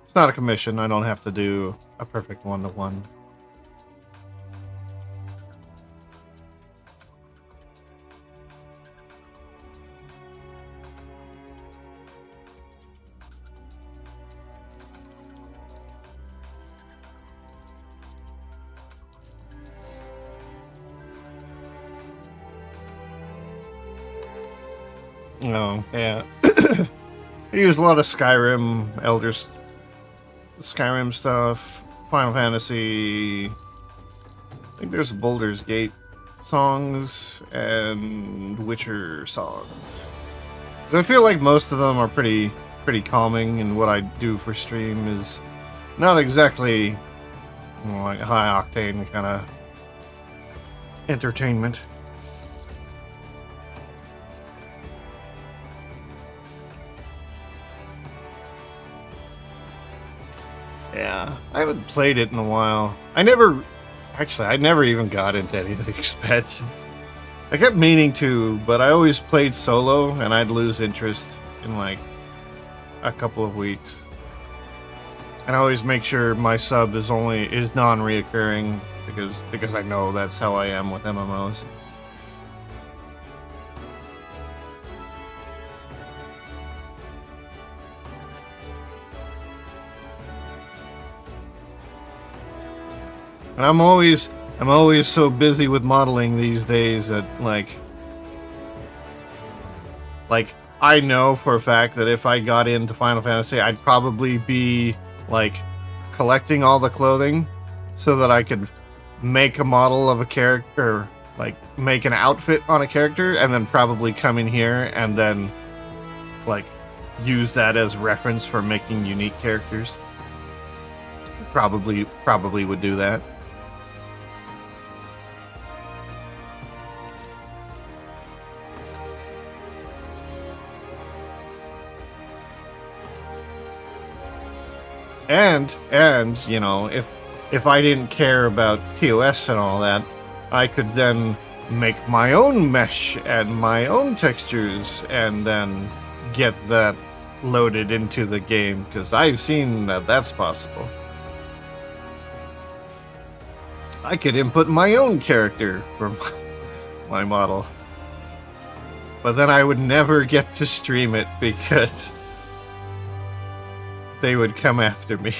It's not a commission. I don't have to do a perfect one-to-one. Oh, yeah. I use a lot of Skyrim, Skyrim stuff, Final Fantasy. I think there's Baldur's Gate songs and Witcher songs. So I feel like most of them are pretty calming, and what I do for stream is not exactly, you know, like high octane kind of entertainment. Yeah, I haven't played it in a while. I never even got into any of the expansions. I kept meaning to, but I always played solo, and I'd lose interest in like a couple of weeks. And I always make sure my sub is non-reoccurring because I know that's how I am with MMOs. And I'm always so busy with modeling these days that like I know for a fact that if I got into Final Fantasy, I'd probably be like collecting all the clothing so that I could make a model of a character, like make an outfit on a character, and then probably come in here and then like use that as reference for making unique characters. Probably would do that. And you know, if I didn't care about TOS and all that, I could then make my own mesh and my own textures and then get that loaded into the game, because I've seen that that's possible. I could input my own character for my model. But then I would never get to stream it because they would come after me.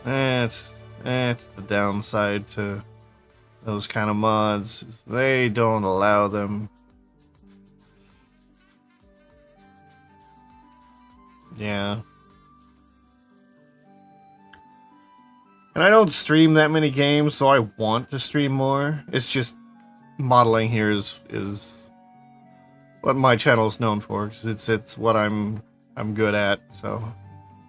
That's the downside to those kind of mods. They don't allow them. Yeah. And I don't stream that many games, so I want to stream more. It's just modeling here is what my channel is known for, 'cause it's what I'm good at. So,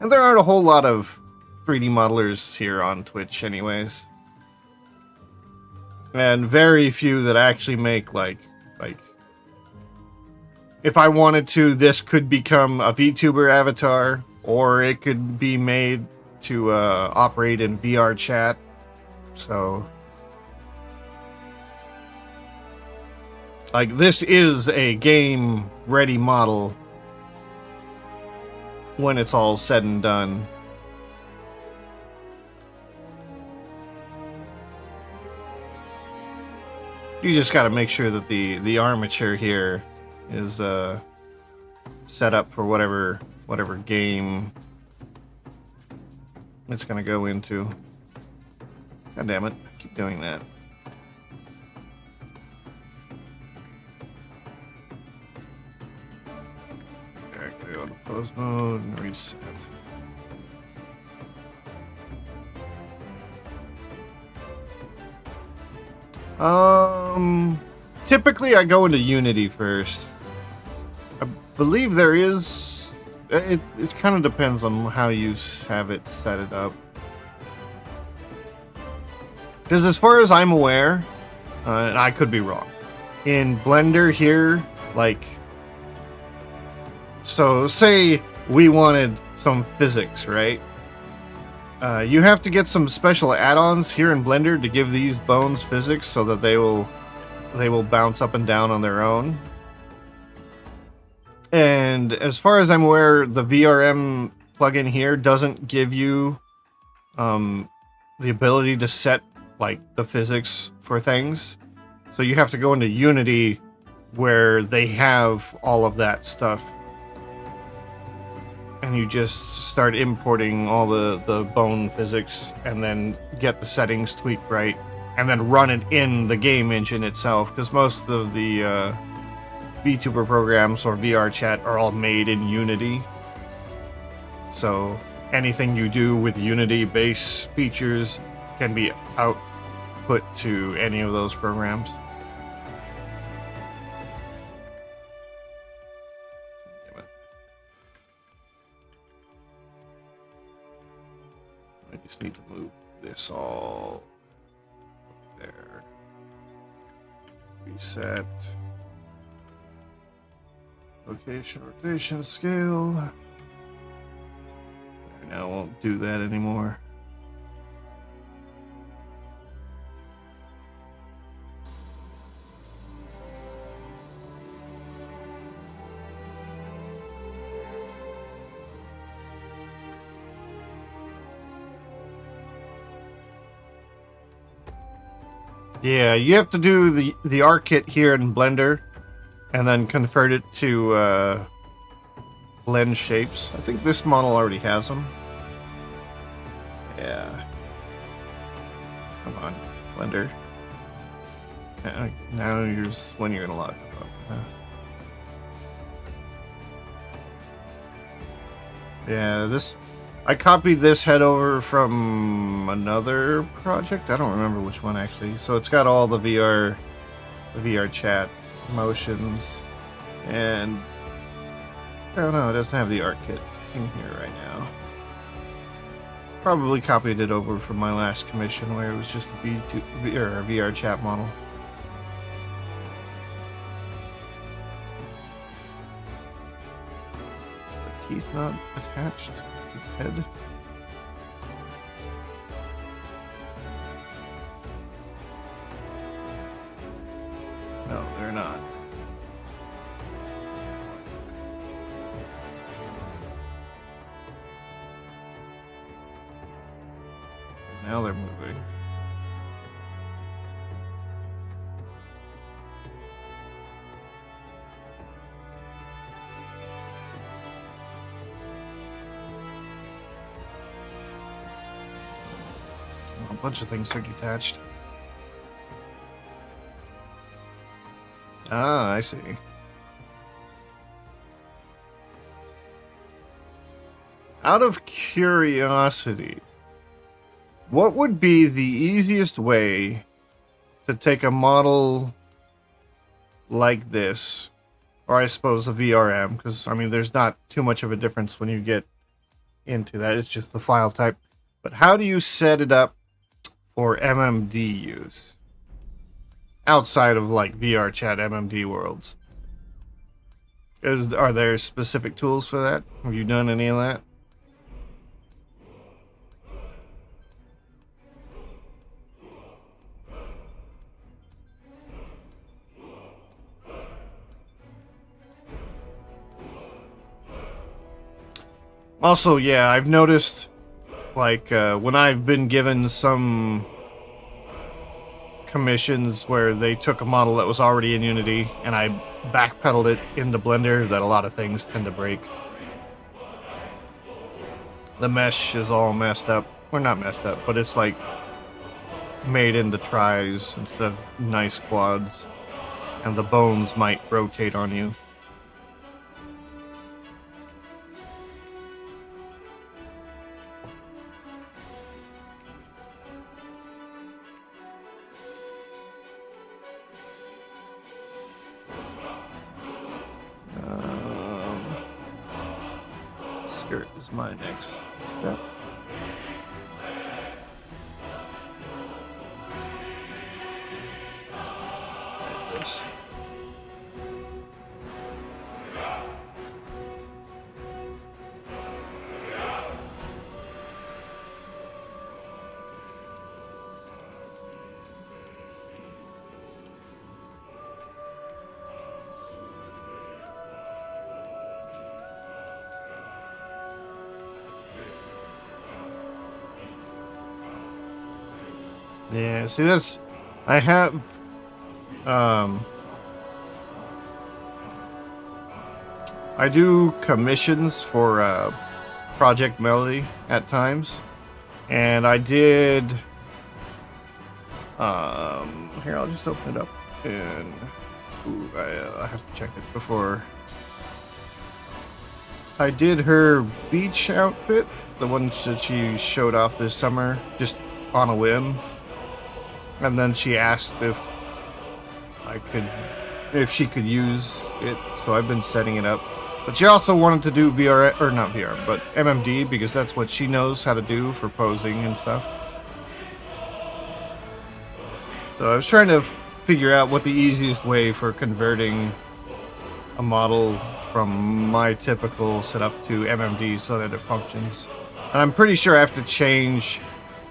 and there aren't a whole lot of 3D modelers here on Twitch, anyways, and very few that actually make like. If I wanted to, this could become a VTuber avatar, or it could be made to operate in VR chat. So, like, this is a game-ready model when it's all said and done. You just gotta make sure that the armature here is set up for whatever game it's gonna go into. God damn it, keep doing that. Okay, go to pose mode and reset. Typically I go into Unity first. I believe there is... It kind of depends on how you have it set it up. Because as far as I'm aware, and I could be wrong, in Blender here, like... So, say we wanted some physics, right? You have to get some special add-ons here in Blender to give these bones physics so that they will bounce up and down on their own. And as far as I'm aware, the VRM plugin here doesn't give you the ability to set like the physics for things. So you have to go into Unity where they have all of that stuff. And you just start importing all the bone physics and then get the settings tweaked right. And then run it in the game engine itself, because most of the VTuber programs or VR chat are all made in Unity. So anything you do with Unity base features can be output to any of those programs. I just need to move this all there. Reset. Location, rotation, scale. Now I won't do that anymore. Yeah, you have to do the ARC kit here in Blender, and then convert it to blend shapes. I think this model already has them. Yeah. Come on, Blender. Now here's when you're gonna lock it up. Yeah, this. I copied this head over from another project. I don't remember which one actually. So it's got all the VR chat motions, and I don't know, it doesn't have the art kit in here right now. Probably copied it over from my last commission where it was just a VR chat model. The teeth not attached to the head. No, they're not. Now they're moving. A bunch of things are detached. Ah, I see. Out of curiosity, what would be the easiest way to take a model like this, or I suppose a VRM, because I mean there's not too much of a difference when you get into that, it's just the file type. But how do you set it up for MMD use? Outside of like VR chat MMD worlds. Are there specific tools for that? Have you done any of that? Also, yeah, I've noticed, like, when I've been given some commissions where they took a model that was already in Unity and I backpedaled it into Blender, that a lot of things tend to break. The mesh is all messed up. Well, not messed up, but it's like made into tries instead of nice quads. And the bones might rotate on you. Skirt is my next step. Yes. Yeah, see that's I have I do commissions for Project Melody at times. And I did here I'll just open it up and I have to check it before. I did her beach outfit, the one that she showed off this summer, just on a whim. And then she asked if she could use it, so I've been setting it up. But she also wanted to do VR, or not VR, but MMD, because that's what she knows how to do for posing and stuff. So I was trying to figure out what the easiest way for converting a model from my typical setup to MMD so that it functions. And I'm pretty sure I have to change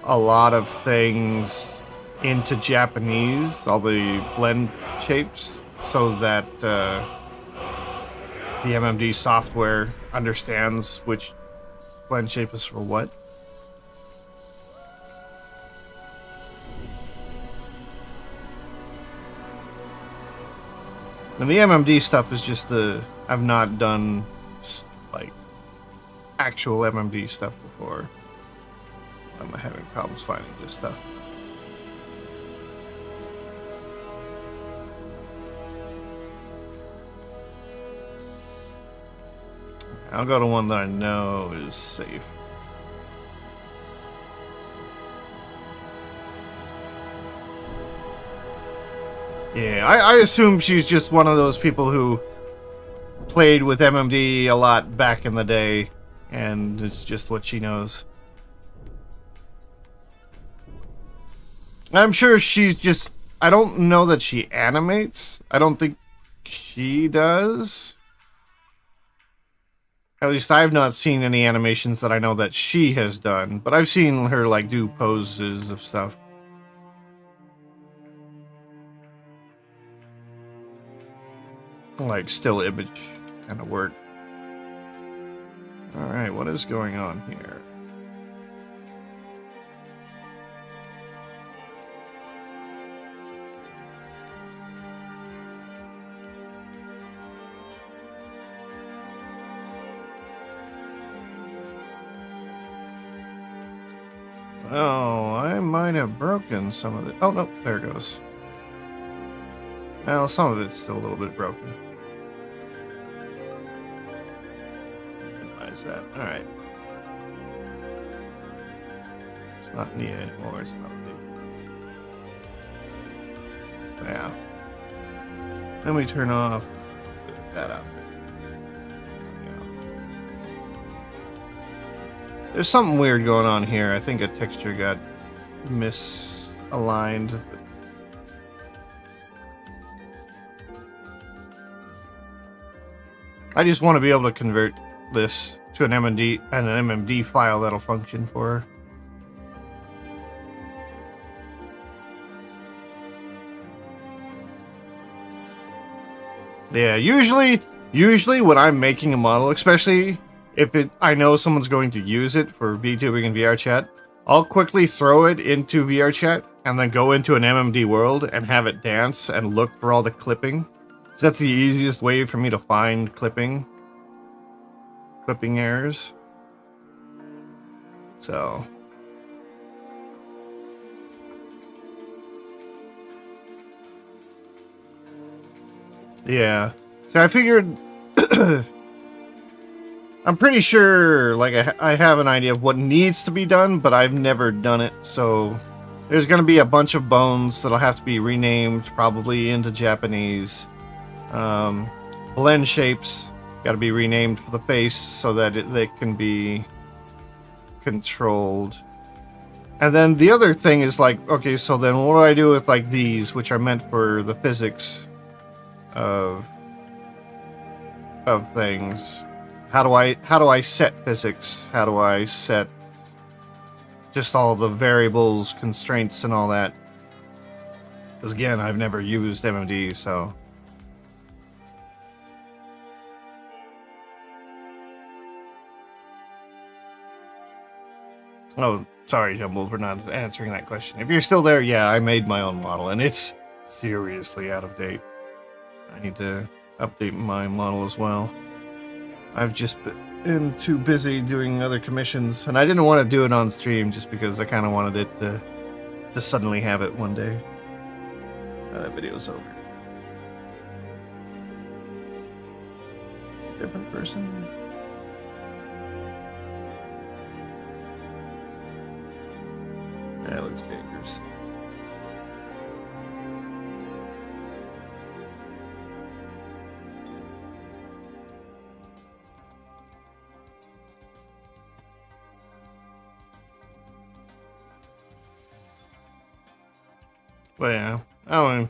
a lot of things into Japanese, all the blend shapes, so that the MMD software understands which blend shape is for what. And the MMD stuff is just I've not done like actual MMD stuff before. I'm having problems finding this stuff. I'll go to one that I know is safe. Yeah, I assume she's just one of those people who played with MMD a lot back in the day, and it's just what she knows. I'm sure she's just... I don't know that she animates. I don't think she does. At least I've not seen any animations that I know that she has done, but I've seen her like do poses of stuff. Like still image kind of work. Alright, what is going on here? Oh, I might have broken some of it. Oh, no, there it goes. Well, some of it's still a little bit broken. Minimize that. Alright. not Nia anymore, it's Melody. Yeah. Let me turn off that up. There's something weird going on here. I think a texture got misaligned. I just want to be able to convert this to an MMD and an MMD file that'll function for her. Yeah, usually when I'm making a model, especially if I know someone's going to use it for VTubing and VR chat, I'll quickly throw it into VR chat and then go into an MMD world and have it dance and look for all the clipping. So that's the easiest way for me to find clipping errors. So yeah. So I figured I'm pretty sure, like, I have an idea of what needs to be done, but I've never done it, so there's going to be a bunch of bones that'll have to be renamed, probably into Japanese. Blend shapes got to be renamed for the face so that they can be controlled. And then the other thing is, like, okay, so then what do I do with, like, these, which are meant for the physics of things? How do I set physics? How do I set just all the variables, constraints, and all that? Because again, I've never used MMD, so. Oh, sorry, Jumble, for not answering that question. If you're still there, yeah, I made my own model, and it's seriously out of date. I need to update my model as well. I've just been too busy doing other commissions, and I didn't want to do it on stream just because I kind of wanted it to suddenly have it one day. That video's over. It's a different person. That looks dangerous. But yeah, I don't know.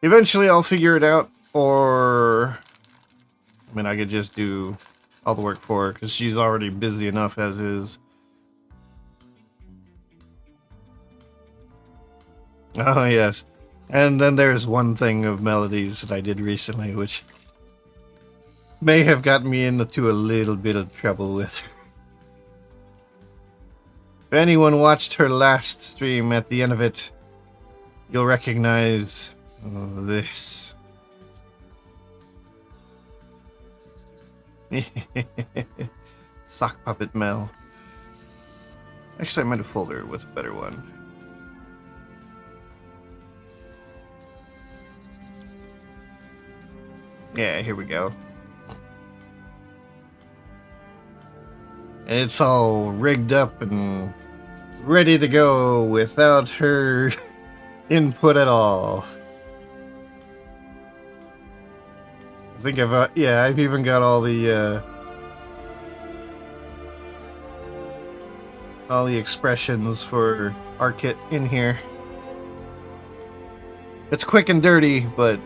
Eventually I'll figure it out, or I mean, I could just do all the work for her, because she's already busy enough as is. Oh, yes. And then there's one thing of Melodies that I did recently, which may have gotten me into a little bit of trouble with her. If anyone watched her last stream, at the end of it, you'll recognize this. Sock Puppet Mel. Actually, I might have fooled her with a better one. Yeah, here we go. And it's all rigged up and ready to go without her input at all. I think I've even got all the expressions for ARKit in here. It's quick and dirty, but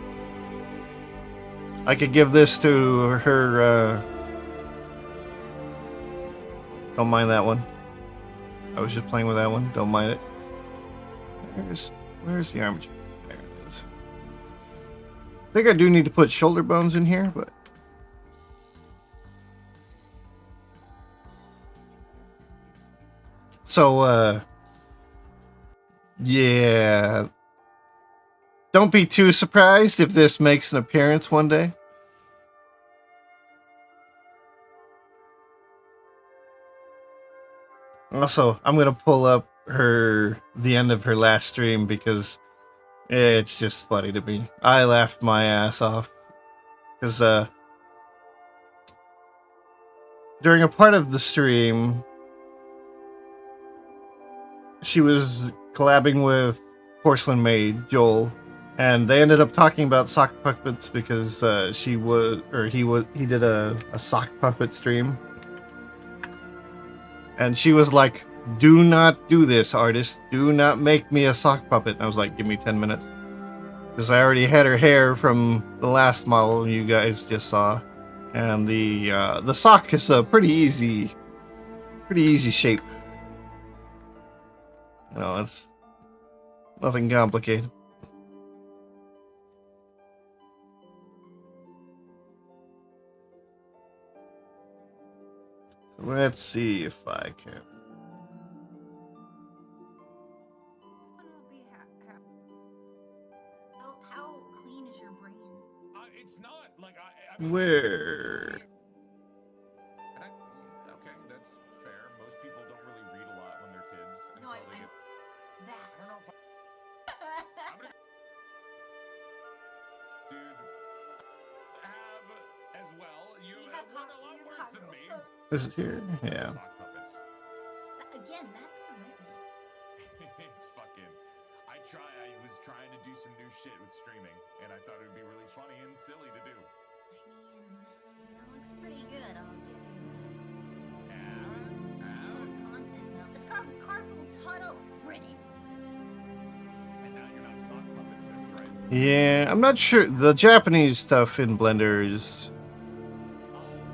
I could give this to her, don't mind that one. I was just playing with that one, don't mind it. Where's the armature? There it is. I think I do need to put shoulder bones in here, but... So, yeah. Don't be too surprised if this makes an appearance one day. Also, I'm gonna pull up the end of her last stream because it's just funny to me. I laughed my ass off because during a part of the stream, she was collabing with Porcelain Maid Joel, and they ended up talking about sock puppets because he did a sock puppet stream, and she was like, "Do not do this, artist. Do not make me a sock puppet." And I was like, "Give me 10 minutes," because I already had her hair from the last model you guys just saw, and the sock is a pretty easy shape. No, it's nothing complicated. Let's see if I can. How clean is your brain? It's not like Where? Okay, that's fair. Most people don't really read a lot when they're kids. No, until they get... that. I don't know if I'm gonna... Dude, have as well. You have one a lot worse than me. Is it here? Yeah. Sock puppets. Again, that's commitment. It's fucking... I was trying to do some new shit with streaming, and I thought it would be really funny and silly to do. I mean, that looks pretty good. I'll give you that. Yeah. Content now. It's called Carpool Tunnel, British. And now you're not sock puppet sis, right? Yeah, I'm not sure. The Japanese stuff in Blender is...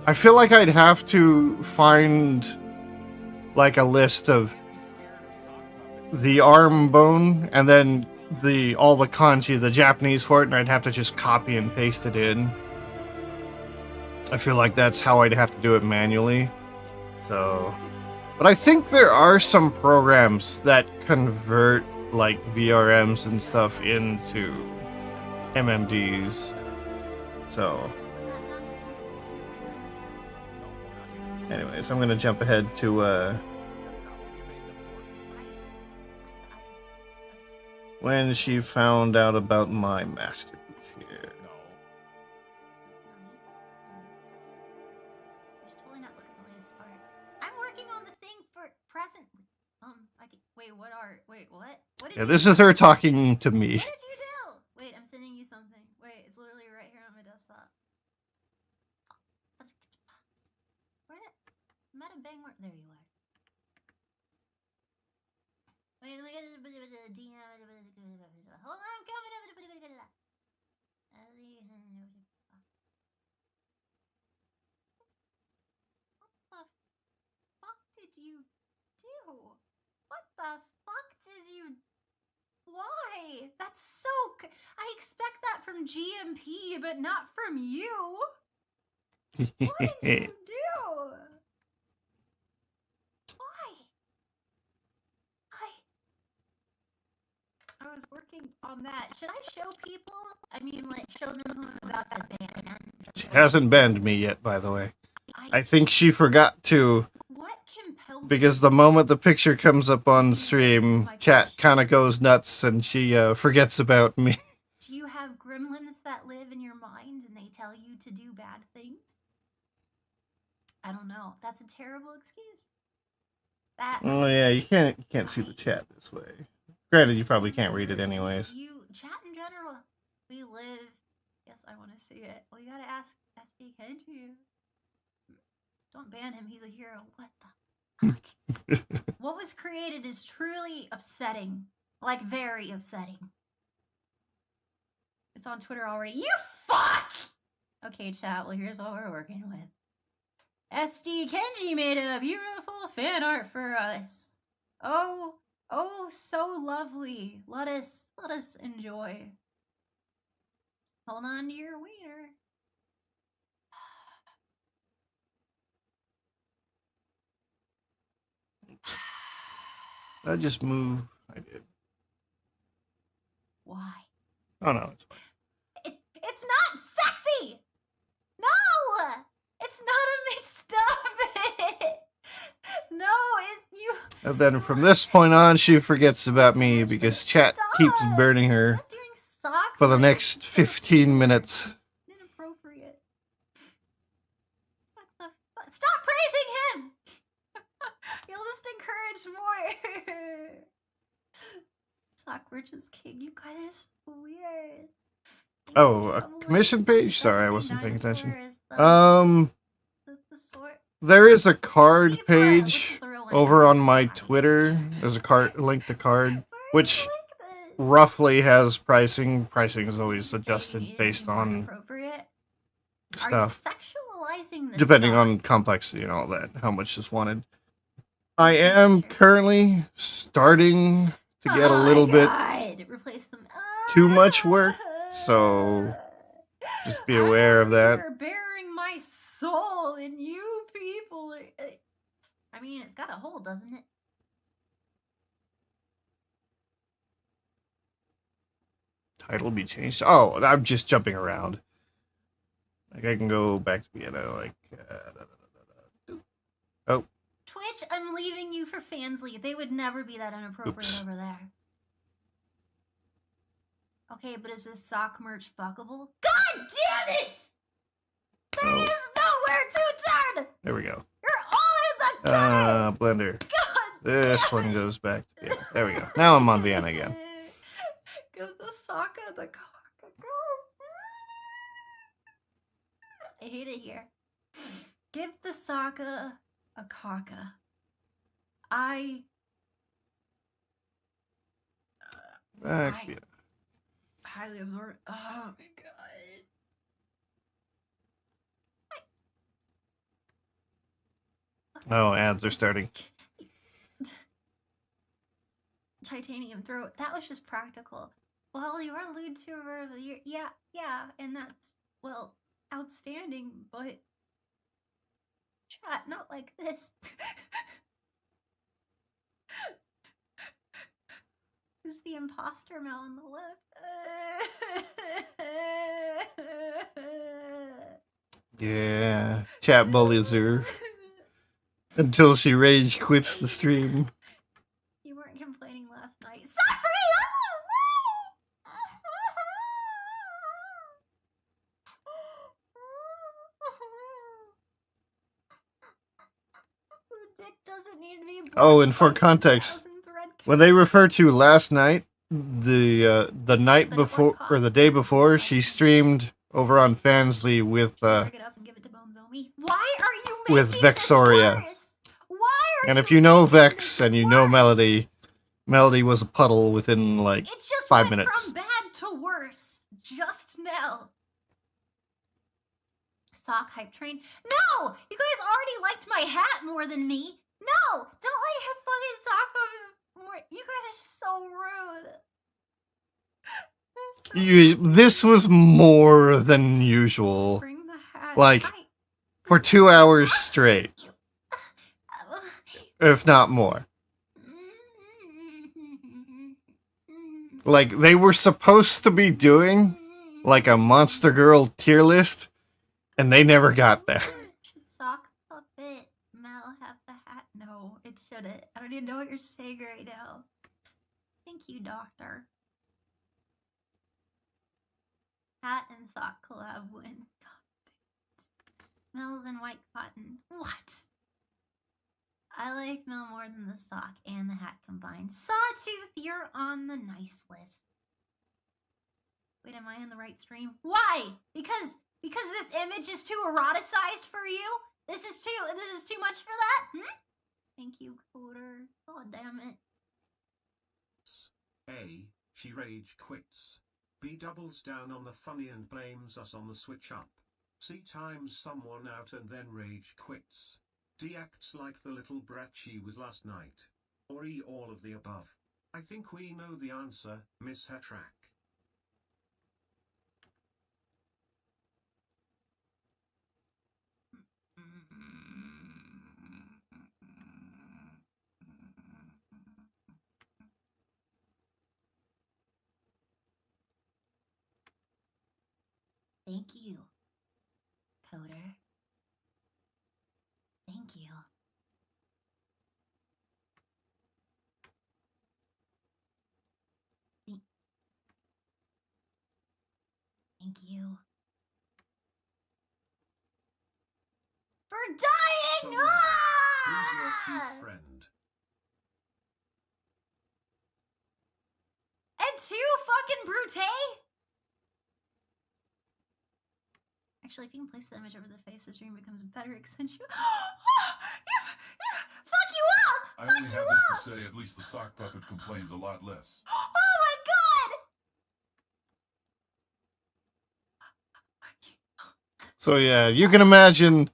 I feel like I'd have to find like a list of the arm bone and then all the kanji, the Japanese for it, and I'd have to just copy and paste it in. I feel like that's how I'd have to do it manually. So, but I think there are some programs that convert like VRMs and stuff into MMDs. So, anyways, I'm gonna jump ahead to when she found out about my masterpiece here. Totally not look at the latest art. I'm working on the thing for presently. Wait, what art? Wait, what? What did Yeah, you this do? is her talking to me. What did you do? Wait, I'm sending you something. Wait, it's literally right here on my desktop. Where did Meta Bang? There you are. Wait, let me get a DM. Hold on, I'm coming. What the fuck did you do? What the fuck did you... Why? That's so... I expect that from GMP, but not from you. What did you do? Why? I was working on that. Should I show people? I mean, like, show them about that band. She hasn't banned me yet, by the way. I think she forgot to, What compelled because the moment the picture comes up on stream, chat kind of goes nuts and she forgets about me. Do you have gremlins that live in your mind and they tell you to do bad things? I don't know. That's a terrible excuse. That Oh yeah, you can't see the chat this way. Granted, you probably can't read it anyways. You chat in general. We live. Yes, I want to see it. Well, you gotta ask SD Kenji. Don't ban him. He's a hero. What the fuck? What was created is truly upsetting. Like, very upsetting. It's on Twitter already. You fuck! Okay, chat. Well, here's what we're working with. SD Kenji made a beautiful fan art for us. Oh, so lovely. Let us enjoy. Hold on to your wiener. I just move. I did. Why? Oh no, it's fine. It's not sexy! No! It's not a stop it! No, it's you. And then from this point on, she forgets about me because chat keeps burning her I'm not doing socks for the with next 15 minutes. Inappropriate. What the fuck? Stop praising him! You'll just encourage more. Sock Merchant's King. You guys are so weird. Oh, a commission page? Sorry, I wasn't paying attention. The sword. There is a card Libra, which page is the real one. over on my Twitter. There's a card link to card, which roughly has pricing. Pricing is always adjusted based on appropriate stuff, sexualizing the depending sock. on complexity and all that, how much is wanted. I am currently starting to get a little bit Replace them. too much work, so just be aware of that. You're bearing my soul, and you people. I mean, it's got a hole, doesn't it? Title be changed. Oh, I'm just jumping around. Like I can go back to Vienna. Like, oh, Twitch, I'm leaving you for Fansly. They would never be that inappropriate Oops. over there. Okay, but is this sock merch fuckable? God damn it! There Oh. is nowhere to turn! there we go. You're all in the gutter! Blender. God This damn one it. goes back to Vienna. There we go. Now I'm on Vienna again. Give the Sokka the cock. I hate it here. Give the Sokka a caca. Back to I- Vienna. highly absorbed. Oh my god. Oh, ads are starting. Titanium throat. That was just practical. Well, you are lewd to a yeah, and that's, well, outstanding, but chat, not like this. Who's the imposter Mel on the left? Yeah. Chat bullies her until she rage quits the stream. You weren't complaining last night. Stop Dick doesn't need to be Oh, and for brushed by context, 2,000 thread when they counts. refer to last night, the night before or the day before, she streamed over on Fansly with Pick it up and give it to Bonzomi. Why are you making with this Vexoria. worse? Why are And you if you know making Vex this and you know worse? Melody, Melody was a puddle within like It just 5 went minutes. from bad to worse just now. Sock hype train. No! You guys already liked my hat more than me. No! Don't like fucking sock more. You guys are so rude. They're so This was more than usual. Bring the hat. Like, for 2 hours straight, if not more. Like, they were supposed to be doing like a Monster Girl tier list, and they never got there. Should sock puppet Mel have the hat? No, it shouldn't. I don't even know what you're saying right now. Thank you, doctor. Hat and sock collab win. God. Mel's in white cotton. What? I like Mel more than the sock and the hat combined. Sawtooth, you're on the nice list. Wait, am I on the right stream? Why? Because this image is too eroticized for you? This is too much for that? Hmm? Thank you, Coder. God damn it. A. She rage quits. B. Doubles down on the funny and blames us on the switch up. C. Times someone out and then rage quits. D. Acts like the little brat she was last night. Or E. All of the above. I think we know the answer, Miss Hattrack. Thank you, Coder. Thank you. Thank you. For So dying! now, who's your Ah! cute friend? too, fucking Brute? Actually, if you can place the image over the face, the stream becomes better accentuated. Fuck you all! I Fuck only you have all! this to say, at least the sock puppet complains a lot less. Oh my god! So yeah, you can imagine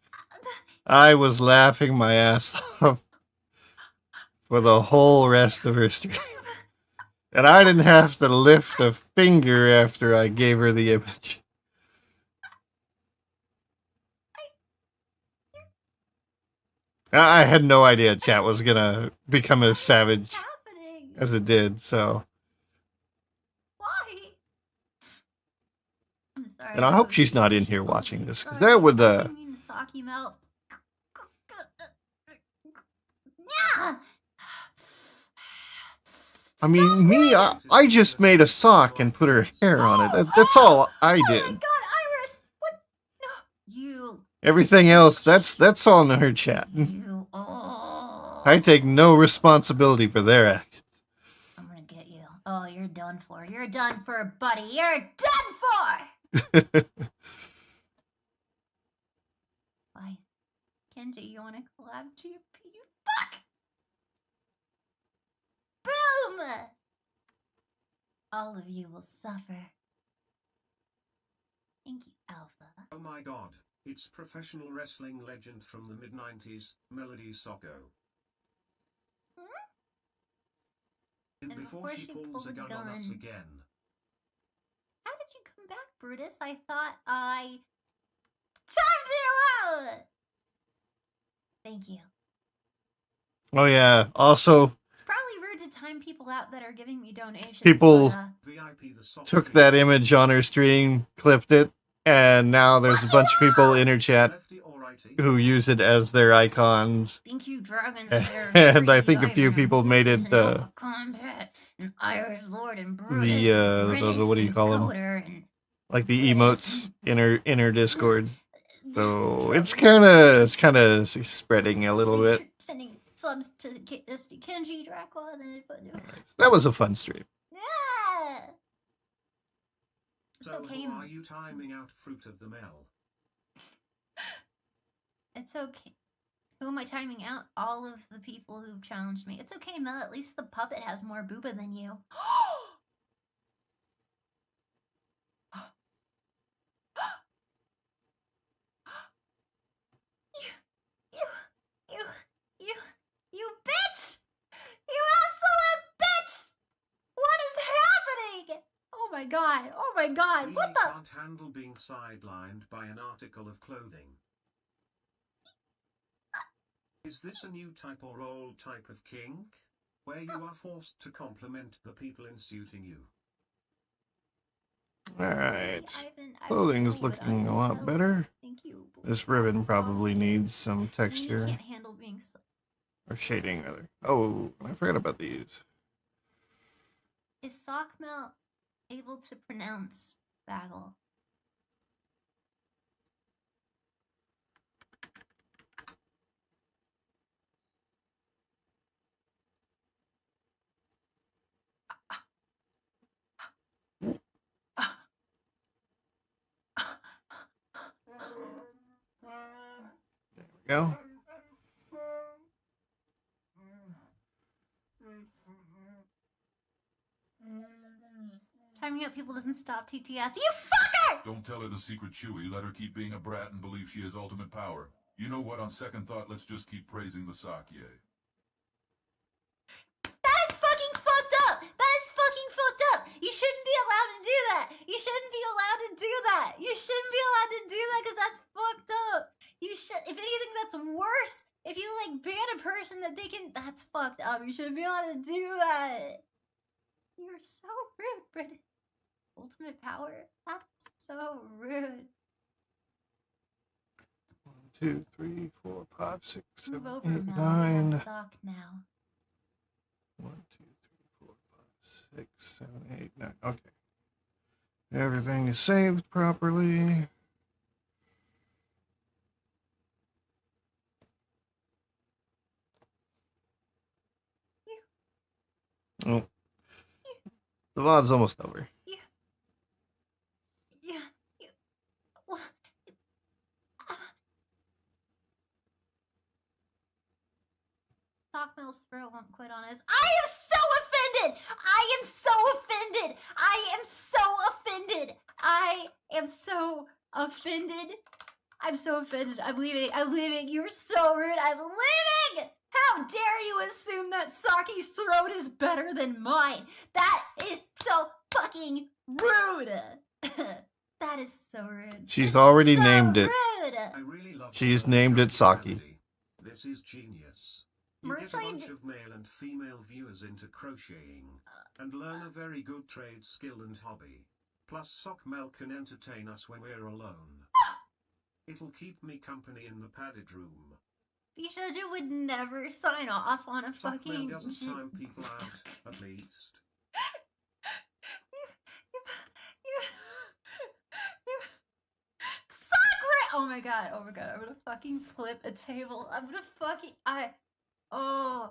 I was laughing my ass off for the whole rest of her stream. And I didn't have to lift a finger after I gave her the image. I had no idea chat was gonna become as savage What's happening? as it did, so. Why? I'm sorry. And I hope she's not in here watching this, because that would, I didn't mean to sock you melt. Yeah! I mean, me, I just made a sock and put her hair on it. That's all I Oh my did. god, Iris! What? No. You. Everything else, that's on her chat. You. Oh. I take no responsibility for their actions. I'm gonna get you. Oh, you're done for. You're done for, buddy. You're done for! Why? Kenji, you wanna collab GP? Fuck! Boom! All of you will suffer. Thank you, Alpha. Oh my god, it's professional wrestling legend from the mid-90s, Melody Socko. And And before before she she pulls pulls a a gun on us gun. again. How did you come back, Brutus? I thought I timed you out! Thank you. Oh yeah, also, It's probably rude to time people out that are giving me donations. People- but, VIP the Socko took that image on her stream, clipped it, and now there's a bunch of people in her chat Lefty or righty? who use it as their icons. thank you, Dragon Slayer. And I Crazy think a few Ivan, people made Brutus, it, and Alpha Combat, and Irish Lord, and Brutus, the, and Brennis, what do you and call 'em? Coder, and Like the emotes in her Discord. So it's kind of spreading a little bit. Sending subs to SD Kenji Dracula, then it put That was a fun stream. yeah. It's So okay. who are you timing out, Fruit of the Mel? It's okay. Who am I timing out? All of the people who've challenged me. It's okay, Mel. At least the puppet has more booba than you. You bitch! You absolute bitch! What is happening? Oh my god! Oh my god! Really What the? can't handle being sidelined by an article of clothing. Is this a new type or old type of kink? Where you are forced to compliment the people insulting you? Alright. Ivan, Clothing's know, but looking I a lot know. better. Thank you. This ribbon probably needs some I mean, you texture. can't handle being Or shading, rather. Oh, I forgot about these. Is Sockmel able to pronounce Bagel? There we go. Timing out people doesn't stop TTS. You fucker! Don't tell her the secret Chewie. Let her keep being a brat and believe she has ultimate power. You know what? On second thought, let's just keep praising the sock, yay. That is fucking fucked up! That is fucking fucked up! You shouldn't be allowed to do that! You shouldn't be allowed to do that! You shouldn't be allowed to do that because that's fucked up! You should, if anything, that's worse! If you, like, ban a person that they can, that's fucked up. You shouldn't be allowed to do that! You're so rude, Brittany. Ultimate power? That's so rude. 1, 2, 3, 4, 5, 6, Move 7, over, 8, Mel. 9. Sock now. 1, 2, 3, 4, 5, 6, 7, 8, 9. Okay. Everything is saved properly. Oh. The VOD's almost over. Yeah. What? Sockmill's throat won't quit on us. I am so offended! I am so offended! I am so offended! I am so offended! I'm so offended. I'm leaving. You're so rude. I'm leaving! How dare you assume that Saki's throat is better than mine? That is so fucking rude! That is so rude. She's That's already so named it. rude. I really love She's the named it Saki. Candy. This is genius. You Merch get a I bunch d- of male and female viewers into crocheting and learn a very good trade skill and hobby. Plus Sockmel can entertain us when we're alone. It'll keep me company in the padded room. Bishojo would never sign off on a Sockmel fucking doesn't time people out, at least. Sakura! Oh my god, I'm gonna fucking flip a table. I'm gonna fucking, oh,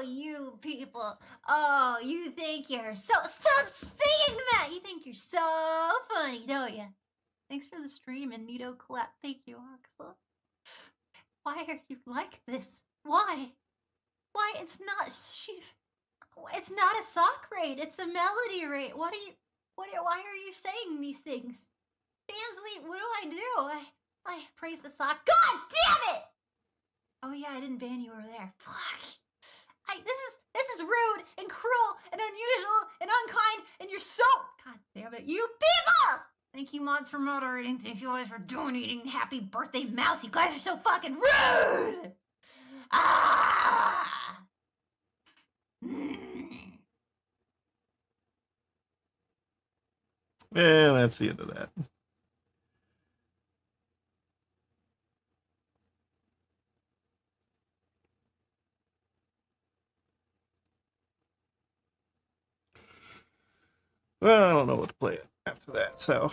you people. Oh, you think you're so, stop saying that! You think you're so funny, don't you? Thanks for the stream and Nito clap. Thank you, Axel. Why are you like this? Why? Why? It's not a sock raid. It's a melody raid. Why are you saying these things? Bansley, what do? I praise the sock. God damn it! Oh yeah, I didn't ban you over there. Fuck. This is rude and cruel and unusual and unkind and you're so, god damn it, you people! Thank you, mods, for moderating. Thank you guys for donating. Happy birthday, Mouse. You guys are so fucking rude! Ah! Yeah, that's the end of that. Well, I don't know what to play after that, so.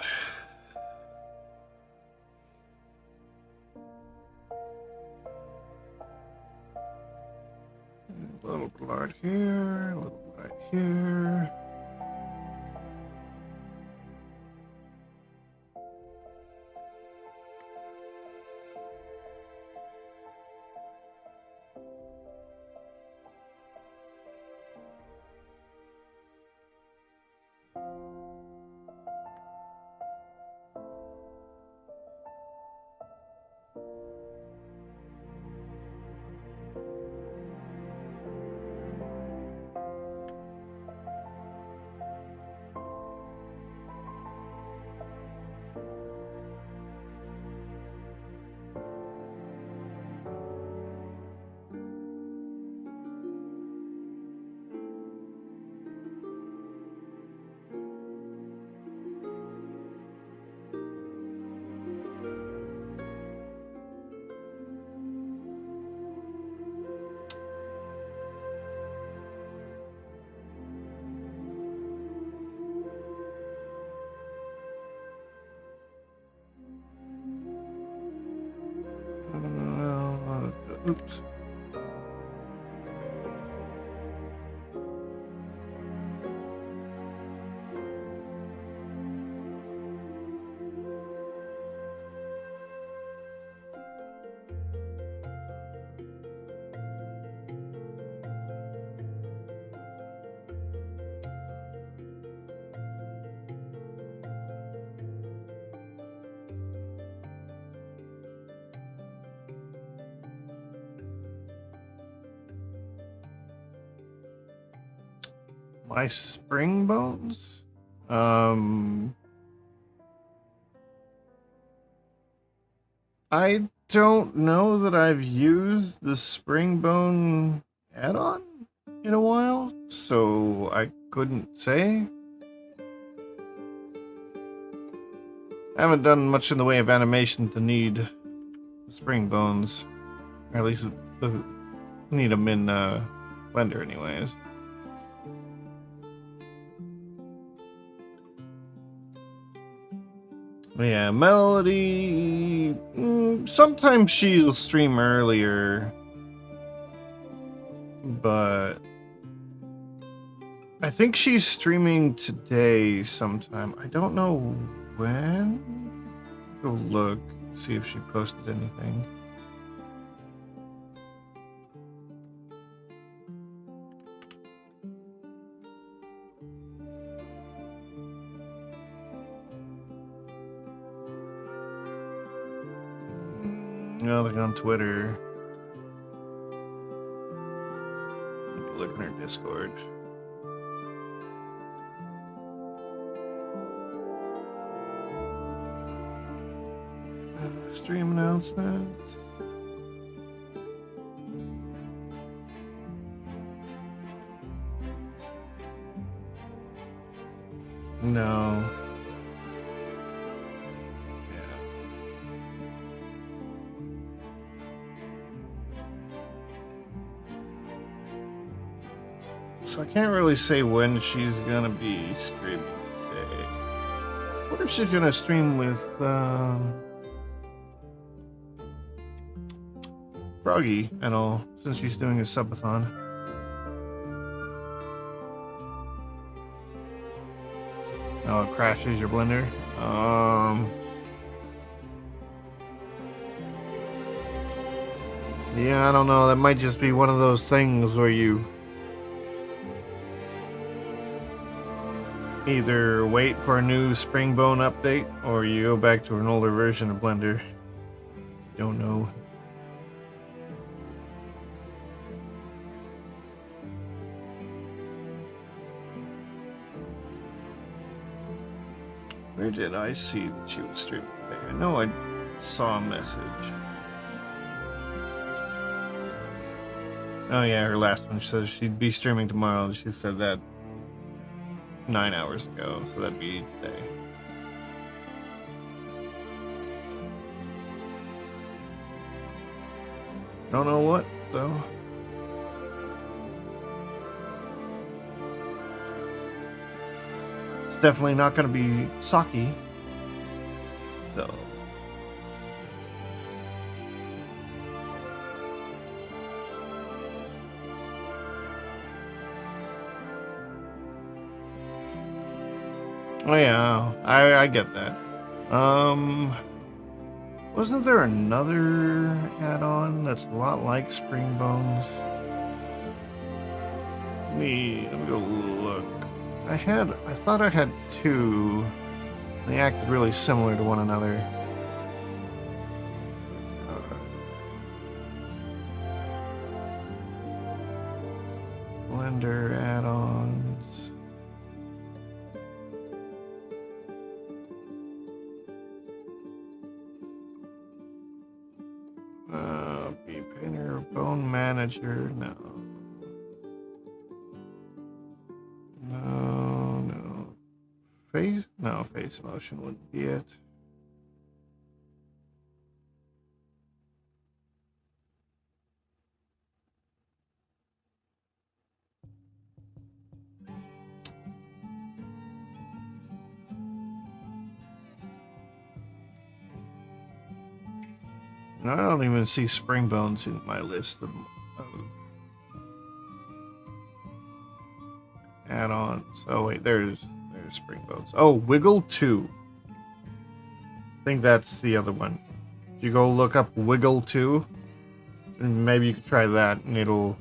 A little blood here, a little blood here. Oops. My spring bones? I don't know that I've used the spring bone add-on in a while, so I couldn't say. I haven't done much in the way of animation to need spring bones. Or at least need them in Blender anyways. Yeah, Melody. Sometimes she'll stream earlier, but I think she's streaming today sometime. I don't know when. Go look, see if she posted anything. No, like on Twitter. Look in her Discord. Stream announcements. No. So I can't really say when she's gonna be streaming today. What if she's gonna stream with Froggy and all, since she's doing a subathon. Oh, it crashes your blender. Yeah, I don't know. That might just be one of those things where you either wait for a new Springbone update or you go back to an older version of Blender. Don't know. Where did I see that she was streaming today? I know I saw a message. Oh yeah, her last one says she'd be streaming tomorrow. She said that 9 hours ago, so that'd be today. Don't know what, though. It's definitely not going to be Saki. So. Oh yeah, I get that. Wasn't there another add-on that's a lot like Springbones? Let me go look. I thought I had two. They acted really similar to one another. Blender add-ons. Painter, Bone Manager, no. No. Face motion wouldn't be it. I don't even see Springbones in my list of add-ons. Oh wait, there's Springbones. Oh, Wiggle 2. I think that's the other one. If you go look up Wiggle 2, and maybe you could try that, and it'll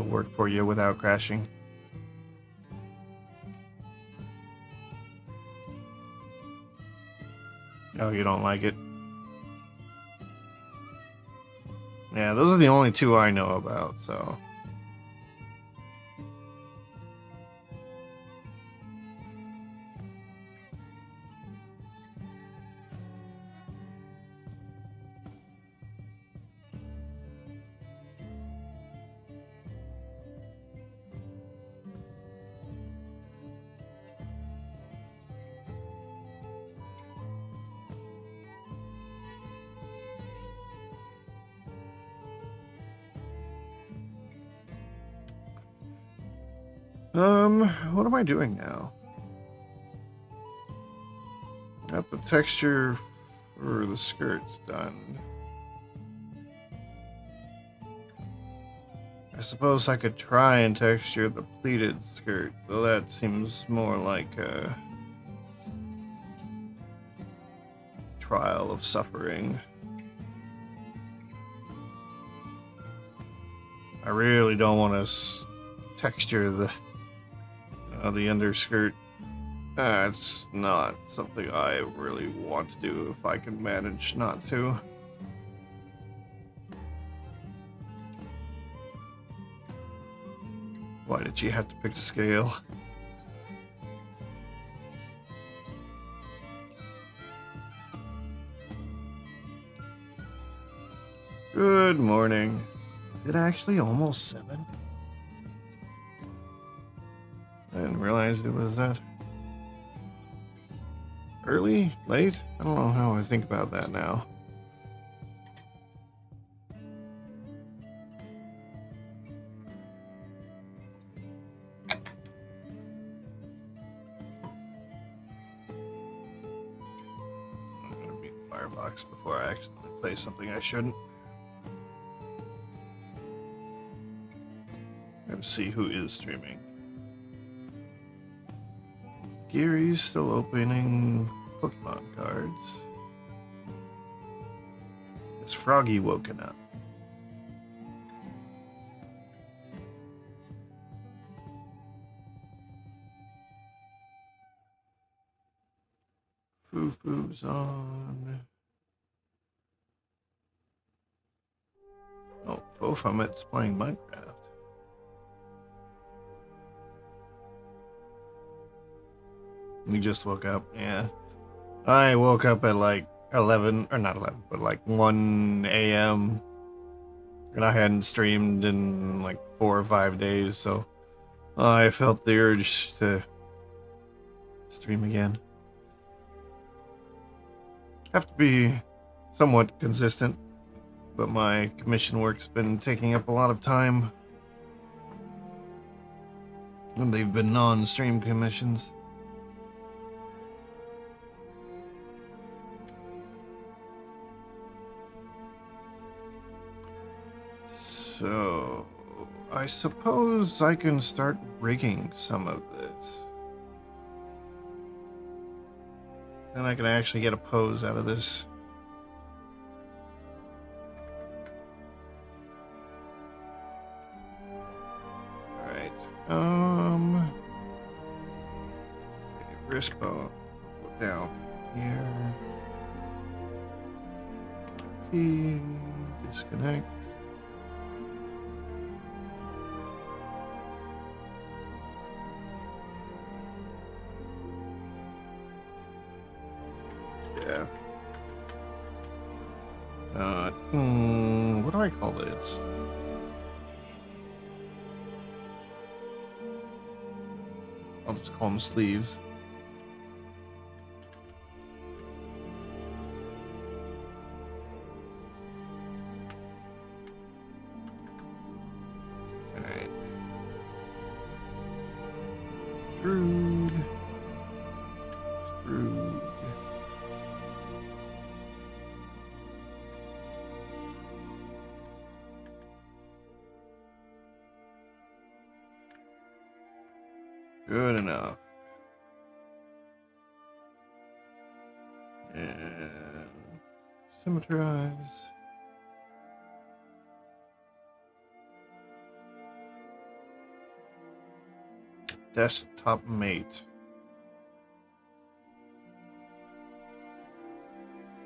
work for you without crashing. Oh, you don't like it? Yeah, those are the only two I know about, so. What am I doing now? Got the texture for the skirts done. I suppose I could try and texture the pleated skirt, though that seems more like a trial of suffering. I really don't want to texture the underskirt. It's not something I really want to do if I can manage not to. Why did she have to pick a scale? Good morning. Is it actually almost 7? I didn't realize it was that early? Late? I don't know how I think about that now. I'm gonna beat the firebox before I accidentally play something I shouldn't. Gotta see who is streaming. Gary's still opening Pokemon cards. Is Froggy woken up? Fufu's on. Oh, Fofumit's playing Minecraft. You just woke up, yeah. I woke up at like 11, or not 11, but like 1 a.m. And I hadn't streamed in like 4 or 5 days, so I felt the urge to stream again. Have to be somewhat consistent, but my commission work's been taking up a lot of time. And they've been non-stream commissions. So, I suppose I can start rigging some of this. Then I can actually get a pose out of this. Alright, wrist bone, put down here. P, disconnect. Yeah. What do I call this? I'll just call them sleeves. Alright. Extrude. Extrude. Good enough. And symmetrize. Desktop mate.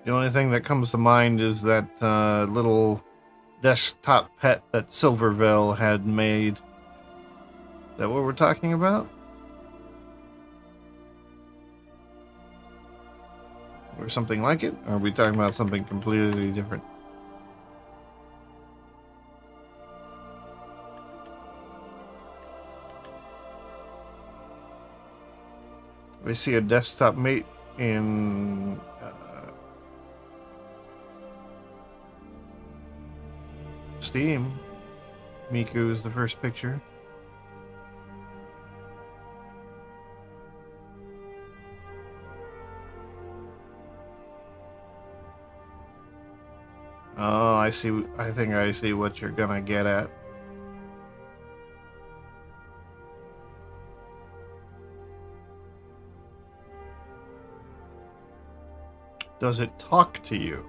The only thing that comes to mind is that little desktop pet that Silverville had made. Is that what we're talking about? Or something like it? Or are we talking about something completely different? We see a desktop mate in Steam. Miku is the first picture. Oh, I see. I think I see what you're gonna get at. Does it talk to you?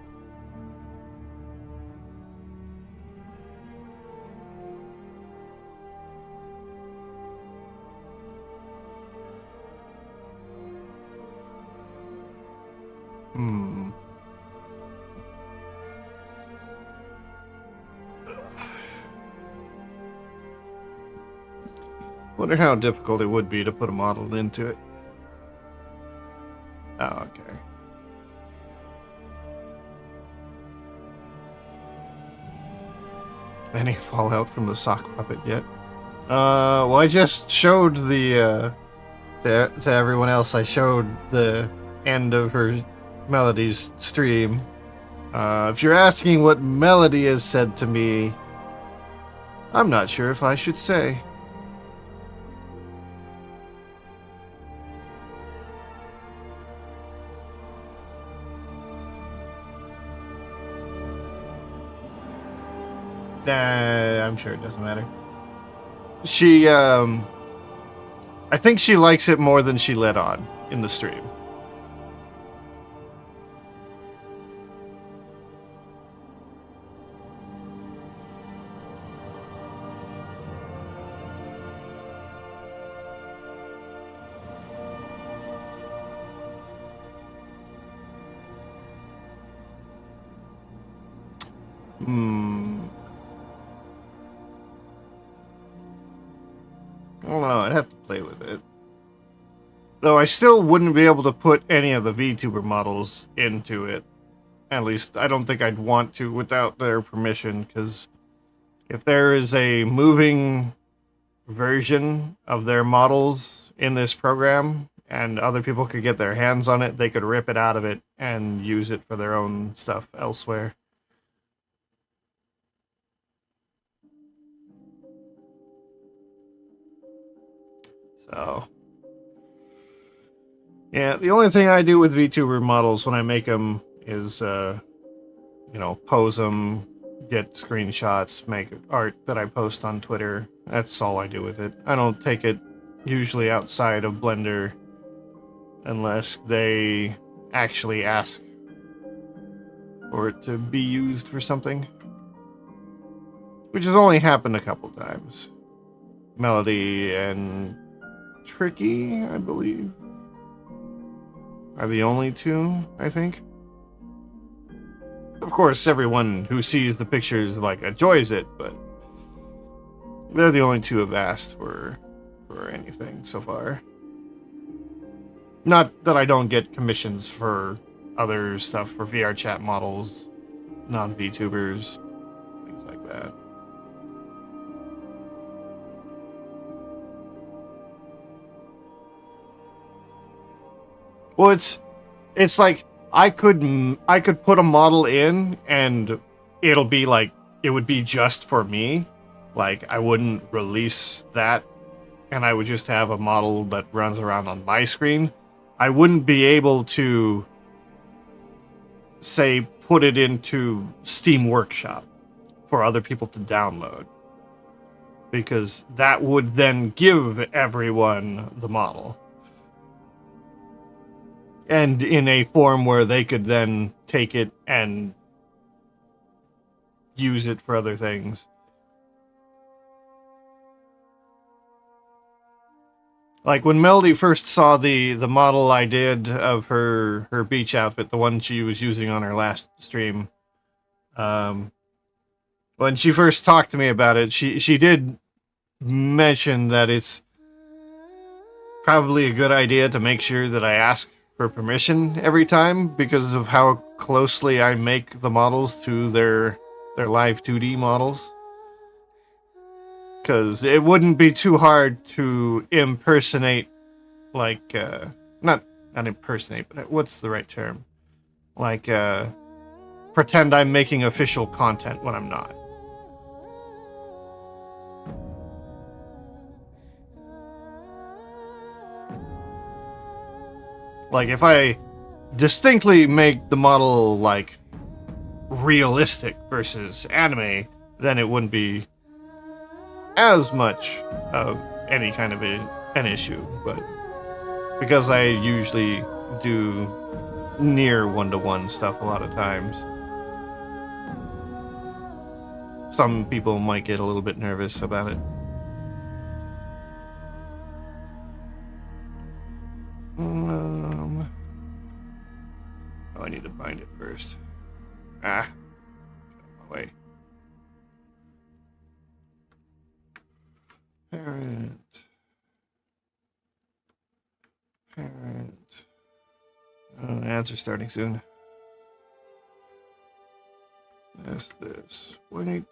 Hmm. Wonder how difficult it would be to put a model into it. Oh, okay. Any fallout from the sock puppet yet? Well, I just showed the, to everyone else, I showed the end of her Melody's stream. If you're asking what Melody has said to me, I'm not sure if I should say. I'm sure it doesn't matter. She, I think she likes it more than she let on in the stream. I don't know, I'd have to play with it. Though I still wouldn't be able to put any of the VTuber models into it. At least, I don't think I'd want to without their permission, because if there is a moving version of their models in this program, and other people could get their hands on it, they could rip it out of it and use it for their own stuff elsewhere. So, yeah, the only thing I do with VTuber models when I make them is, you know, pose them, get screenshots, make art that I post on Twitter. That's all I do with it. I don't take it usually outside of Blender unless they actually ask for it to be used for something. Which has only happened a couple times. Melody and Tricky, I believe, are the only two, I think. Of course, everyone who sees the pictures, like, enjoys it, but they're the only two who've asked for anything so far. Not that I don't get commissions for other stuff, for VR chat models, non-VTubers, things like that. Well, it's like I could put a model in and it'll be like it would be just for me. Like I wouldn't release that and I would just have a model that runs around on my screen. I wouldn't be able to say put it into Steam Workshop for other people to download. Because that would then give everyone the model. And in a form where they could then take it and use it for other things. Like when Melody first saw the model I did of her beach outfit, the one she was using on her last stream, when she first talked to me about it, she did mention that it's probably a good idea to make sure that I ask for permission every time because of how closely I make the models to their live 2D models. Because it wouldn't be too hard to impersonate, like, not impersonate, but what's the right term? Like, pretend I'm making official content when I'm not. Like, if I distinctly make the model, like, realistic versus anime, then it wouldn't be as much of any kind of an issue. But because I usually do near one-to-one stuff a lot of times. Some people might get a little bit nervous about it. Oh, I need to bind it first. Ah, get out of my way. Parent. Ads are starting soon. This. Wait.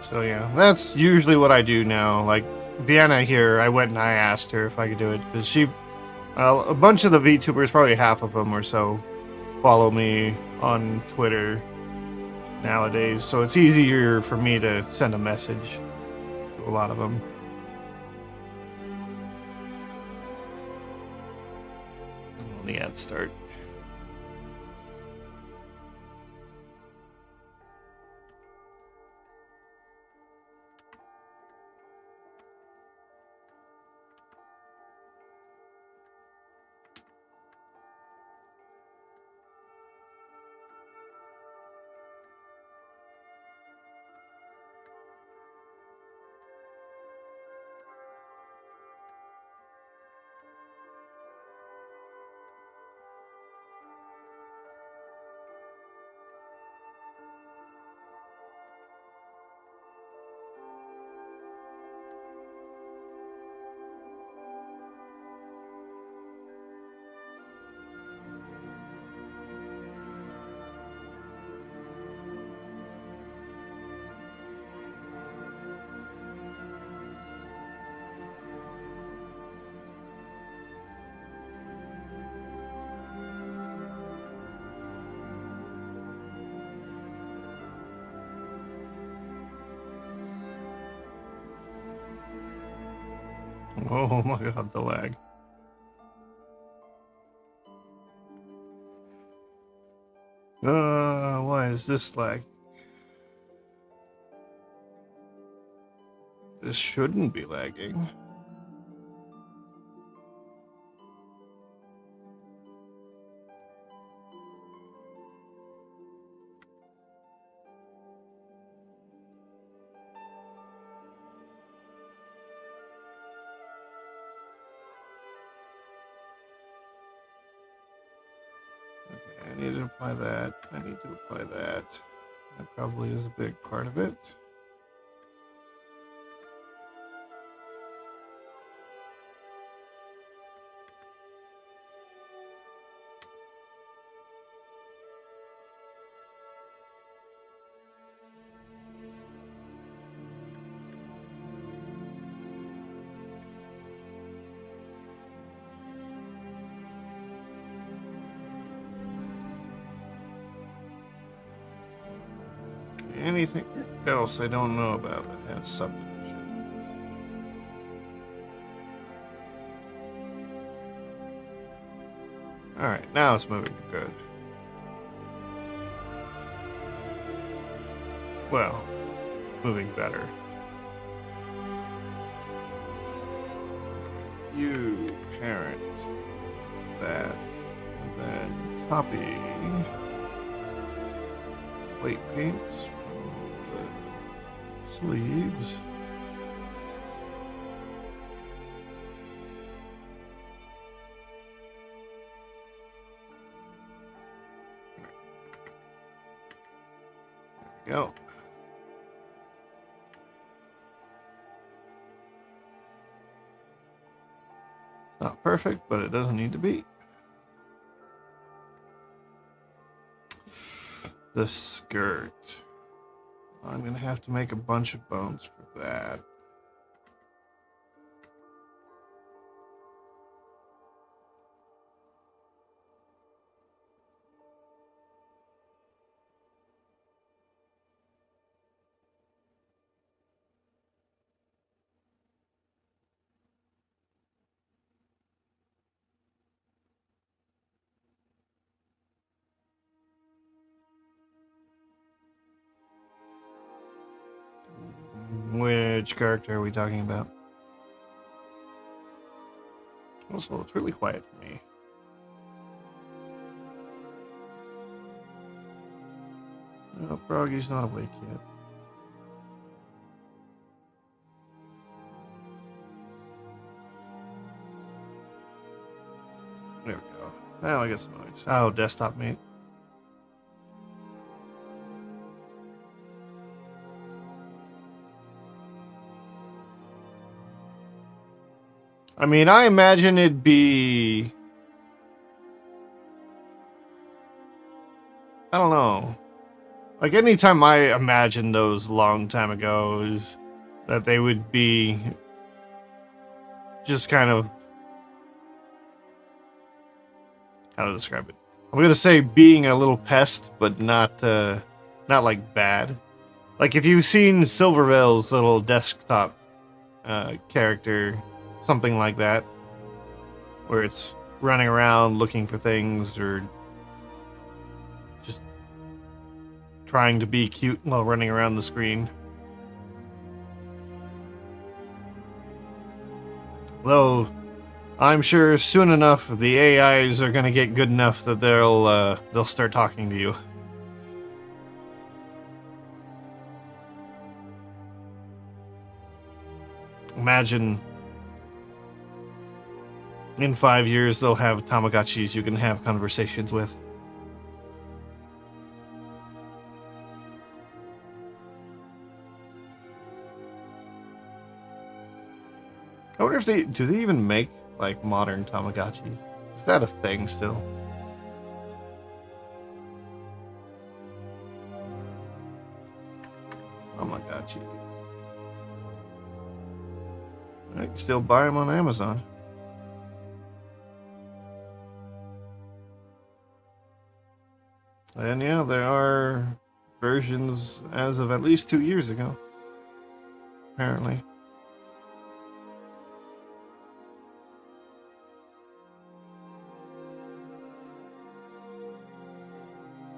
So yeah, that's usually what I do now. Like Vienna here, I went and I asked her if I could do it because a bunch of the VTubers, probably half of them or so, follow me on Twitter nowadays. So it's easier for me to send a message to a lot of them. When the ads start. Oh my god, the lag. Why is this lag? This shouldn't be lagging. Okay, I need to apply that. I need to apply that. That probably is a big part of it. Anything else I don't know about that has subdivisions? Alright, now it's moving good. Well, it's moving better. You parent that, and then copy weight paints from the sleeves. There we go. Not perfect, but it doesn't need to be. The skirt. I'm gonna have to make a bunch of bones for that. Which character are we talking about? Also, it's really quiet for me. No, Froggy's not awake yet. There we go. Now I get some noise. Oh, desktop mate. I mean, I imagine it'd be... I don't know. Like, anytime I imagined those long time ago is that they would be just kind of... How to describe it? I'm gonna say being a little pest, but not like bad. Like, if you've seen Silvervale's little desktop character... Something like that, where it's running around looking for things or just trying to be cute while running around the screen. Though, I'm sure soon enough the AIs are gonna get good enough that they'll start talking to you. Imagine in 5 years they'll have Tamagotchis you can have conversations with. I wonder if do they even make like modern Tamagotchis? Is that a thing still? Tamagotchi. I can still buy them on Amazon. And yeah, there are versions as of at least 2 years ago. Apparently.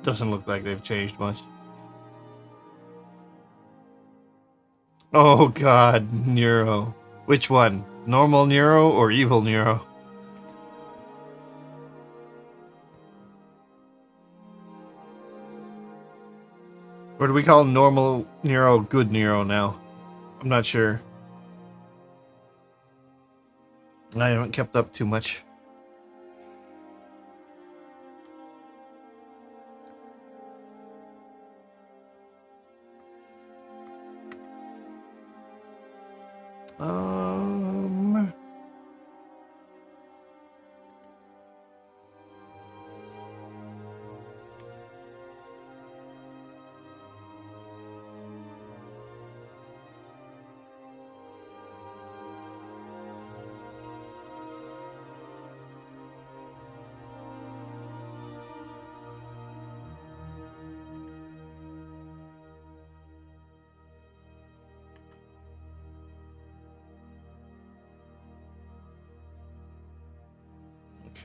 Doesn't look like they've changed much. Oh god, Nero. Which one? Normal Nero or evil Nero? Or do we call normal Nero good Nero now? I'm not sure. I haven't kept up too much.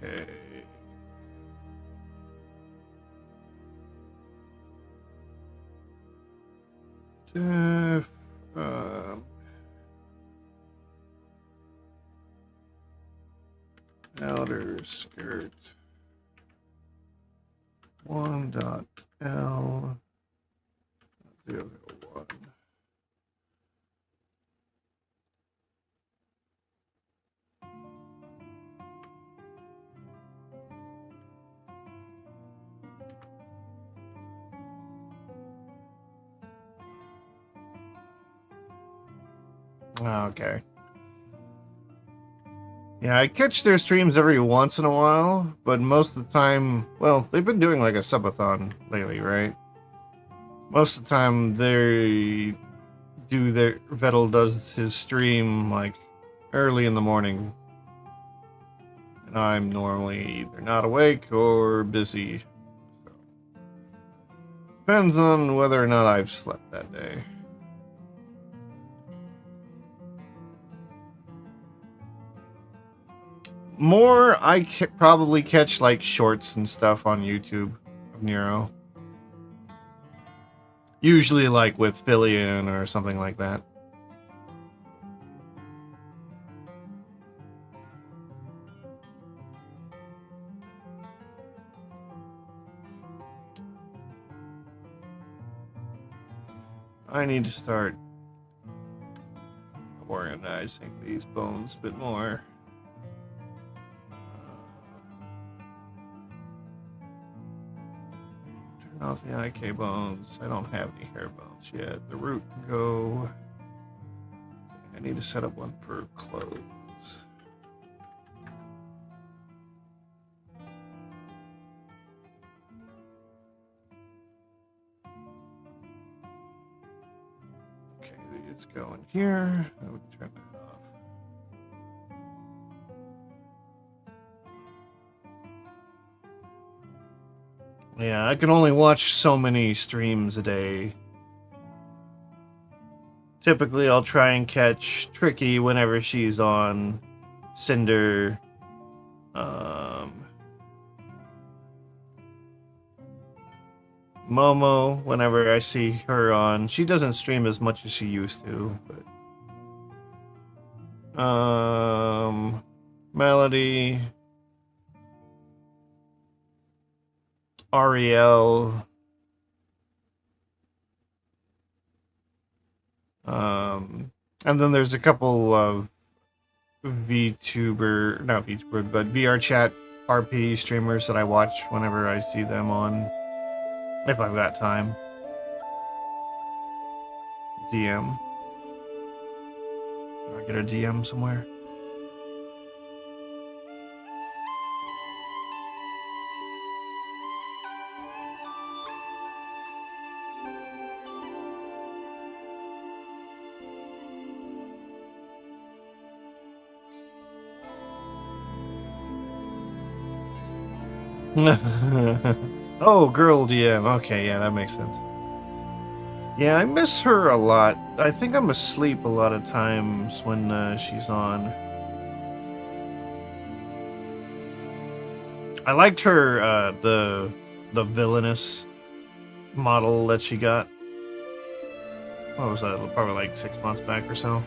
Okay. Def, outer skirt 1.L 001. Okay. Yeah, I catch their streams every once in a while, but most of the time, well, they've been doing like a subathon lately, right? Most of the time, Vettel does his stream like early in the morning. And I'm normally either not awake or busy. So, depends on whether or not I've slept that day. More, probably catch like shorts and stuff on YouTube of Nero. Usually like with Fillion or something like that. I need to start organizing these bones a bit more. Turn off the IK bones. I don't have any hair bones yet. The root can go. I need to set up one for clothes. Okay, these go in here. I would turn that off. Yeah, I can only watch so many streams a day. Typically, I'll try and catch Tricky whenever she's on, Cinder, Momo whenever I see her on. She doesn't stream as much as she used to, but Melody, Ariel, and then there's a couple of not VTuber, but VR chat RP streamers that I watch whenever I see them on, if I've got time. DM. Do I get a DM somewhere? Oh, girl DM. Okay, yeah, that makes sense. Yeah, I miss her a lot. I think I'm asleep a lot of times when she's on. I liked her, the villainous model that she got. What was that? Probably like 6 months back or so.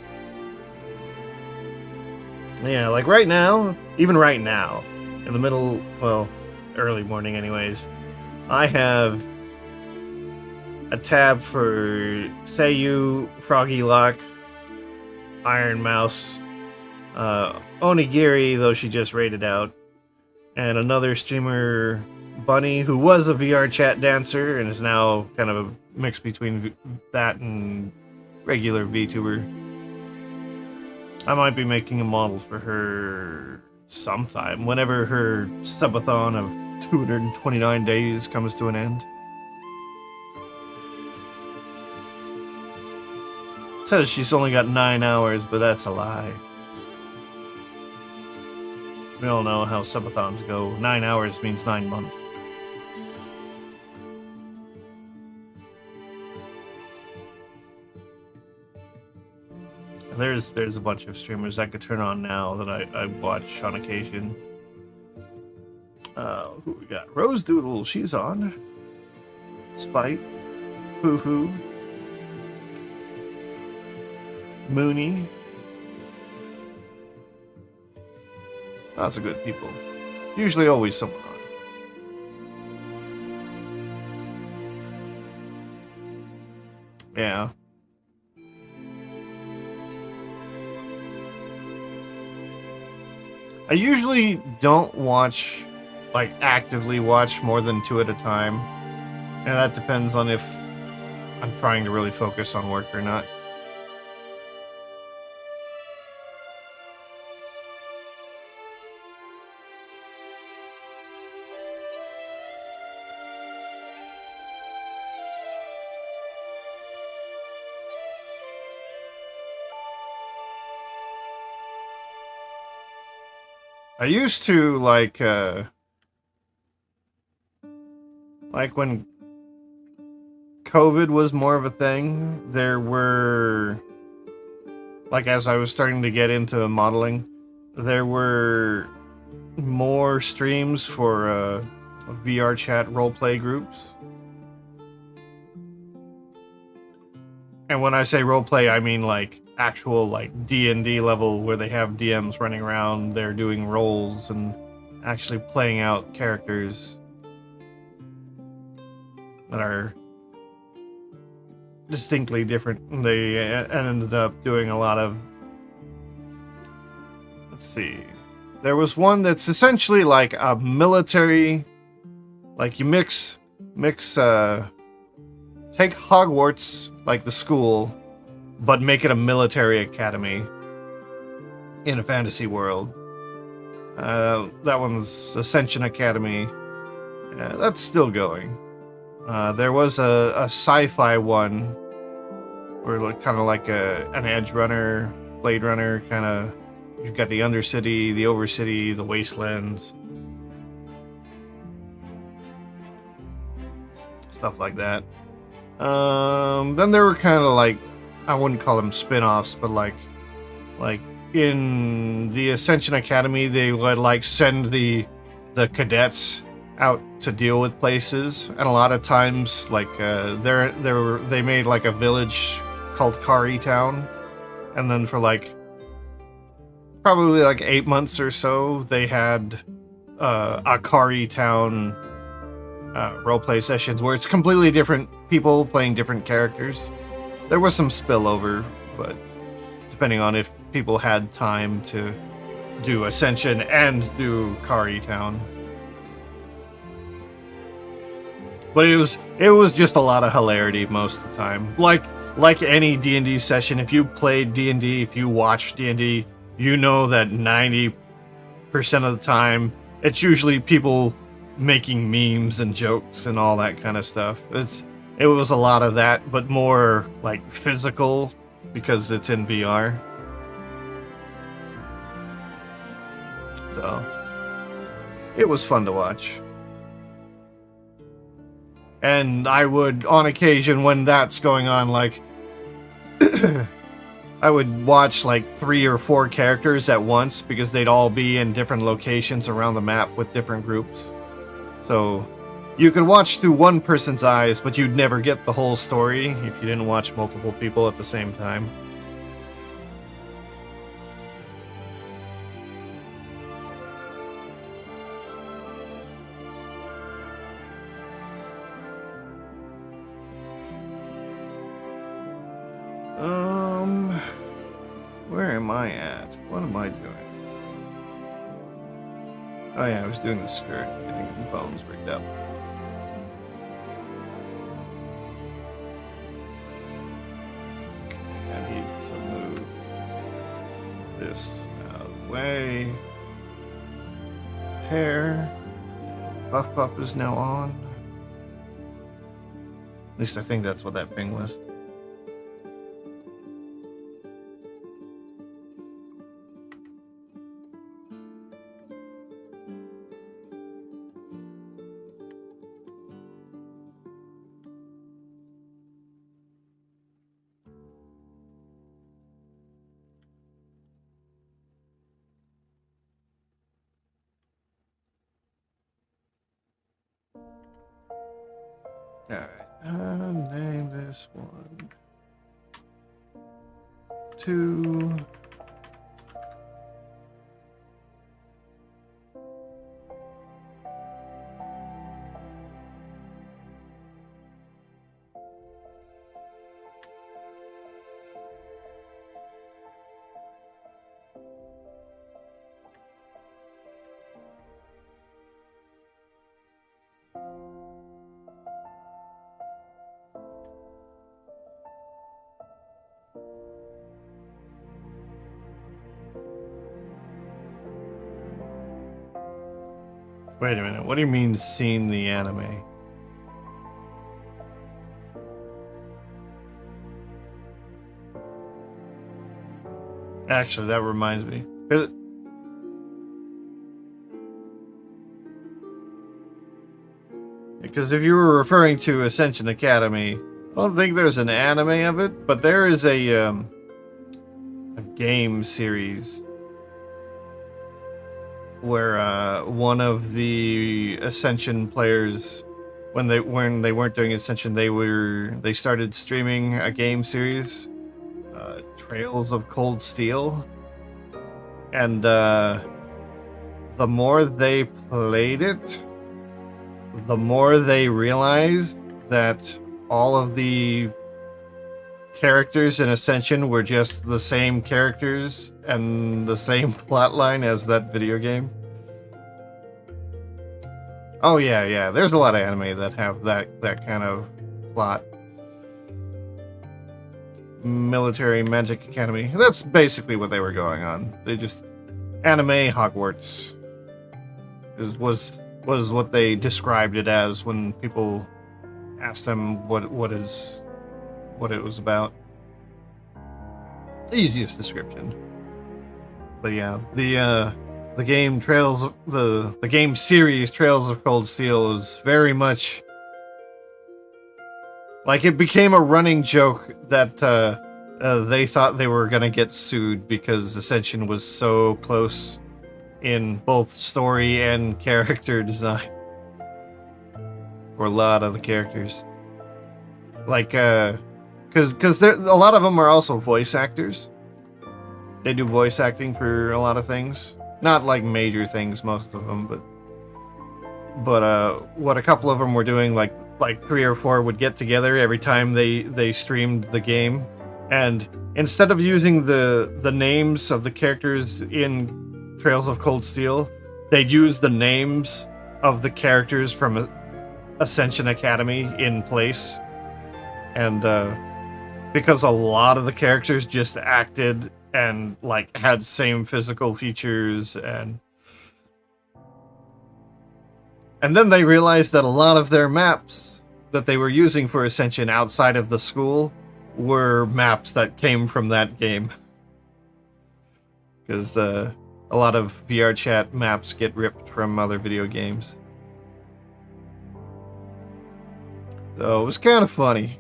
Yeah, like right now, even right now, in the middle, well, early morning anyways, I have a tab for Seiyu, Froggy Lock, Iron Mouse, Onigiri, though she just raided out, and another streamer, Bunny, who was a VR chat dancer and is now kind of a mix between that and regular VTuber. I might be making a model for her sometime, whenever her subathon of 229 days comes to an end. Says she's only got 9 hours, but that's a lie. We all know how subathons go. 9 hours means 9 months. There's a bunch of streamers I could turn on now that I watch on occasion. Who we got? Rose Doodle, she's on. Spite, Fufu, Mooney. Lots of good people. Usually always someone on. Yeah. I usually don't watch, like, actively watch more than 2 at a time. And that depends on if I'm trying to really focus on work or not. I used to like when COVID was more of a thing, there were, like, as I was starting to get into modeling, there were more streams for VR chat roleplay groups. And when I say roleplay, I mean like actual like D&D level where they have DMs running around, they're doing roles and actually playing out characters that are distinctly different. They ended up doing a lot of, let's see, there was one that's essentially like a military, like you take Hogwarts, like the school, but make it a military academy in a fantasy world. That one's Ascension Academy. That's still going. There was a sci-fi one, where kind of like an Edge Runner, Blade Runner kind of. You've got the Undercity, the Overcity, the Wastelands, stuff like that. Then there were kind of like, I wouldn't call them spin-offs, but like in the Ascension Academy, they would like send the cadets out to deal with places, and a lot of times like they made like a village called Kari Town, and then for like probably like 8 months or so, they had a Kari Town roleplay sessions where it's completely different people playing different characters. There was some spillover, but depending on if people had time to do Ascension and do Kari Town. But it was just a lot of hilarity most of the time. Like any D&D session, if you played D&D, if you watched D&D, you know that 90% of the time, it's usually people making memes and jokes and all that kind of stuff. It was a lot of that, but more like physical because it's in VR. So it was fun to watch. And I would, on occasion, when that's going on, like I would watch like 3 or 4 characters at once because they'd all be in different locations around the map with different groups. So you could watch through one person's eyes, but you'd never get the whole story if you didn't watch multiple people at the same time. Where am I at? What am I doing? Oh yeah, I was doing the skirt, getting the bones rigged up. Okay, I need to move this out of the way. Hair. Buff Puff is now on. At least I think that's what that ping was. Alright, name this one 2. Wait a minute, what do you mean seen the anime? Actually, that reminds me. Because if you were referring to Ascension Academy, I don't think there's an anime of it, but there is a game series where one of the Ascension players, when they weren't doing Ascension, they started streaming a game series, Trails of Cold Steel, and the more they played it, the more they realized that all of the characters in Ascension were just the same characters and the same plotline as that video game. Oh yeah, there's a lot of anime that have that kind of plot. Military Magic Academy. That's basically what they were going on. They just anime Hogwarts was what they described it as when people asked them what it was about. The easiest description. But yeah, the game the game series Trails of Cold Steel is very much like it became a running joke that they thought they were gonna get sued because Ascension was so close in both story and character design for a lot of the characters. Like, because a lot of them are also voice actors. They do voice acting for a lot of things. Not like major things, most of them, but what a couple of them were doing, like 3 or 4 would get together every time they streamed the game, and instead of using the names of the characters in Trails of Cold Steel, they'd use the names of the characters from Ascension Academy in place. And because a lot of the characters just acted and like had same physical features, and then they realized that a lot of their maps that they were using for Ascension outside of the school were maps that came from that game. Because a lot of VR chat maps get ripped from other video games. So it was kind of funny.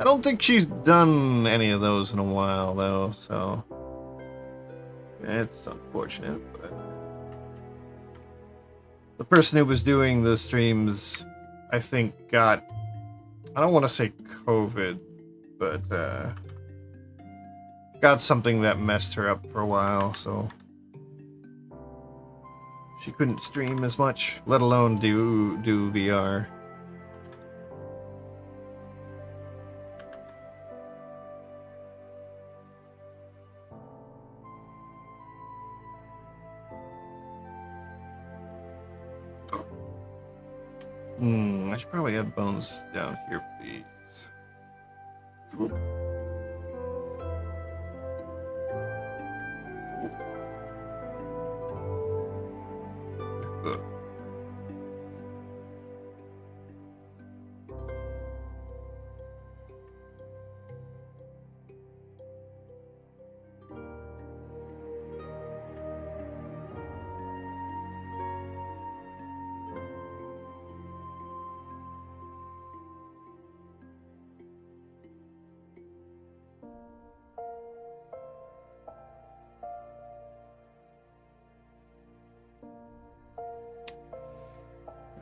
I don't think she's done any of those in a while, though, so it's unfortunate, but the person who was doing the streams, I think, got, I don't want to say COVID, but got something that messed her up for a while, so she couldn't stream as much, let alone do VR. I should probably add bones down here for these.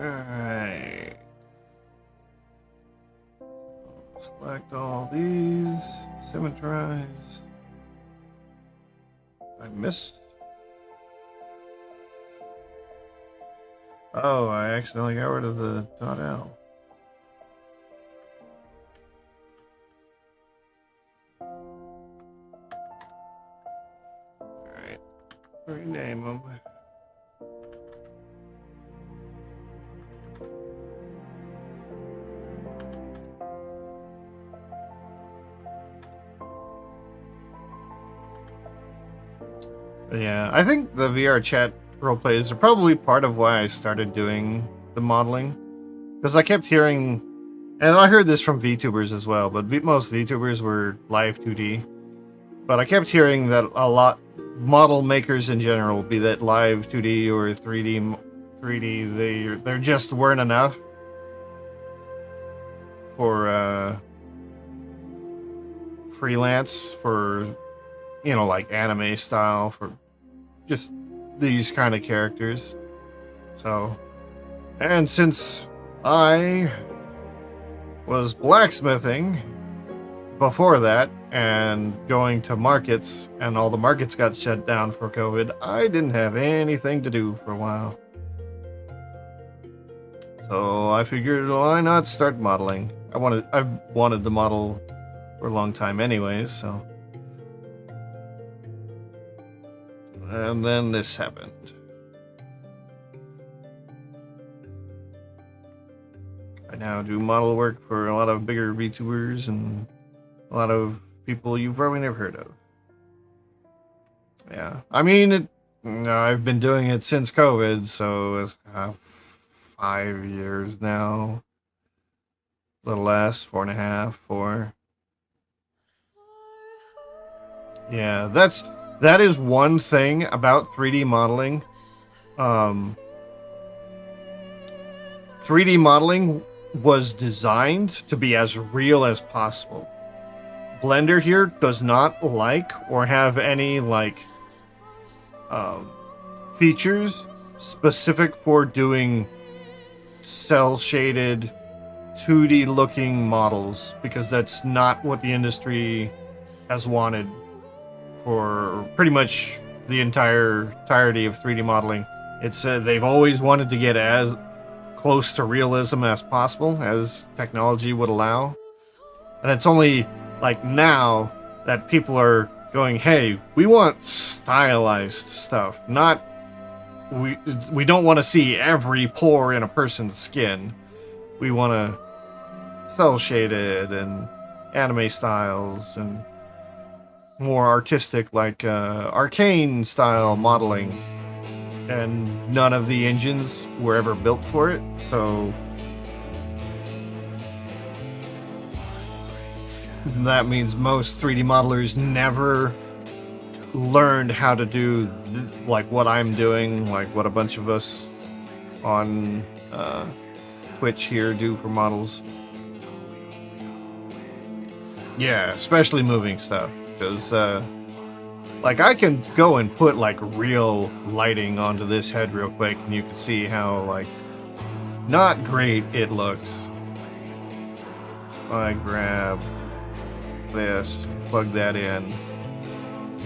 Alright. Select all these. Symmetrize. I missed. Oh, I accidentally got rid of the .l. Alright. Rename them. Yeah, I think the VR chat roleplays are probably part of why I started doing the modeling. Because I kept hearing, and I heard this from VTubers as well, but most VTubers were live 2D. But I kept hearing that a lot model makers in general, be that live 2D or 3D, there just weren't enough for freelance for, you know, like anime style for just these kind of characters. So, and since I was blacksmithing before that and going to markets, and all the markets got shut down for COVID, I didn't have anything to do for a while. So I figured, why not start modeling? I've wanted to model for a long time anyways, so. And then this happened. I now do model work for a lot of bigger VTubers and a lot of people you've probably never heard of. Yeah, I mean, I've been doing it since COVID, so it's 5 years now. A little less, 4.5, 4. Yeah, that is one thing about 3D modeling. 3D modeling was designed to be as real as possible. Blender here does not like or have any like features specific for doing cell shaded 2D looking models, because that's not what the industry has wanted for pretty much the entirety of 3D modeling. It's they've always wanted to get as close to realism as possible as technology would allow. And it's only like now that people are going, hey, we want stylized stuff, not we don't want to see every pore in a person's skin. We want to cell shaded and anime styles and more artistic, like arcane style modeling, and none of the engines were ever built for it, so that means most 3D modelers never learned how to do like what I'm doing, like what a bunch of us on Twitch here do for models. Yeah, especially moving stuff, because like I can go and put like real lighting onto this head real quick, and you can see how like not great it looks. I grab this, plug that in.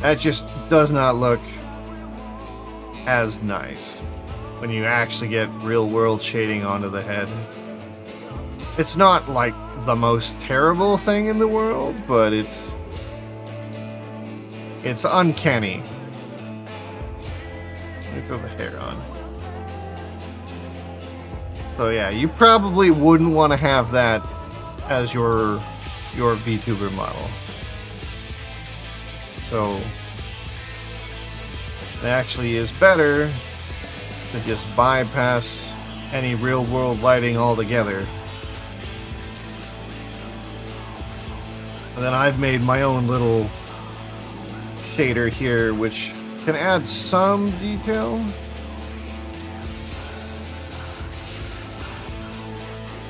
That just does not look as nice when you actually get real world shading onto the head. It's not like the most terrible thing in the world, but it's uncanny. Let me throw the hair on. So yeah, you probably wouldn't want to have that as your VTuber model. So it actually is better to just bypass any real world lighting altogether. And then I've made my own little shader here, which can add some detail.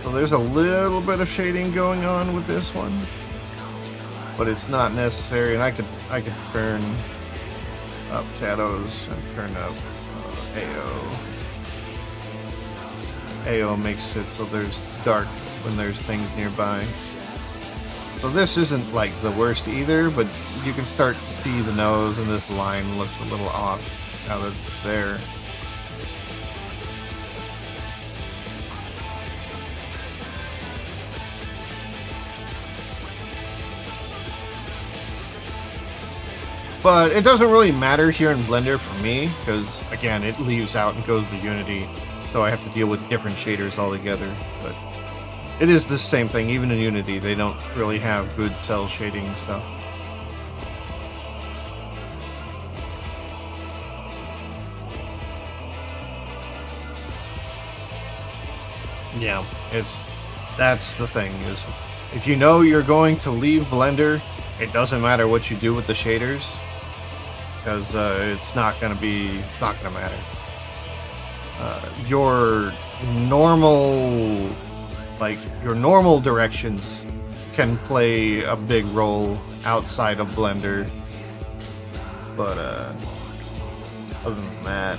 So there's a little bit of shading going on with this one, but it's not necessary. And I could turn up shadows and turn up AO. AO makes it so there's dark when there's things nearby. So this isn't like the worst either, but you can start to see the nose, and this line looks a little off now that it's there. But it doesn't really matter here in Blender for me, because again, it leaves out and goes to Unity, so I have to deal with different shaders altogether. But it is the same thing, even in Unity, they don't really have good cell shading stuff. Yeah, that's the thing, is if you know you're going to leave Blender, it doesn't matter what you do with the shaders. because it's not gonna matter. Your normal, your normal directions can play a big role outside of Blender, but other than that.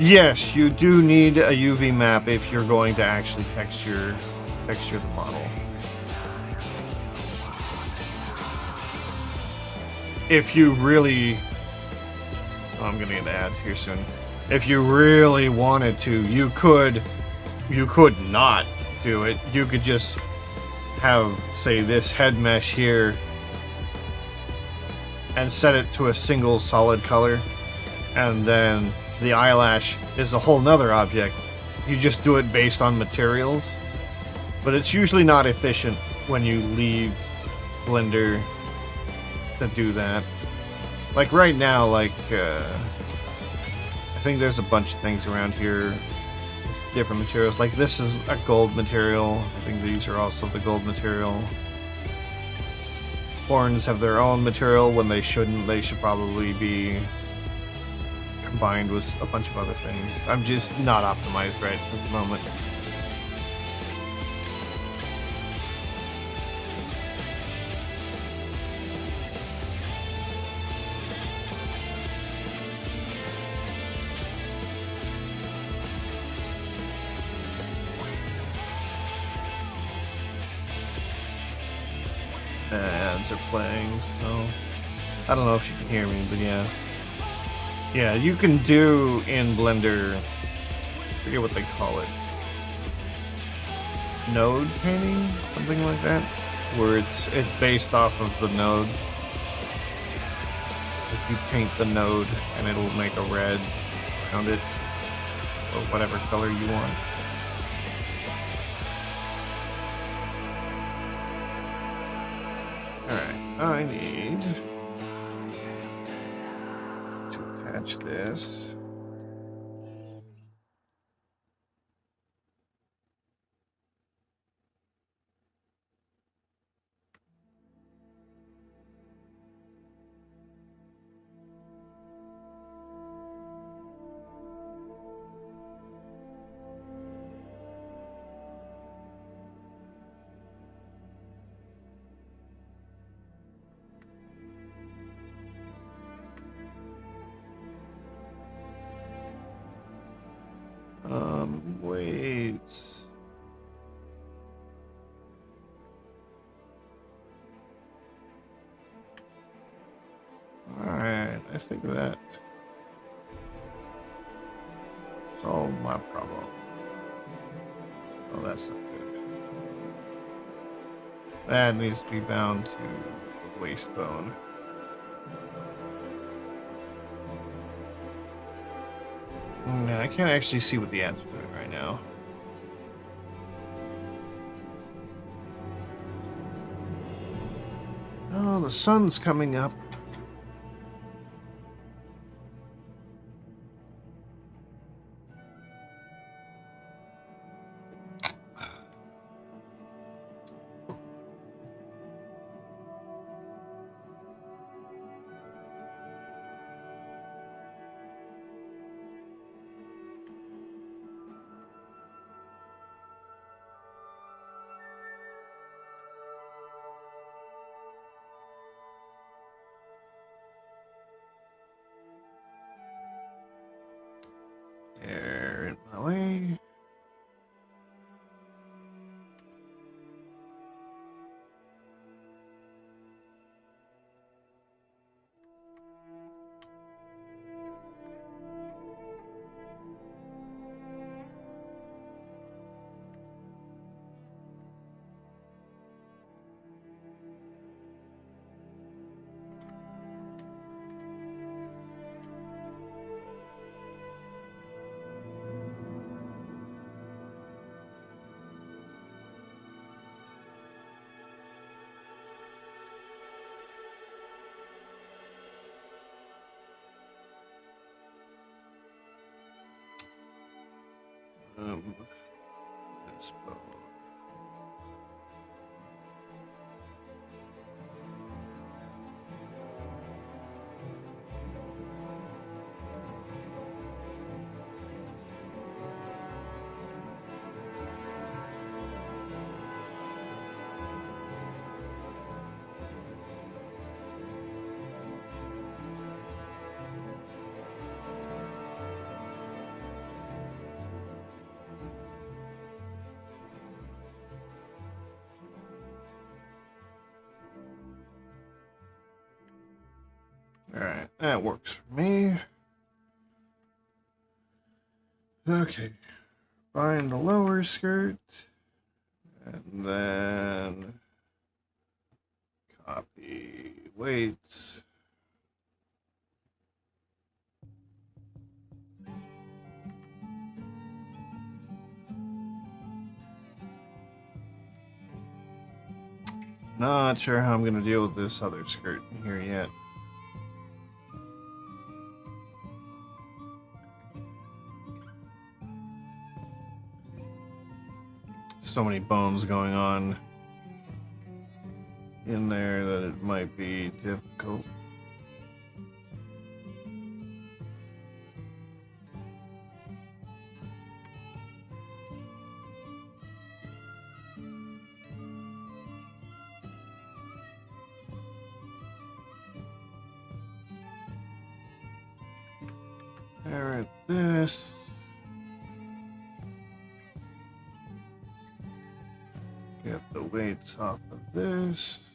Yes, you do need a UV map if you're going to actually texture the model. If you really... Oh, I'm gonna get ads here soon. If you really wanted to, you could not do it. You could just have, say, this head mesh here and set it to a single solid color, and then the eyelash is a whole nother object. You just do it based on materials, but it's usually not efficient when you leave Blender to do that. Like right now, I think there's a bunch of things around here. It's different materials. Like this is a gold material. I think these are also the gold material. Horns have their own material when they shouldn't. They should probably be combined with a bunch of other things. I'm just not optimized right at the moment. Ads are playing, so I don't know if you can hear me, but yeah. Yeah, you can do in Blender, I forget what they call it, node painting, something like that, where it's based off of the node. If you paint the node and it'll make a red around it, or whatever color you want. Alright, I need to attach this. Wait. Alright, I think that solved my problem. Oh, that's not good. That needs to be bound to the waist bone. I can't actually see what the ads are doing right now. Oh, the sun's coming up. They're in my way. This bone. Alright, that works for me. Okay. Find the lower skirt. And then copy weights. Not sure how I'm going to deal with this other skirt here yet. So many bones going on in there that it might be difficult. There at this. Get the weights off of this.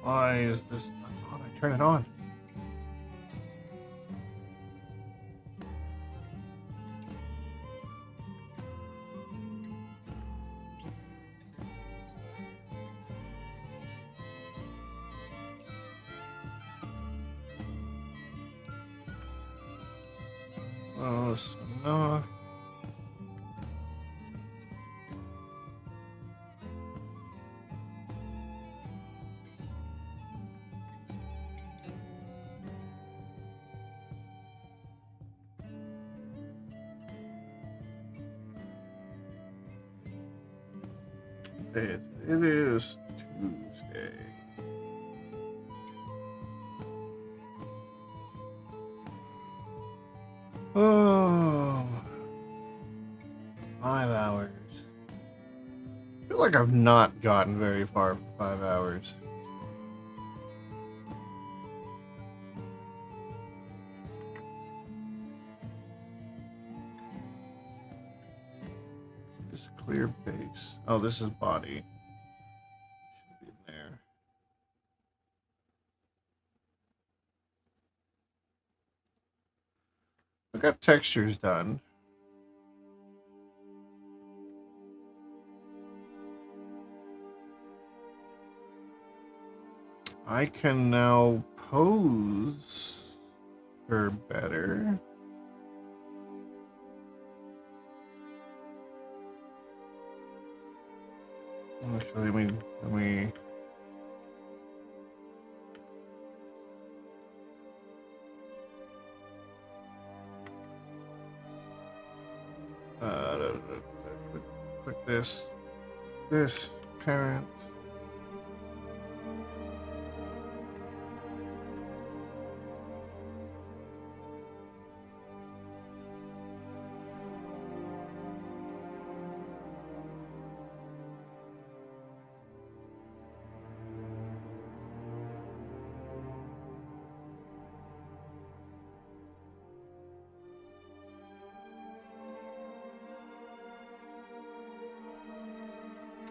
Why is this not on? I turn it on. Close enough. It is Tuesday. Oh, 5 hours. I feel like I've not gotten very far for 5 hours. Just clear base. Oh, this is body. Should be in there. I got textures done. I can now pose her better. Actually, let me click this parent.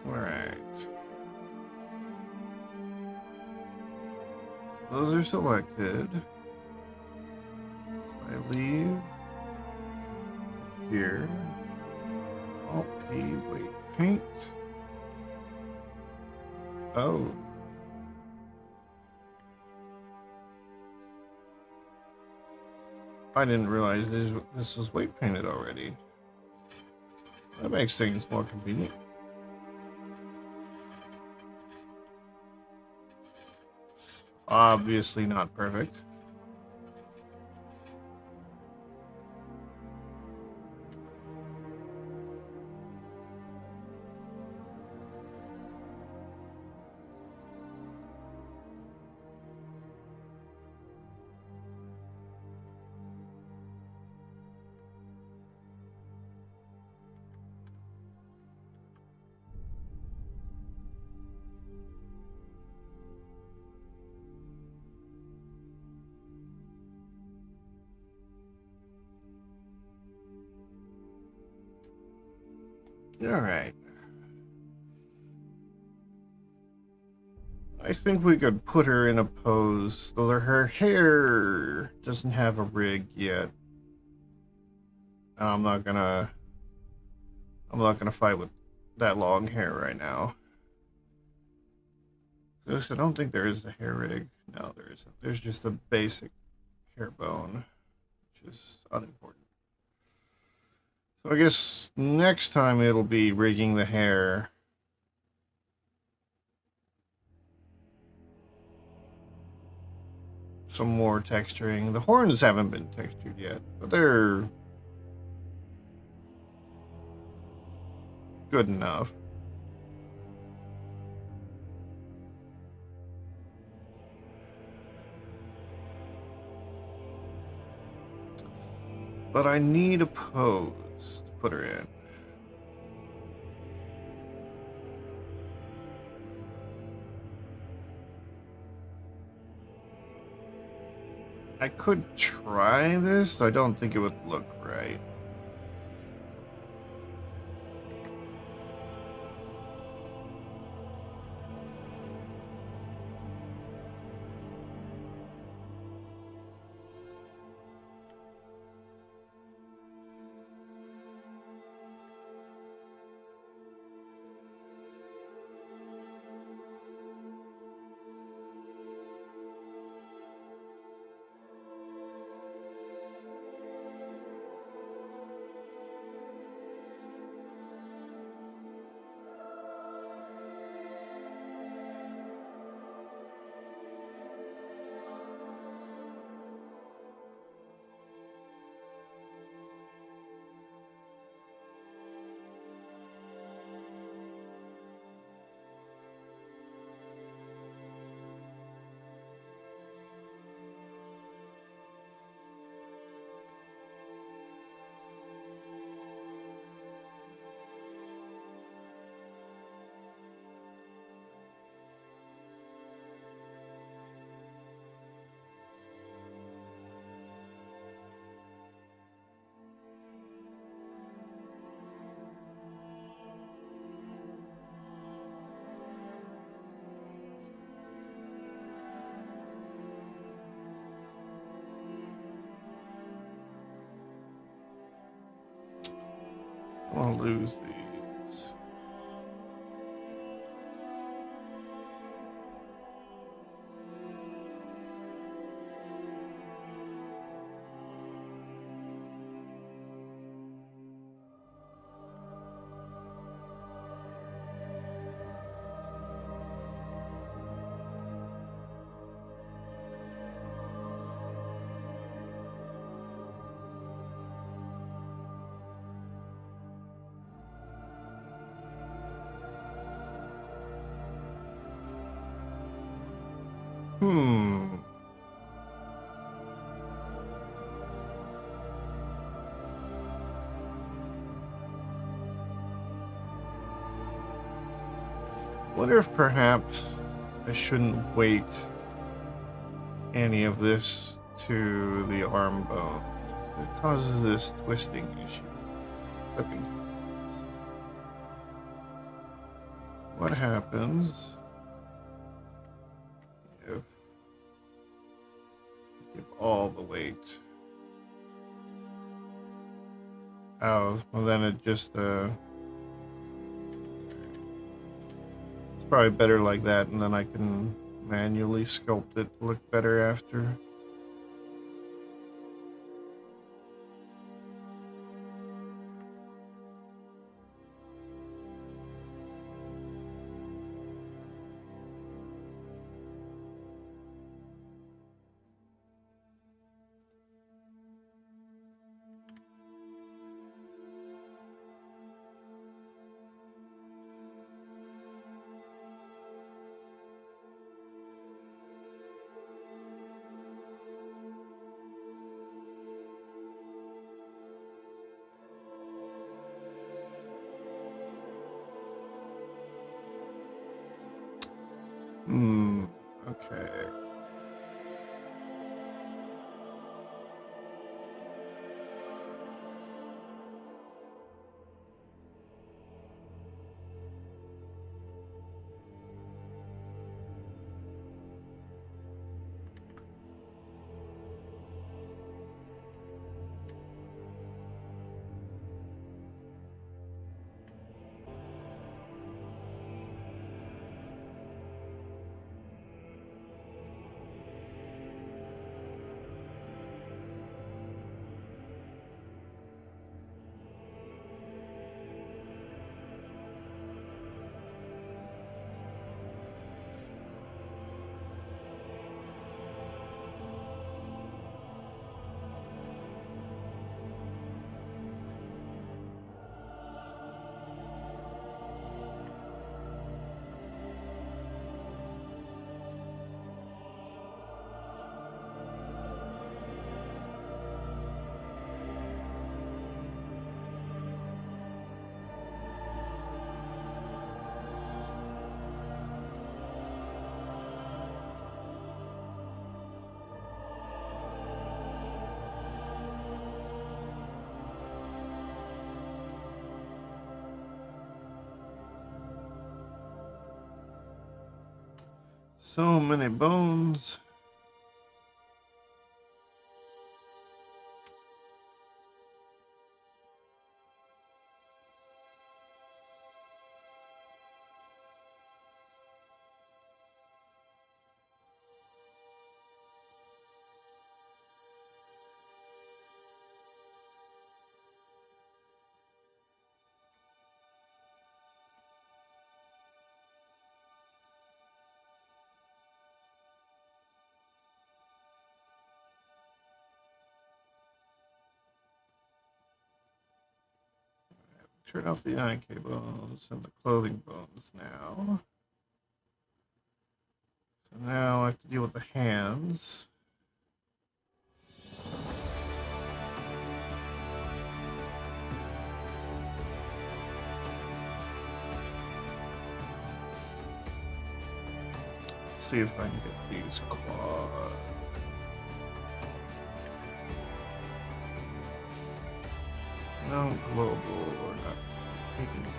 Alright. Those are selected. I leave here. Alt P, wait, paint. Oh. I didn't realize this was weight painted already. That makes things more convenient. Obviously not perfect. Alright. I think we could put her in a pose, though her hair doesn't have a rig yet. I'm not gonna fight with that long hair right now. Because I don't think there is a hair rig. No, there isn't. There's just a basic hair bone, which is unimportant. So I guess next time it'll be rigging the hair. Some more texturing. The horns haven't been textured yet, but they're good enough. But I need a pose to put her in. I could try this, I don't think it would look right. I'll lose these. Hmm. Wonder if perhaps I shouldn't weight any of this to the arm bones. It causes this twisting issue. Clipping. What happens if I give all the weight? Oh, well then it just it's probably better like that, and then I can manually sculpt it to look better after. Okay. So many bones. Turn off the eye cables and the clothing bones now. So now I have to deal with the hands. See if I can get these claws. No global or not taking damage.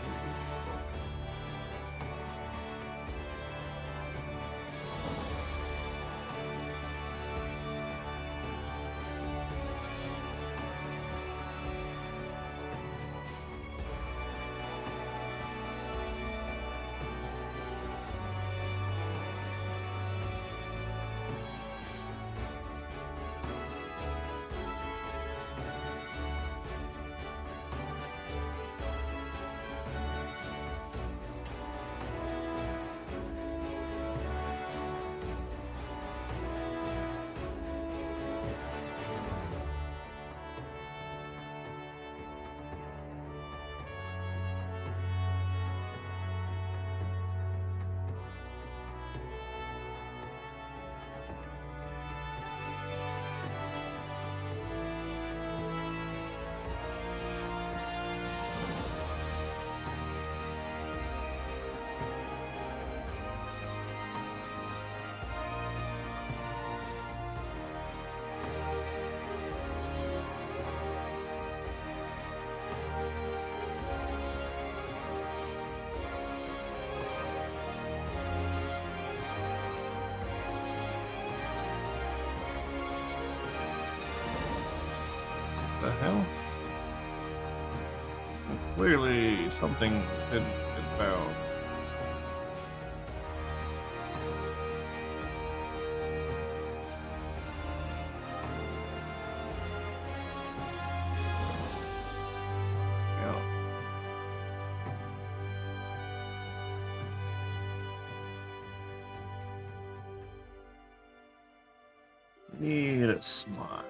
The hell? Clearly something didn't get found. Yeah. Need a smile.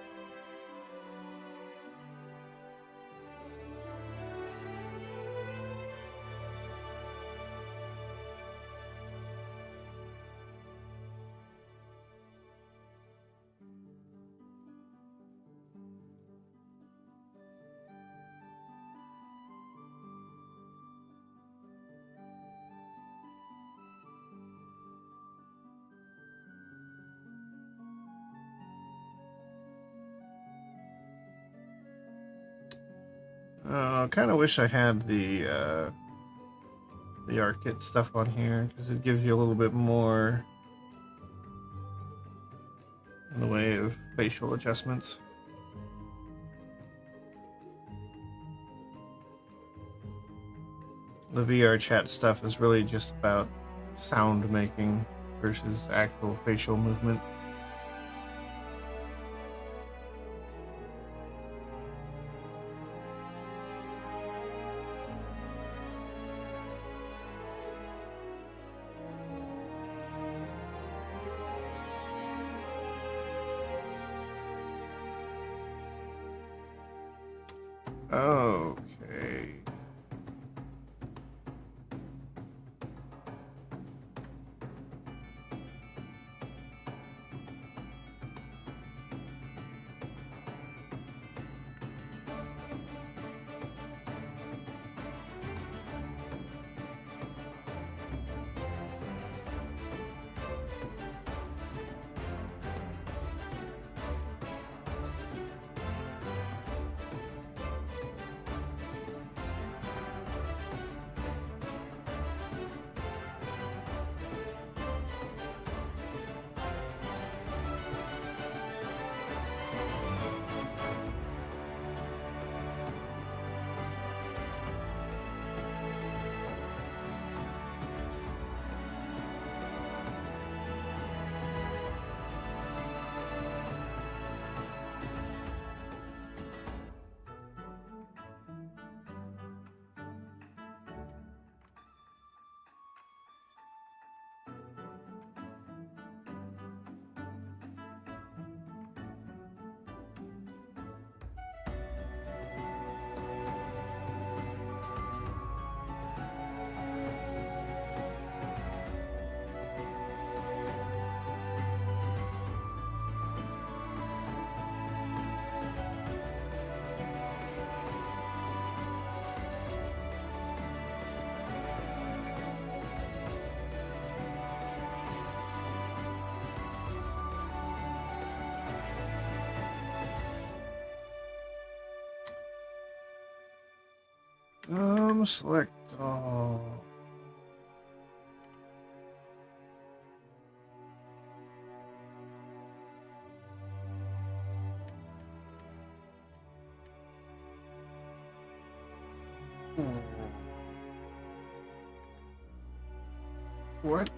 I kind of wish I had the art kit stuff on here because it gives you a little bit more in the way of facial adjustments. The VR chat stuff is really just about sound making versus actual facial movement. Okay. Select all. What?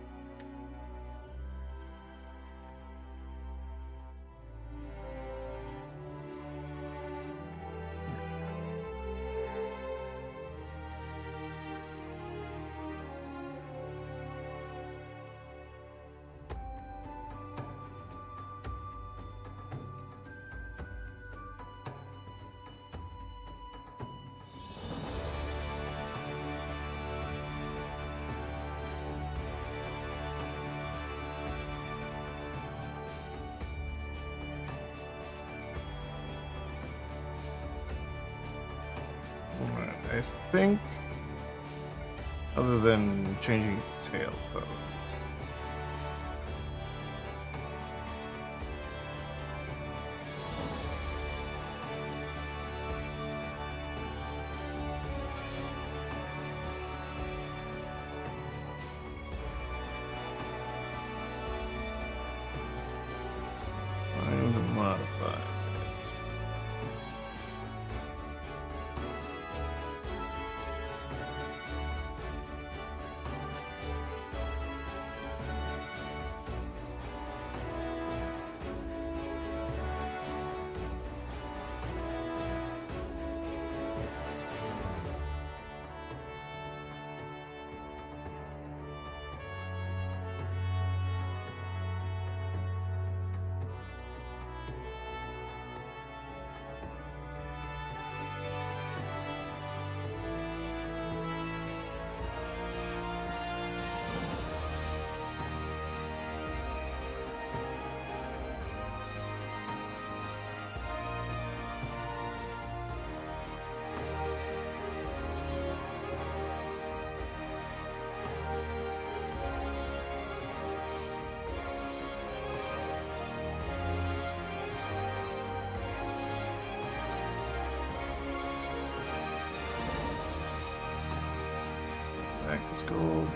I think, other than changing tail pose. Find and modify. gold.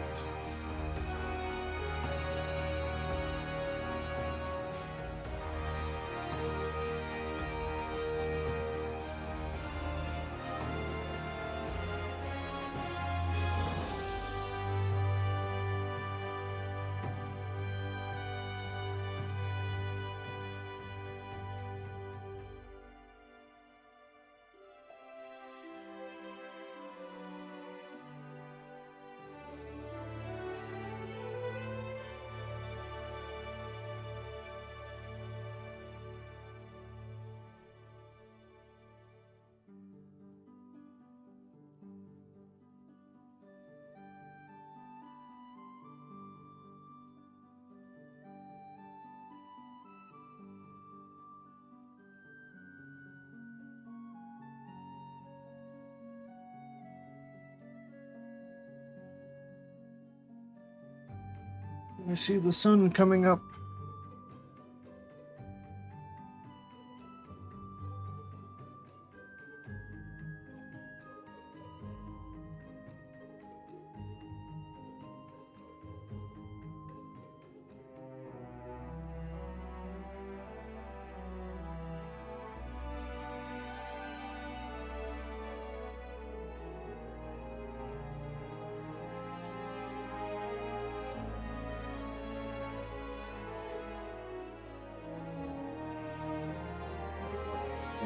I see the sun coming up.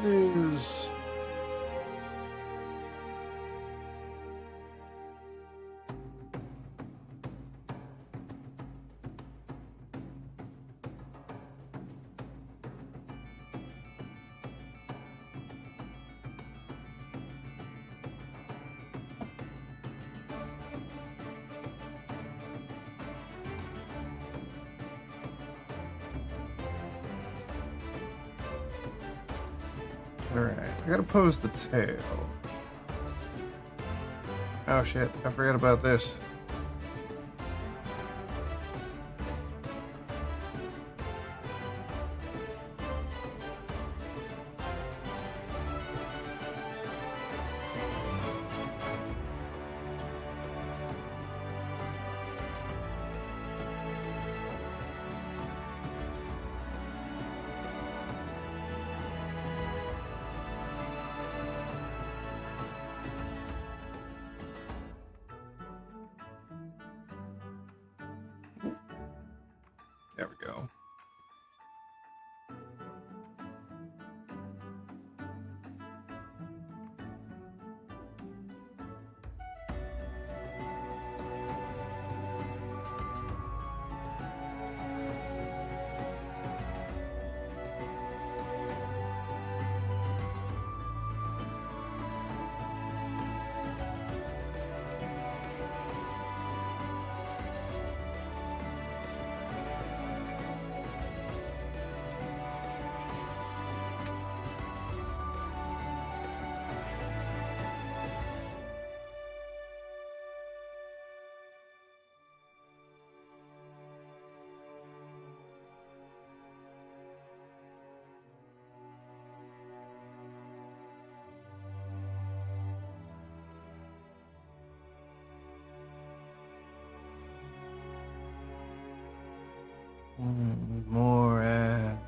Is alright, I gotta pose the tail. Oh shit, I forgot about this. There we go. More ads.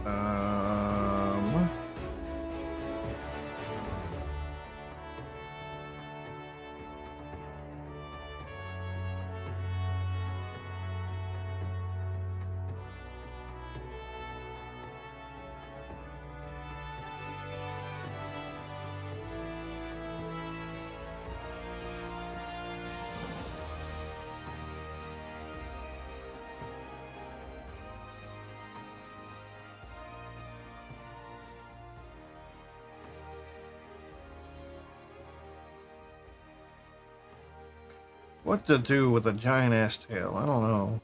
Um. What to do with a giant ass tail? I don't know.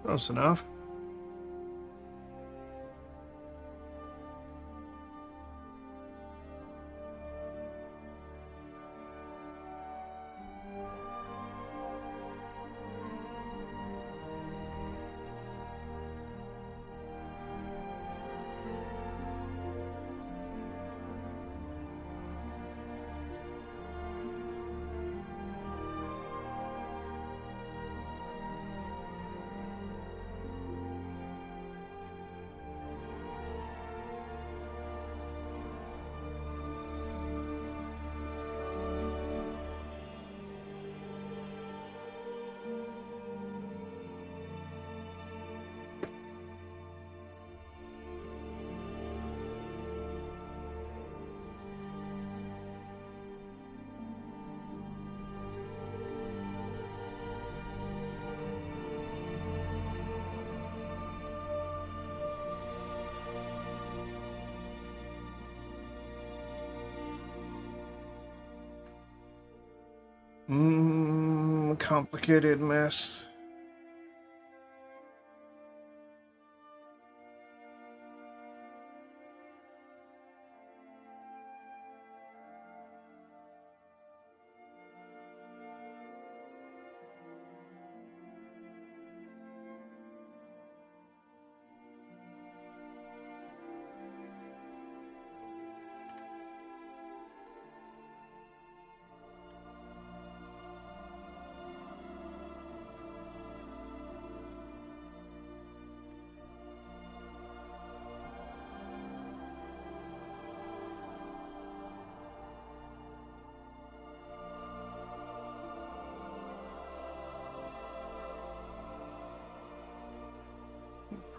Close enough. Complicated mess.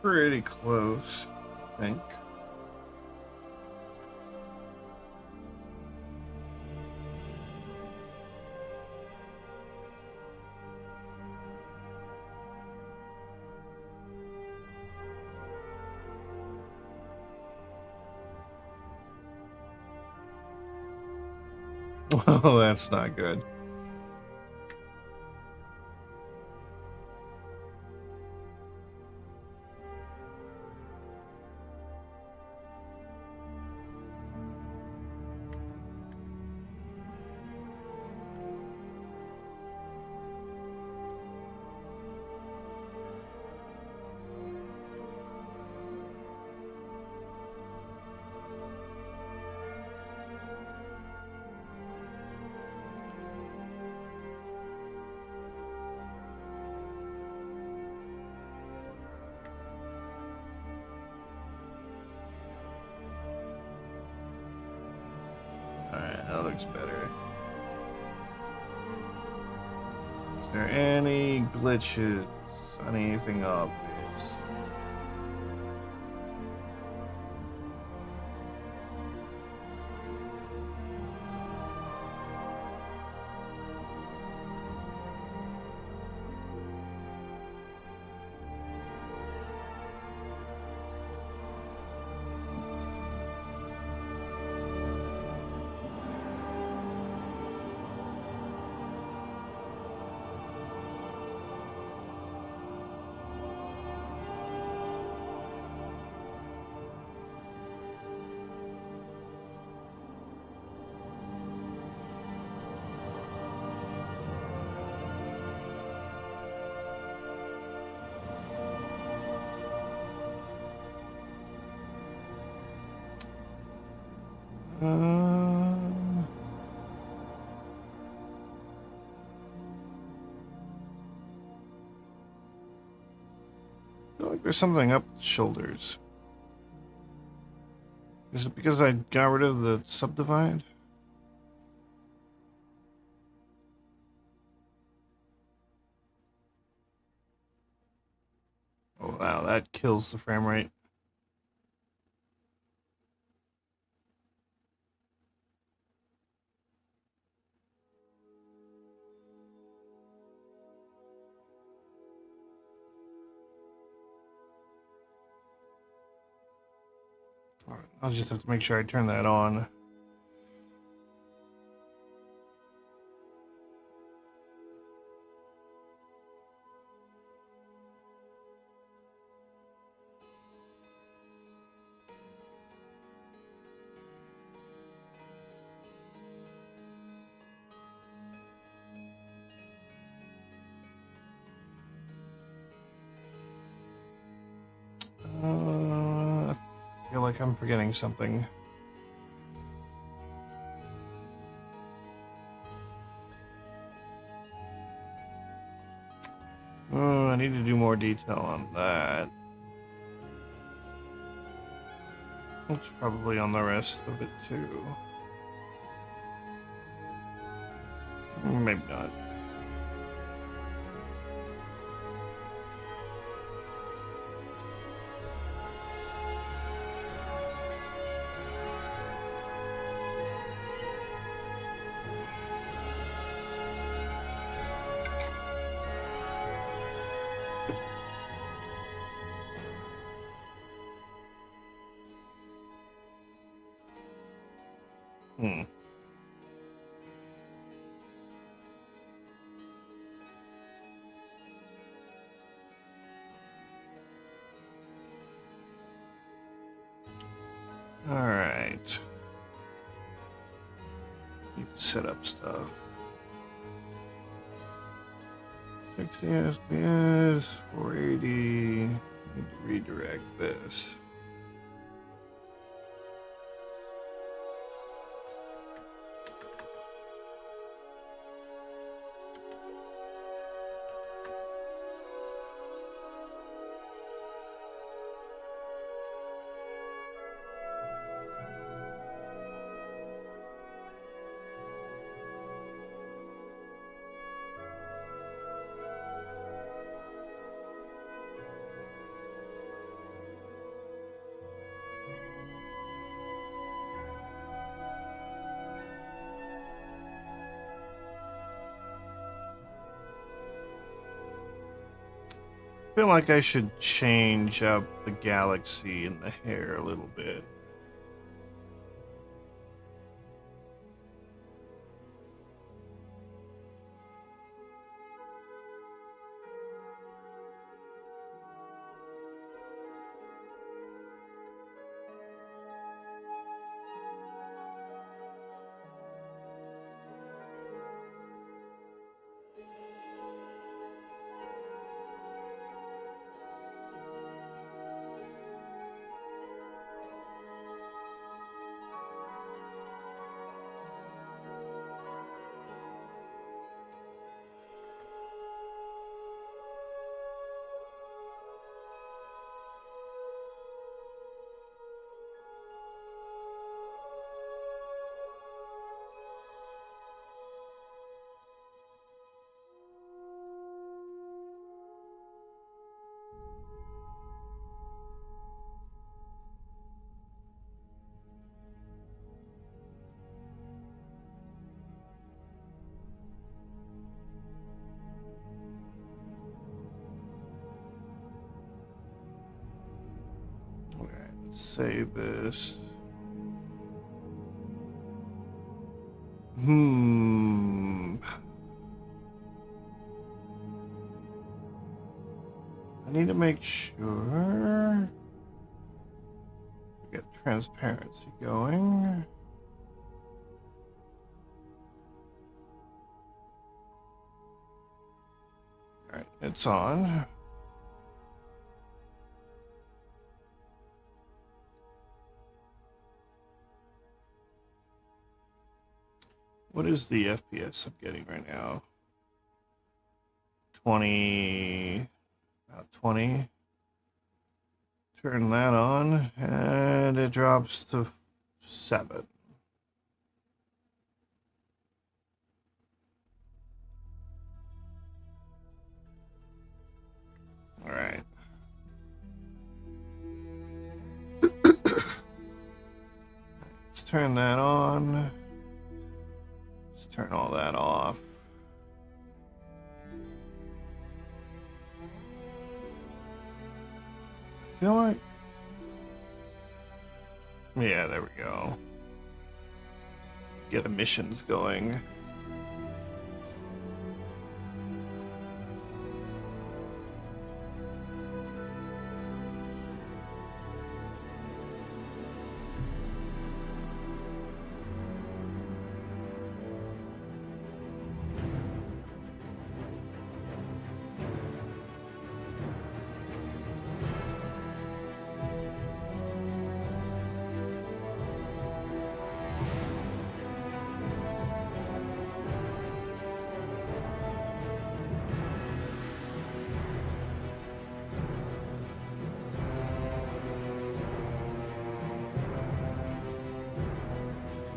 Pretty close, I think. Oh, that's not good. Alright, that looks better. there any glitches? Anything obvious? I feel like there's something up the shoulders. Is it because I got rid of the subdivide? Oh wow, that kills the frame rate. Alright, I'll just have to make sure I turn that on. I feel like I'm forgetting something. Oh, I need to do more detail on that. It's probably on the rest of it too. Maybe not. Hmm. All right. Need to set up stuff. 60 SPS, 480. Need to redirect this. I feel like I should change up the galaxy and the hair a little bit. Save this. I need to make sure we get transparency going. All right, it's on. What is the FPS I'm getting right now? 20, about 20. Turn that on, and it drops to 7. All right. Let's turn that on. Let's turn all that off. I feel like... Yeah, there we go. Get emissions going.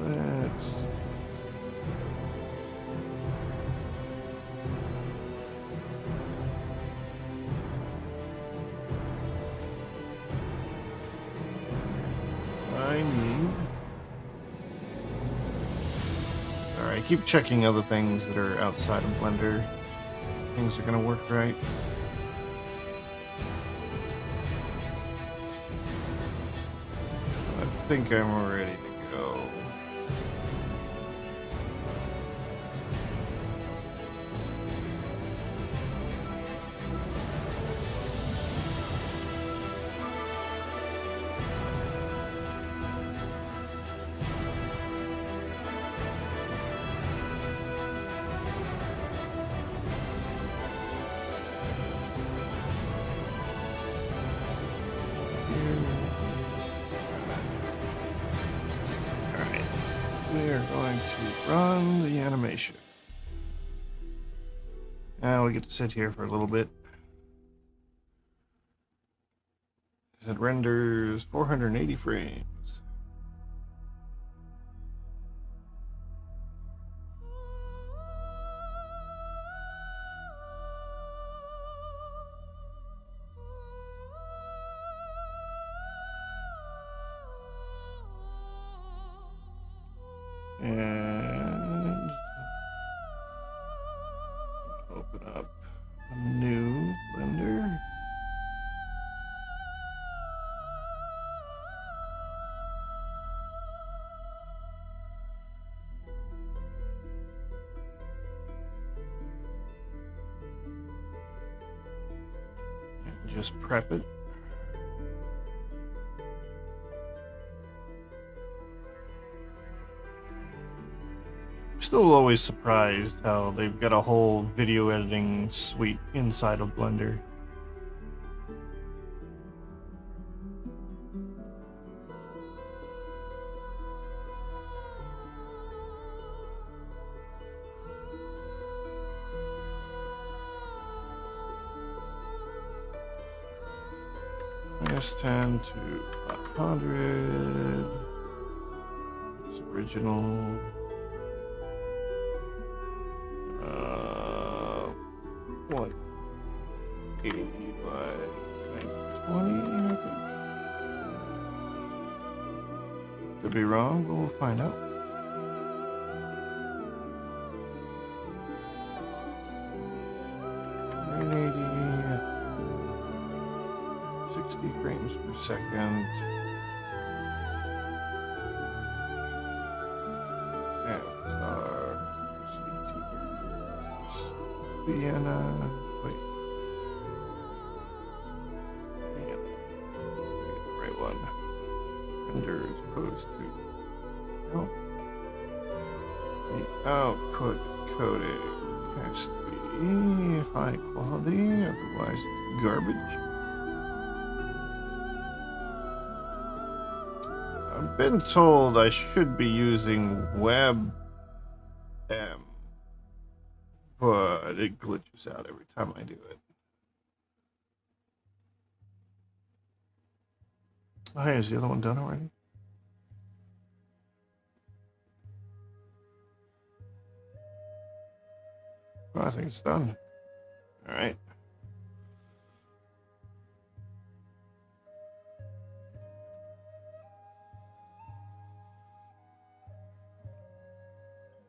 Let's... I need... Alright, keep checking other things that are outside of Blender. Things are gonna work right. I think I'm ready to go. We are going to run the animation. Now we get to sit here for a little bit. It renders 480 frames. And open up a new Blender. And just prep it. Still always surprised how they've got a whole video editing suite inside of Blender. S10 to 500. It's original. What? 80 by 20, I think. Could be wrong, but we'll find out. $180, 60 frames per second. Vienna. Wait. Vienna. The right one. Render is opposed to. No. The output coding has to be high quality, otherwise it's garbage. I've been told I should be using WebM, but it glitches out every time I do it. Oh, hey, is the other one done already? Well, I think it's done. All right.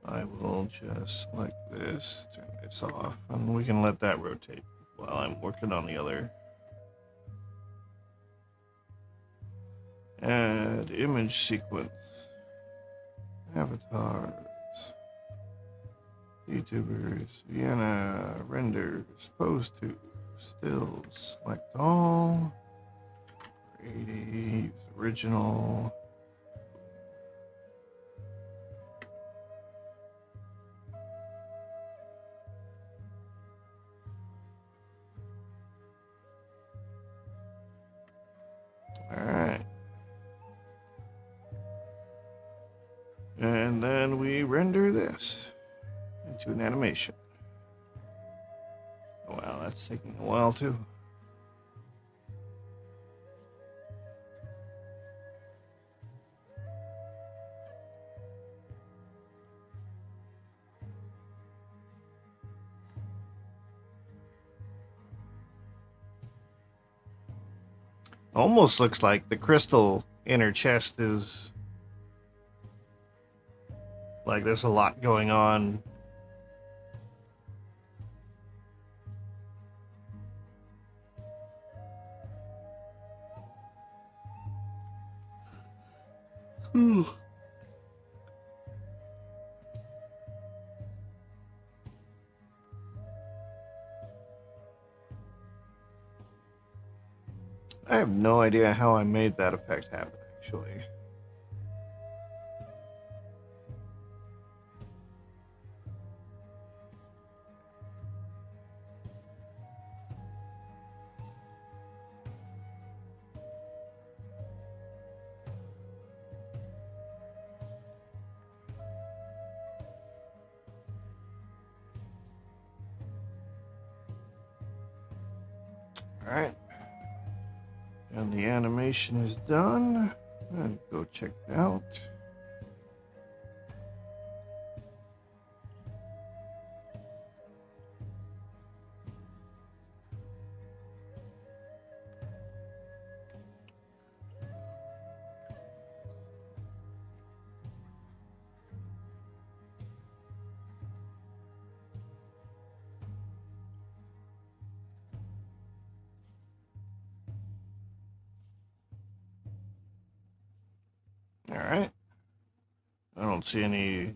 I will just select this, turn this off, and we can let that rotate while I'm working on the other. Add image sequence. Avatars. YouTubers. Vienna. Renders. Pose to. Stills. Select all. 80. Original. Alright. And then we render this into an animation. Wow, that's taking a while too. Almost looks like the crystal inner chest is like there's a lot going on. I have no idea how I made that effect happen, actually. Alright. And the animation is done. And go check it out. Alright. I don't see any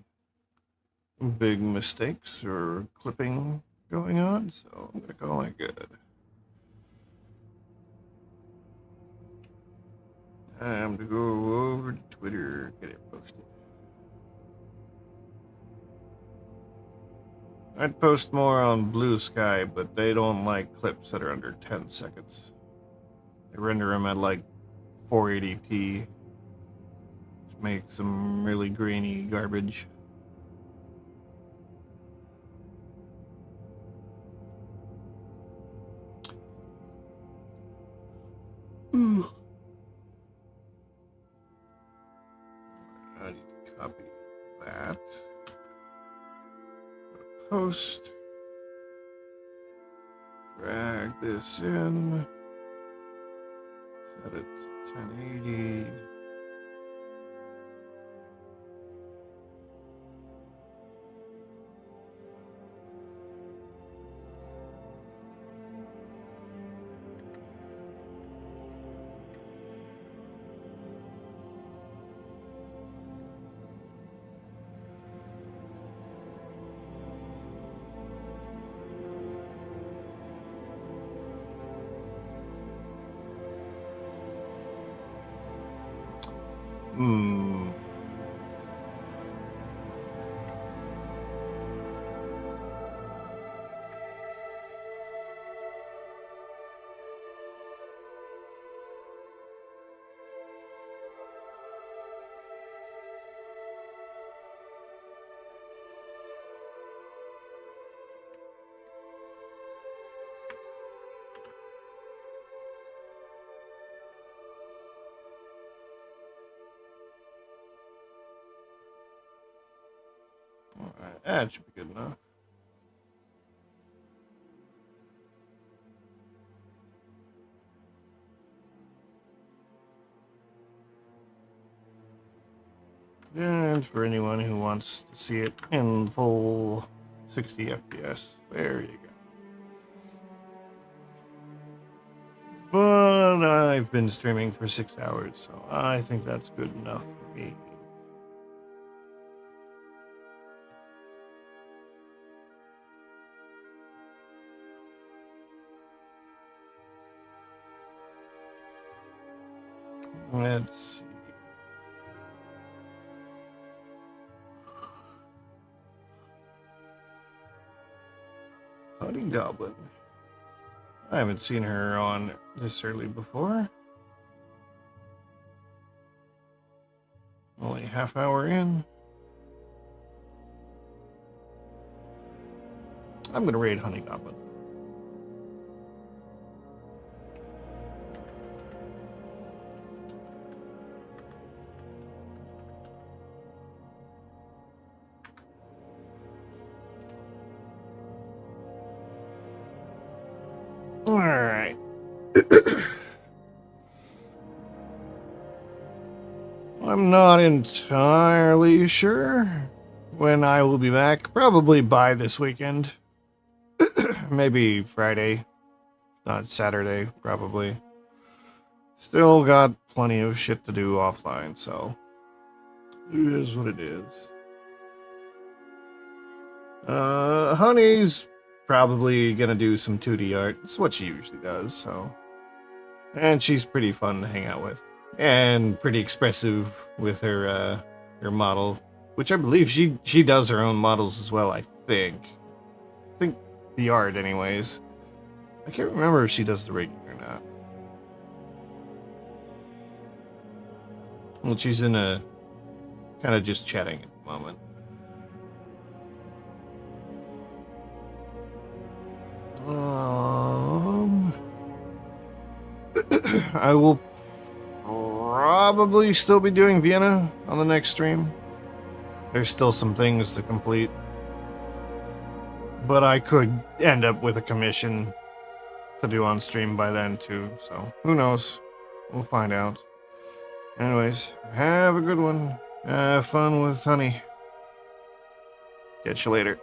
big mistakes or clipping going on, so I'm gonna call it good. Time to go over to Twitter, get it posted. I'd post more on Blue Sky, but they don't like clips that are under 10 seconds. They render them at like 480p, which makes some really grainy garbage. I need to copy that. Post. Drag this in. Set it to 1080. Hmm. Alright, that should be good enough. And for anyone who wants to see it in full 60 FPS, there you go. But I've been streaming for 6 hours, so I think that's good enough for me. Let's see. Honey Goblin. I haven't seen her on this early before. Only half hour in. I'm gonna raid Honey Goblin. Alright. I'm not entirely sure when I will be back. Probably by this weekend. Maybe Friday. Not Saturday, probably. Still got plenty of shit to do offline, so it is what it is. Honey's probably gonna do some 2D art. It's what she usually does, so. And she's pretty fun to hang out with. And pretty expressive with her model. Which I believe she does her own models as well, I think. I think the art anyways. I can't remember if she does the rigging or not. Well, she's in a kind of just chatting at the moment. I will probably still be doing Vienna on the next stream. There's still some things to complete. But I could end up with a commission to do on stream by then too, so who knows? We'll find out. Anyways, have a good one. Have fun with Honey. Catch you later.